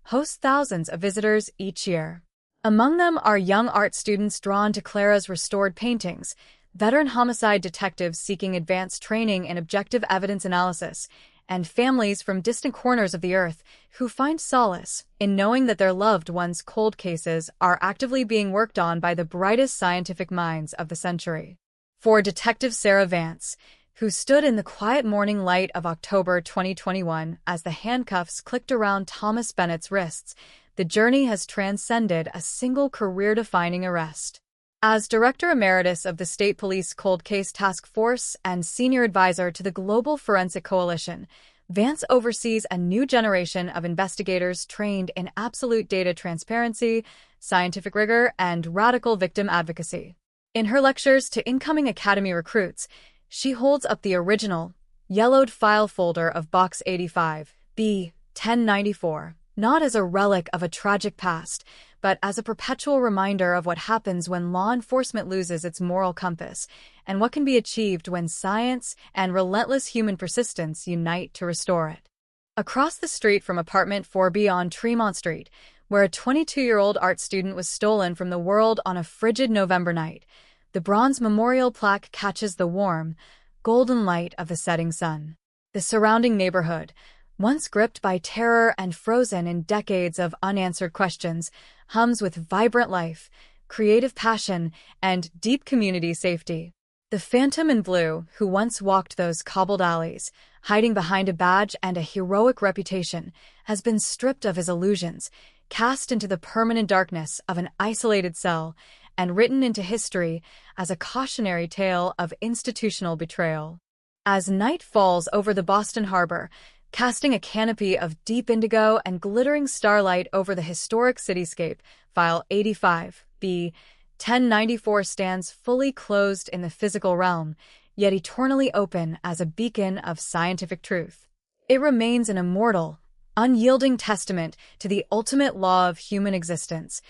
host thousands of visitors each year. Among them are young art students drawn to Clara's restored paintings, veteran homicide detectives seeking advanced training in objective evidence analysis, and families from distant corners of the earth who find solace in knowing that their loved ones' cold cases are actively being worked on by the brightest scientific minds of the century. For Detective Sarah Vance, who stood in the quiet morning light of October 2021 as the handcuffs clicked around Thomas Bennett's wrists, the journey has transcended a single career-defining arrest. As Director Emeritus of the State Police Cold Case Task Force and Senior Advisor to the Global Forensic Coalition, Vance oversees a new generation of investigators trained in absolute data transparency, scientific rigor, and radical victim advocacy. In her lectures to incoming Academy recruits, she holds up the original, yellowed file folder of Box 85, B. 1094, not as a relic of a tragic past, but as a perpetual reminder of what happens when law enforcement loses its moral compass, and what can be achieved when science and relentless human persistence unite to restore it. Across the street from apartment 4B on Tremont Street, where a 22-year-old art student was stolen from the world on a frigid November night, the bronze memorial plaque catches the warm, golden light of the setting sun. The surrounding neighborhood, once gripped by terror and frozen in decades of unanswered questions, hums with vibrant life, creative passion, and deep community safety. The phantom in blue, who once walked those cobbled alleys, hiding behind a badge and a heroic reputation, has been stripped of his illusions, cast into the permanent darkness of an isolated cell, and written into history as a cautionary tale of institutional betrayal. As night falls over the Boston harbor, casting a canopy of deep indigo and glittering starlight over the historic cityscape, File 85, B. 1094 stands fully closed in the physical realm, yet eternally open as a beacon of scientific truth. It remains an immortal, unyielding testament to the ultimate law of human existence,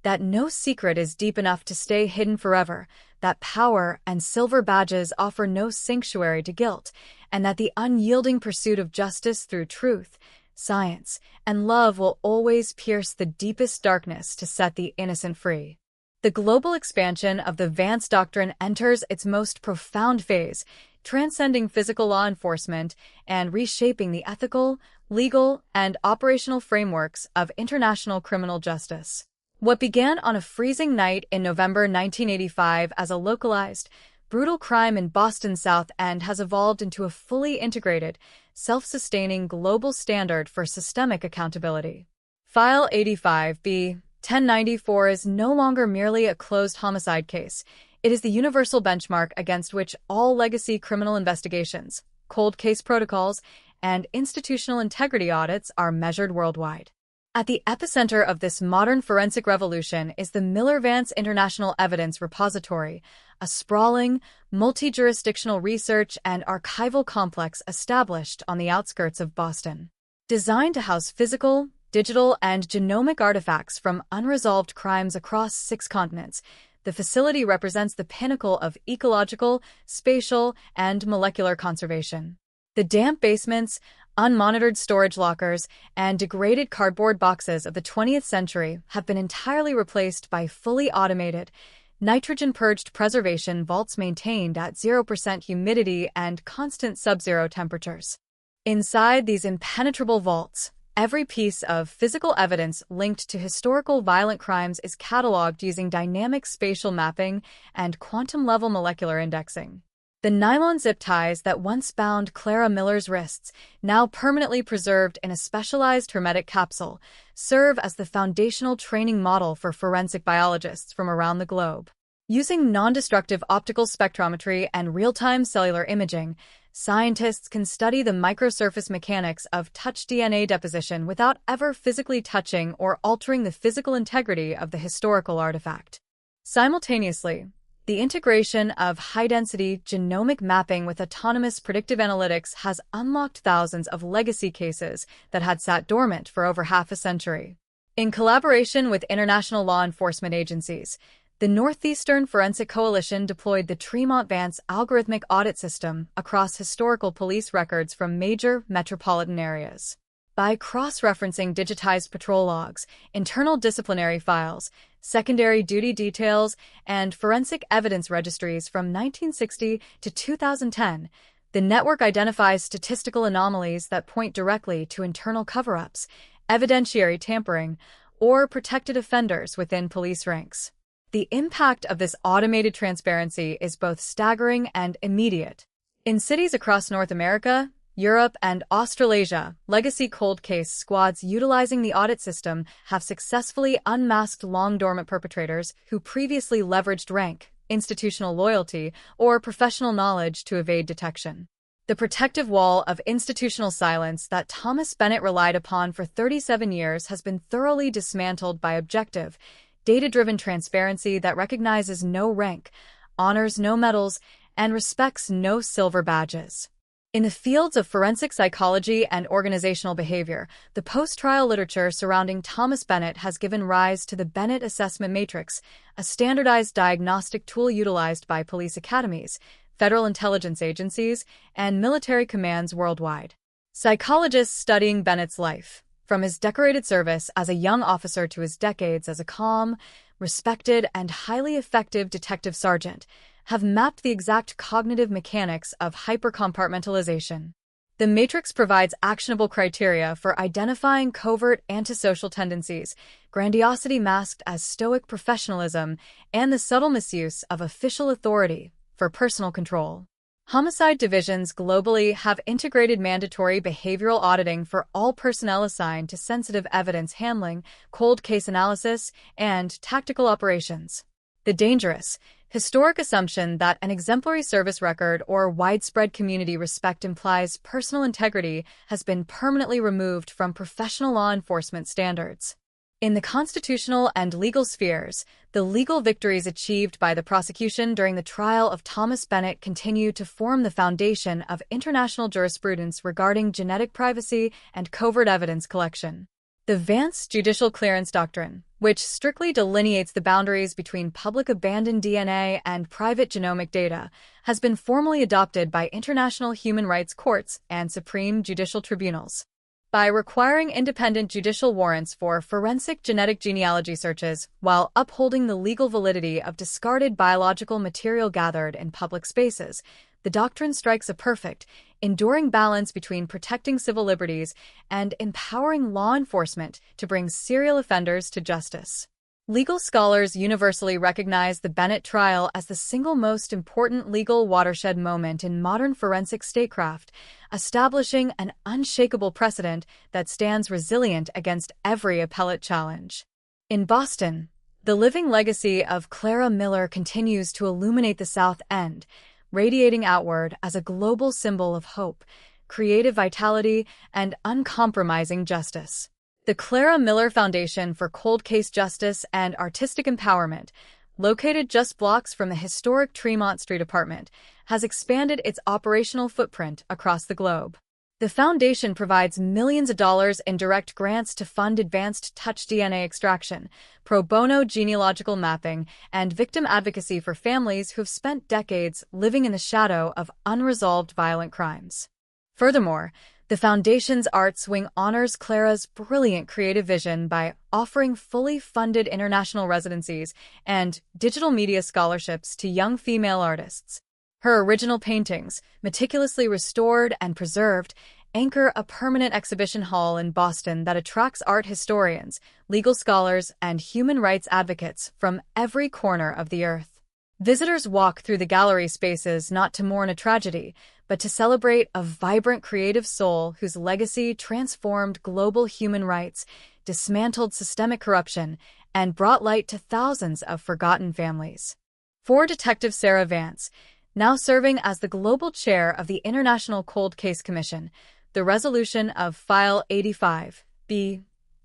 that no secret is deep enough to stay hidden forever, that power and silver badges offer no sanctuary to guilt, and that the unyielding pursuit of justice through truth, science, and love will always pierce the deepest darkness to set the innocent free. The global expansion of the Vance Doctrine enters its most profound phase, transcending physical law enforcement and reshaping the ethical, legal, and operational frameworks of international criminal justice. What began on a freezing night in November 1985 as a localized, brutal crime in Boston's South End has evolved into a fully integrated, self-sustaining global standard for systemic accountability. File 85B 1094 is no longer merely a closed homicide case. It is the universal benchmark against which all legacy criminal investigations, cold case protocols, and institutional integrity audits are measured worldwide. At the epicenter of this modern forensic revolution is the Miller-Vance International Evidence Repository, a sprawling, multi-jurisdictional research and archival complex established on the outskirts of Boston. Designed to house physical, digital, and genomic artifacts from unresolved crimes across 6 continents, the facility represents the pinnacle of ecological, spatial, and molecular conservation. The damp basements, unmonitored storage lockers, and degraded cardboard boxes of the 20th century have been entirely replaced by fully automated, nitrogen-purged preservation vaults maintained at 0% humidity and constant sub-zero temperatures. Inside these impenetrable vaults, every piece of physical evidence linked to historical violent crimes is cataloged using dynamic spatial mapping and quantum-level molecular indexing. The nylon zip ties that once bound Clara Miller's wrists, now permanently preserved in a specialized hermetic capsule, serve as the foundational training model for forensic biologists from around the globe. Using non-destructive optical spectrometry and real-time cellular imaging, scientists can study the microsurface mechanics of touch DNA deposition without ever physically touching or altering the physical integrity of the historical artifact. Simultaneously, the integration of high-density genomic mapping with autonomous predictive analytics has unlocked thousands of legacy cases that had sat dormant for over half a century. In collaboration with international law enforcement agencies, the Northeastern Forensic Coalition deployed the Tremont Vance algorithmic audit system across historical police records from major metropolitan areas. By cross-referencing digitized patrol logs, internal disciplinary files, secondary duty details, and forensic evidence registries from 1960 to 2010, the network identifies statistical anomalies that point directly to internal cover-ups, evidentiary tampering, or protected offenders within police ranks. The impact of this automated transparency is both staggering and immediate. In cities across North America, Europe, and Australasia, legacy cold case squads utilizing the audit system have successfully unmasked long-dormant perpetrators who previously leveraged rank, institutional loyalty, or professional knowledge to evade detection. The protective wall of institutional silence that Thomas Bennett relied upon for 37 years has been thoroughly dismantled by objective, data-driven transparency that recognizes no rank, honors no medals, and respects no silver badges. In the fields of forensic psychology and organizational behavior, the post-trial literature surrounding Thomas Bennett has given rise to the Bennett Assessment Matrix, a standardized diagnostic tool utilized by police academies, federal intelligence agencies, and military commands worldwide. Psychologists studying Bennett's life, from his decorated service as a young officer to his decades as a calm, respected, and highly effective detective sergeant, have mapped the exact cognitive mechanics of hypercompartmentalization. The matrix provides actionable criteria for identifying covert antisocial tendencies, grandiosity masked as stoic professionalism, and the subtle misuse of official authority for personal control. Homicide divisions globally have integrated mandatory behavioral auditing for all personnel assigned to sensitive evidence handling, cold case analysis, and tactical operations. The dangerous, historic assumption that an exemplary service record or widespread community respect implies personal integrity has been permanently removed from professional law enforcement standards. In the constitutional and legal spheres, the legal victories achieved by the prosecution during the trial of Thomas Bennett continue to form the foundation of international jurisprudence regarding genetic privacy and covert evidence collection. The Vance Judicial Clearance Doctrine, which strictly delineates the boundaries between public abandoned DNA and private genomic data, has been formally adopted by international human rights courts and supreme judicial tribunals. By requiring independent judicial warrants for forensic genetic genealogy searches while upholding the legal validity of discarded biological material gathered in public spaces, the doctrine strikes a perfect, enduring balance between protecting civil liberties and empowering law enforcement to bring serial offenders to justice. Legal scholars universally recognize the Bennett trial as the single most important legal watershed moment in modern forensic statecraft, establishing an unshakable precedent that stands resilient against every appellate challenge. In Boston, the living legacy of Clara Miller continues to illuminate the South End, radiating outward as a global symbol of hope, creative vitality, and uncompromising justice. The Clara Miller Foundation for Cold Case Justice and Artistic Empowerment, located just blocks from the historic Tremont Street apartment, has expanded its operational footprint across the globe. The foundation provides millions of dollars in direct grants to fund advanced touch DNA extraction, pro bono genealogical mapping, and victim advocacy for families who have spent decades living in the shadow of unresolved violent crimes. Furthermore, the Foundation's Arts Wing honors Clara's brilliant creative vision by offering fully funded international residencies and digital media scholarships to young female artists. Her original paintings, meticulously restored and preserved, anchor a permanent exhibition hall in Boston that attracts art historians, legal scholars, and human rights advocates from every corner of the earth. Visitors walk through the gallery spaces not to mourn a tragedy, but to celebrate a vibrant creative soul whose legacy transformed global human rights, dismantled systemic corruption, and brought light to thousands of forgotten families. For Detective Sarah Vance, now serving as the global chair of the International Cold Case Commission, the resolution of File 85, B.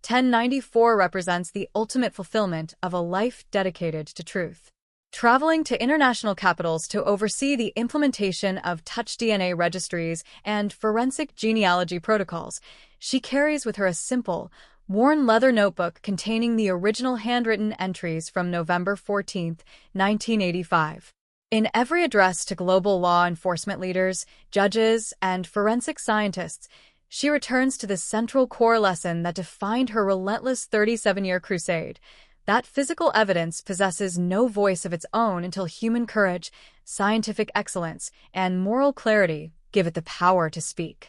1094 represents the ultimate fulfillment of a life dedicated to truth. Traveling to international capitals to oversee the implementation of touch DNA registries and forensic genealogy protocols, she carries with her a simple, worn leather notebook containing the original handwritten entries from November 14, 1985. In every address to global law enforcement leaders, judges, and forensic scientists, she returns to the central core lesson that defined her relentless 37-year crusade. That physical evidence possesses no voice of its own until human courage, scientific excellence, and moral clarity give it the power to speak.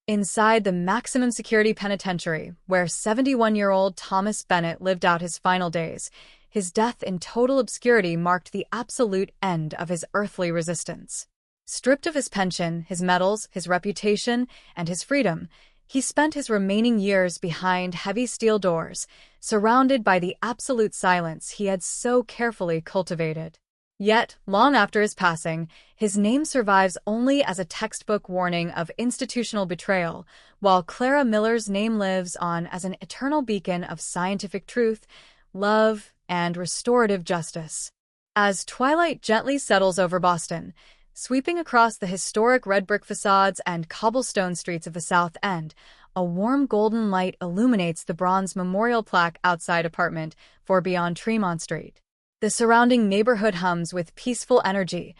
Inside the maximum security penitentiary, where 71-year-old Thomas Bennett lived out his final days, his death in total obscurity marked the absolute end of his earthly resistance. Stripped of his pension, his medals, his reputation, and his freedom, he spent his remaining years behind heavy steel doors, surrounded by the absolute silence he had so carefully cultivated. Yet, long after his passing, his name survives only as a textbook warning of institutional betrayal, while Clara Miller's name lives on as an eternal beacon of scientific truth, love, and restorative justice. As twilight gently settles over Boston, sweeping across the historic red brick facades and cobblestone streets of the South End, a warm golden light illuminates the bronze memorial plaque outside apartment 4 beyond Tremont Street. The surrounding neighborhood hums with peaceful energy,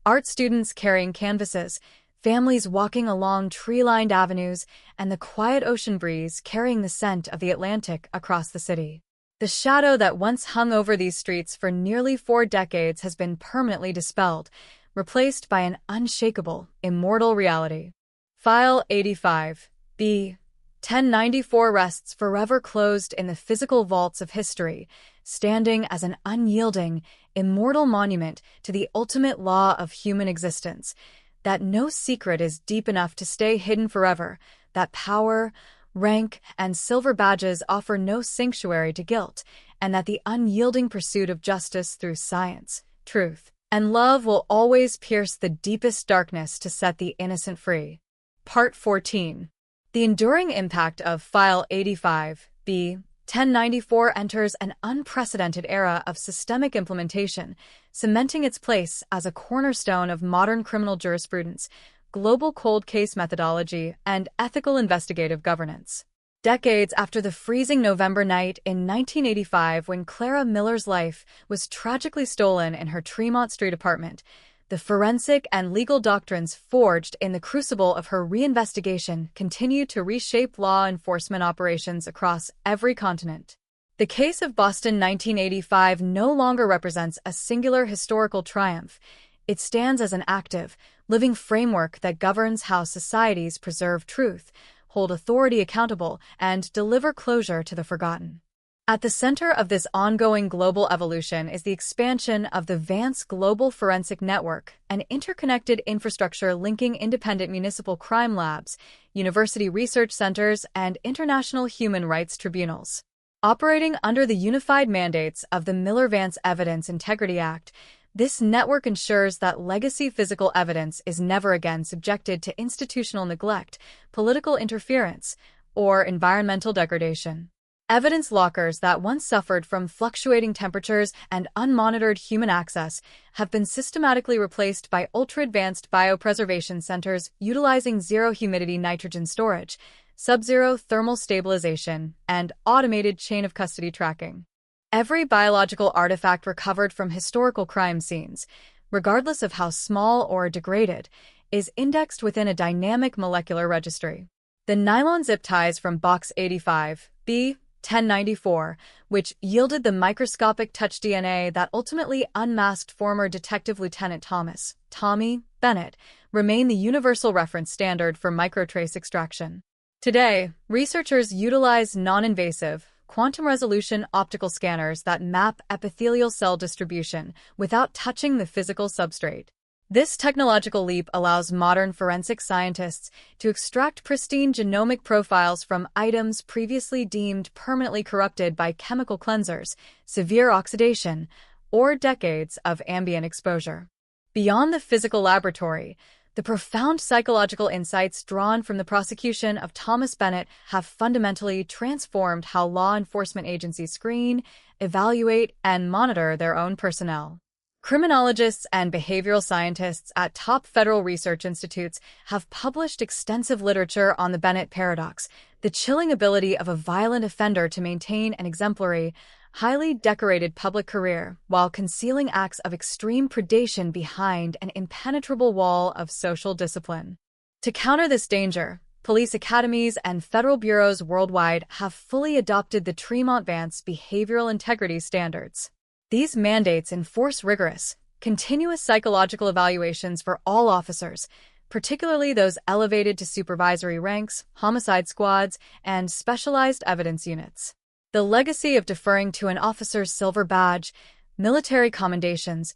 art students carrying canvases, families walking along tree-lined avenues, and the quiet ocean breeze carrying the scent of the Atlantic across the city. The shadow that once hung over these streets for nearly 4 decades has been permanently dispelled, replaced by an unshakable, immortal reality. File 85, B. 1094 rests forever closed in the physical vaults of history, standing as an unyielding, immortal monument to the ultimate law of human existence, that no secret is deep enough to stay hidden forever, that power, rank, and silver badges offer no sanctuary to guilt, and that the unyielding pursuit of justice through science, truth, and love will always pierce the deepest darkness to set the innocent free. Part 14. The enduring impact of File 85, B. 1094 enters an unprecedented era of systemic implementation, cementing its place as a cornerstone of modern criminal jurisprudence, global cold case methodology, and ethical investigative governance. Decades after the freezing November night in 1985 when Clara Miller's life was tragically stolen in her Tremont Street apartment, the forensic and legal doctrines forged in the crucible of her reinvestigation continue to reshape law enforcement operations across every continent. The case of Boston 1985 no longer represents a singular historical triumph. It stands as an active, living framework that governs how societies preserve truth, hold authority accountable, and deliver closure to the forgotten. At the center of this ongoing global evolution is the expansion of the Vance Global Forensic Network, an interconnected infrastructure linking independent municipal crime labs, university research centers, and international human rights tribunals. Operating under the unified mandates of the Miller-Vance Evidence Integrity Act, this network ensures that legacy physical evidence is never again subjected to institutional neglect, political interference, or environmental degradation. Evidence lockers that once suffered from fluctuating temperatures and unmonitored human access have been systematically replaced by ultra-advanced biopreservation centers utilizing zero-humidity nitrogen storage, sub-zero thermal stabilization, and automated chain-of-custody tracking. Every biological artifact recovered from historical crime scenes, regardless of how small or degraded, is indexed within a dynamic molecular registry. The nylon zip ties from Box 85, B. 1094, which yielded the microscopic touch DNA that ultimately unmasked former Detective Lieutenant Thomas Tommy Bennett, remain the universal reference standard for microtrace extraction. Today, researchers utilize non-invasive, quantum-resolution optical scanners that map epithelial cell distribution without touching the physical substrate. This technological leap allows modern forensic scientists to extract pristine genomic profiles from items previously deemed permanently corrupted by chemical cleansers, severe oxidation, or decades of ambient exposure. Beyond the physical laboratory, the profound psychological insights drawn from the prosecution of Thomas Bennett have fundamentally transformed how law enforcement agencies screen, evaluate, and monitor their own personnel. Criminologists and behavioral scientists at top federal research institutes have published extensive literature on the Bennett paradox, the chilling ability of a violent offender to maintain an exemplary, highly decorated public career while concealing acts of extreme predation behind an impenetrable wall of social discipline. To counter this danger, police academies and federal bureaus worldwide have fully adopted the Tremont Vance behavioral integrity standards. These mandates enforce rigorous, continuous psychological evaluations for all officers, particularly those elevated to supervisory ranks, homicide squads, and specialized evidence units. The legacy of deferring to an officer's silver badge, military commendations,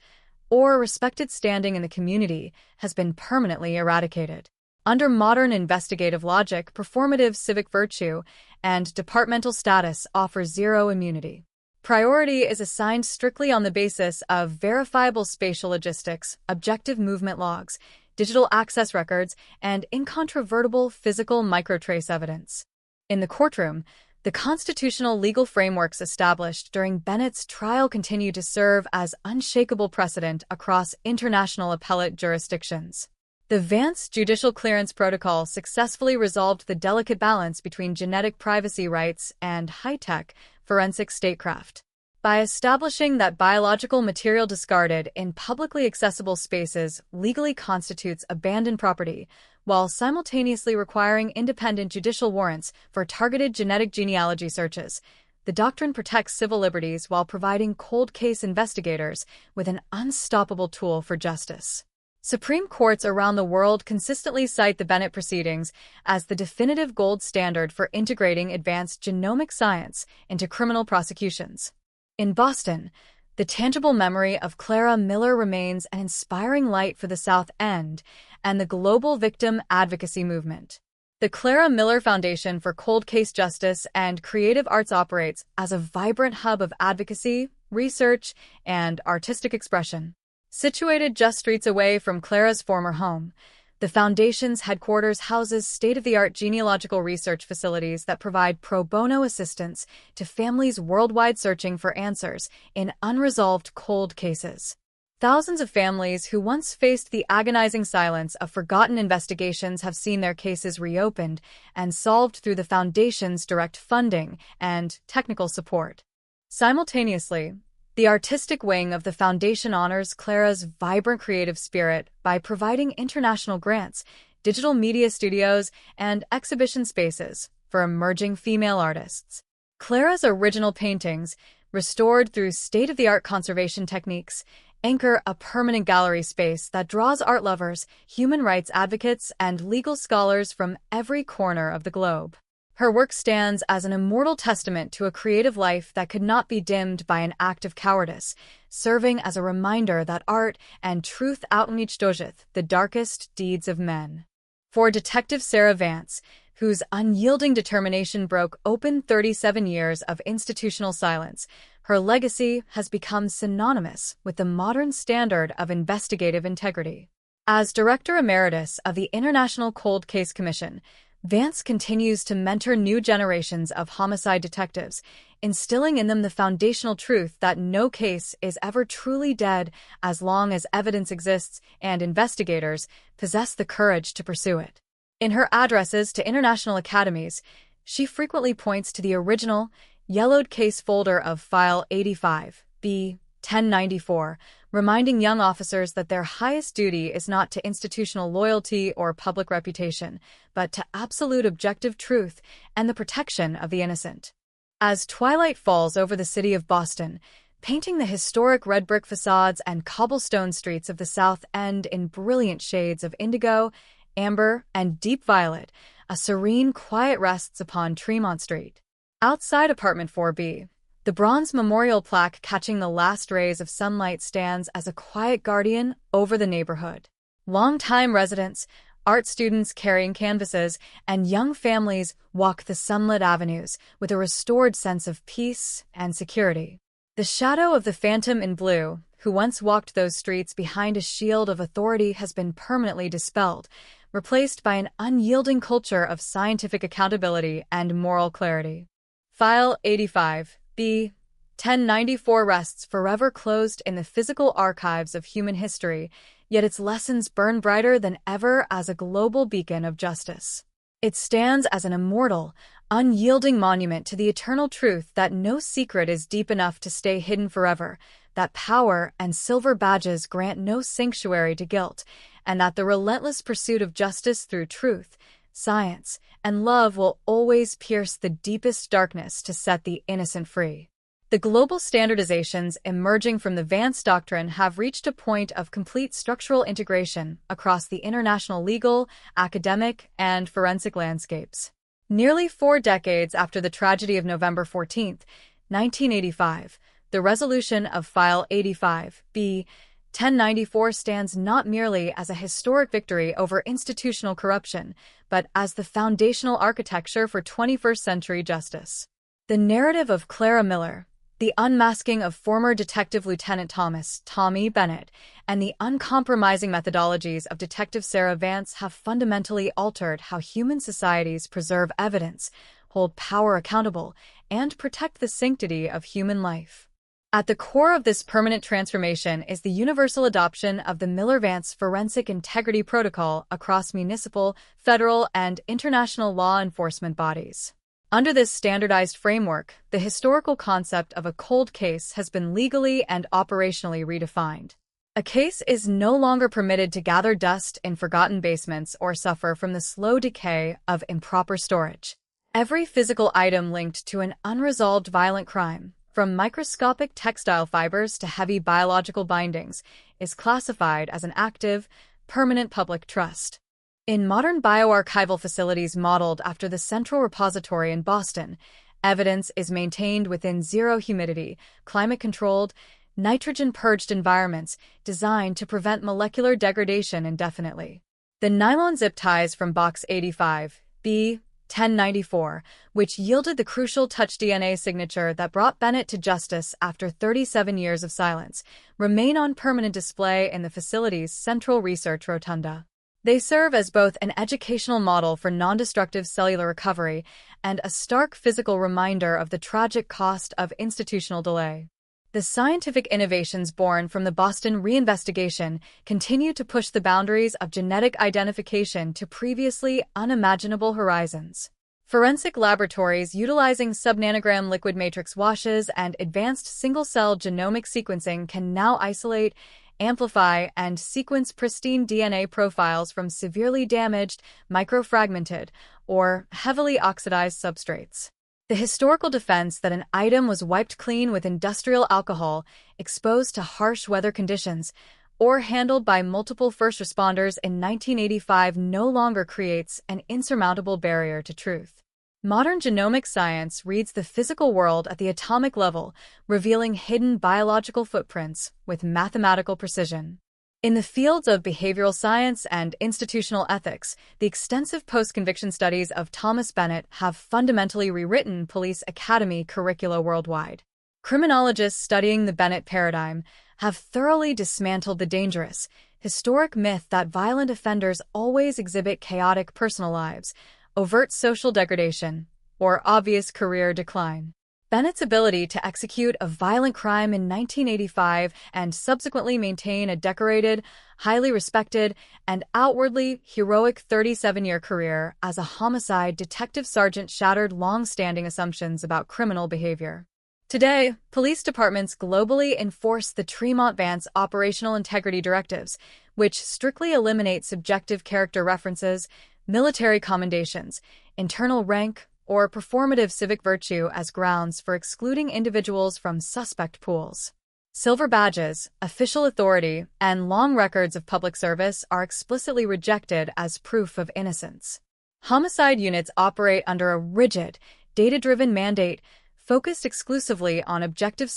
or respected standing in the community has been permanently eradicated. Under modern investigative logic, performative civic virtue and departmental status offer zero immunity. Priority is assigned strictly on the basis of verifiable spatial logistics, objective movement logs, digital access records, and incontrovertible physical microtrace evidence. In the courtroom, the constitutional legal frameworks established during Bennett's trial continue to serve as unshakable precedent across international appellate jurisdictions. The Vance Judicial Clearance Protocol successfully resolved the delicate balance between genetic privacy rights and high-tech, forensic statecraft. By establishing that biological material discarded in publicly accessible spaces legally constitutes abandoned property, while simultaneously requiring independent judicial warrants for targeted genetic genealogy searches, the doctrine protects civil liberties while providing cold case investigators with an unstoppable tool for justice. Supreme courts around the world consistently cite the Bennett proceedings as the definitive gold standard for integrating advanced genomic science into criminal prosecutions. In Boston, the tangible memory of Clara Miller remains an inspiring light for the South End and the global victim advocacy movement. The Clara Miller Foundation for Cold Case Justice and Creative Arts operates as a vibrant hub of advocacy, research, and artistic expression. Situated just streets away from Clara's former home, the Foundation's headquarters houses state-of-the-art genealogical research facilities that provide pro bono assistance to families worldwide searching for answers in unresolved cold cases. Thousands of families who once faced the agonizing silence of forgotten investigations have seen their cases reopened and solved through the Foundation's direct funding and technical support. Simultaneously, the artistic wing of the Foundation honors Clara's vibrant creative spirit by providing international grants, digital media studios, and exhibition spaces for emerging female artists. Clara's original paintings, restored through state-of-the-art conservation techniques, anchor a permanent gallery space that draws art lovers, human rights advocates, and legal scholars from every corner of the globe. Her work stands as an immortal testament to a creative life that could not be dimmed by an act of cowardice, serving as a reminder that art and truth outreach the darkest deeds of men. For Detective Sarah Vance, whose unyielding determination broke open 37 years of institutional silence, her legacy has become synonymous with the modern standard of investigative integrity. As Director Emeritus of the International Cold Case Commission, Vance continues to mentor new generations of homicide detectives, instilling in them the foundational truth that no case is ever truly dead as long as evidence exists and investigators possess the courage to pursue it. In her addresses to international academies, she frequently points to the original, yellowed case folder of File 85, B. 1094, reminding young officers that their highest duty is not to institutional loyalty or public reputation, but to absolute objective truth and the protection of the innocent. As twilight falls over the city of Boston, painting the historic red brick facades and cobblestone streets of the South End in brilliant shades of indigo, amber, and deep violet, a serene quiet rests upon Tremont Street. Outside Apartment 4B, the bronze memorial plaque catching the last rays of sunlight stands as a quiet guardian over the neighborhood. Longtime residents, art students carrying canvases, and young families walk the sunlit avenues with a restored sense of peace and security. The shadow of the phantom in blue, who once walked those streets behind a shield of authority, has been permanently dispelled, replaced by an unyielding culture of scientific accountability and moral clarity. File 85. B. 1094 rests forever closed in the physical archives of human history, yet its lessons burn brighter than ever as a global beacon of justice. It stands as an immortal, unyielding monument to the eternal truth that no secret is deep enough to stay hidden forever, that power and silver badges grant no sanctuary to guilt, and that the relentless pursuit of justice through truth, science, and love will always pierce the deepest darkness to set the innocent free. The global standardizations emerging from the Vance Doctrine have reached a point of complete structural integration across the international legal, academic, and forensic landscapes. Nearly 4 decades after the tragedy of November 14, 1985, the resolution of File 85, B. 1094 stands not merely as a historic victory over institutional corruption, but as the foundational architecture for 21st century justice. The narrative of Clara Miller, the unmasking of former Detective Lieutenant Thomas Tommy Bennett, and the uncompromising methodologies of Detective Sarah Vance have fundamentally altered how human societies preserve evidence, hold power accountable, and protect the sanctity of human life. At the core of this permanent transformation is the universal adoption of the Miller-Vance Forensic Integrity Protocol across municipal, federal, and international law enforcement bodies. Under this standardized framework, the historical concept of a cold case has been legally and operationally redefined. A case is no longer permitted to gather dust in forgotten basements or suffer from the slow decay of improper storage. Every physical item linked to an unresolved violent crime, from microscopic textile fibers to heavy biological bindings, is classified as an active, permanent public trust. In modern bioarchival facilities modeled after the Central Repository in Boston, evidence is maintained within zero-humidity, climate-controlled, nitrogen-purged environments designed to prevent molecular degradation indefinitely. The nylon zip ties from Box 85, B. 1094, which yielded the crucial touch DNA signature that brought Bennett to justice after 37 years of silence, remain on permanent display in the facility's central research rotunda. They serve as both an educational model for non-destructive cellular recovery and a stark physical reminder of the tragic cost of institutional delay. The scientific innovations born from the Boston reinvestigation continue to push the boundaries of genetic identification to previously unimaginable horizons. Forensic laboratories utilizing subnanogram liquid matrix washes and advanced single-cell genomic sequencing can now isolate, amplify, and sequence pristine DNA profiles from severely damaged, microfragmented, or heavily oxidized substrates. The historical defense that an item was wiped clean with industrial alcohol, exposed to harsh weather conditions, or handled by multiple first responders in 1985 no longer creates an insurmountable barrier to truth. Modern genomic science reads the physical world at the atomic level, revealing hidden biological footprints with mathematical precision. In the fields of behavioral science and institutional ethics, the extensive post-conviction studies of Thomas Bennett have fundamentally rewritten police academy curricula worldwide. Criminologists studying the Bennett paradigm have thoroughly dismantled the dangerous, historic myth that violent offenders always exhibit chaotic personal lives, overt social degradation, or obvious career decline. Bennett's ability to execute a violent crime in 1985 and subsequently maintain a decorated, highly respected, and outwardly heroic 37-year career as a homicide detective sergeant shattered long-standing assumptions about criminal behavior. Today, police departments globally enforce the Tremont Vance Operational Integrity Directives, which strictly eliminate subjective character references, military commendations, internal rank, or performative civic virtue as grounds for excluding individuals from suspect pools. Silver badges, official authority, and long records of public service are explicitly rejected as proof of innocence. Homicide units operate under a rigid, data-driven mandate focused exclusively on objective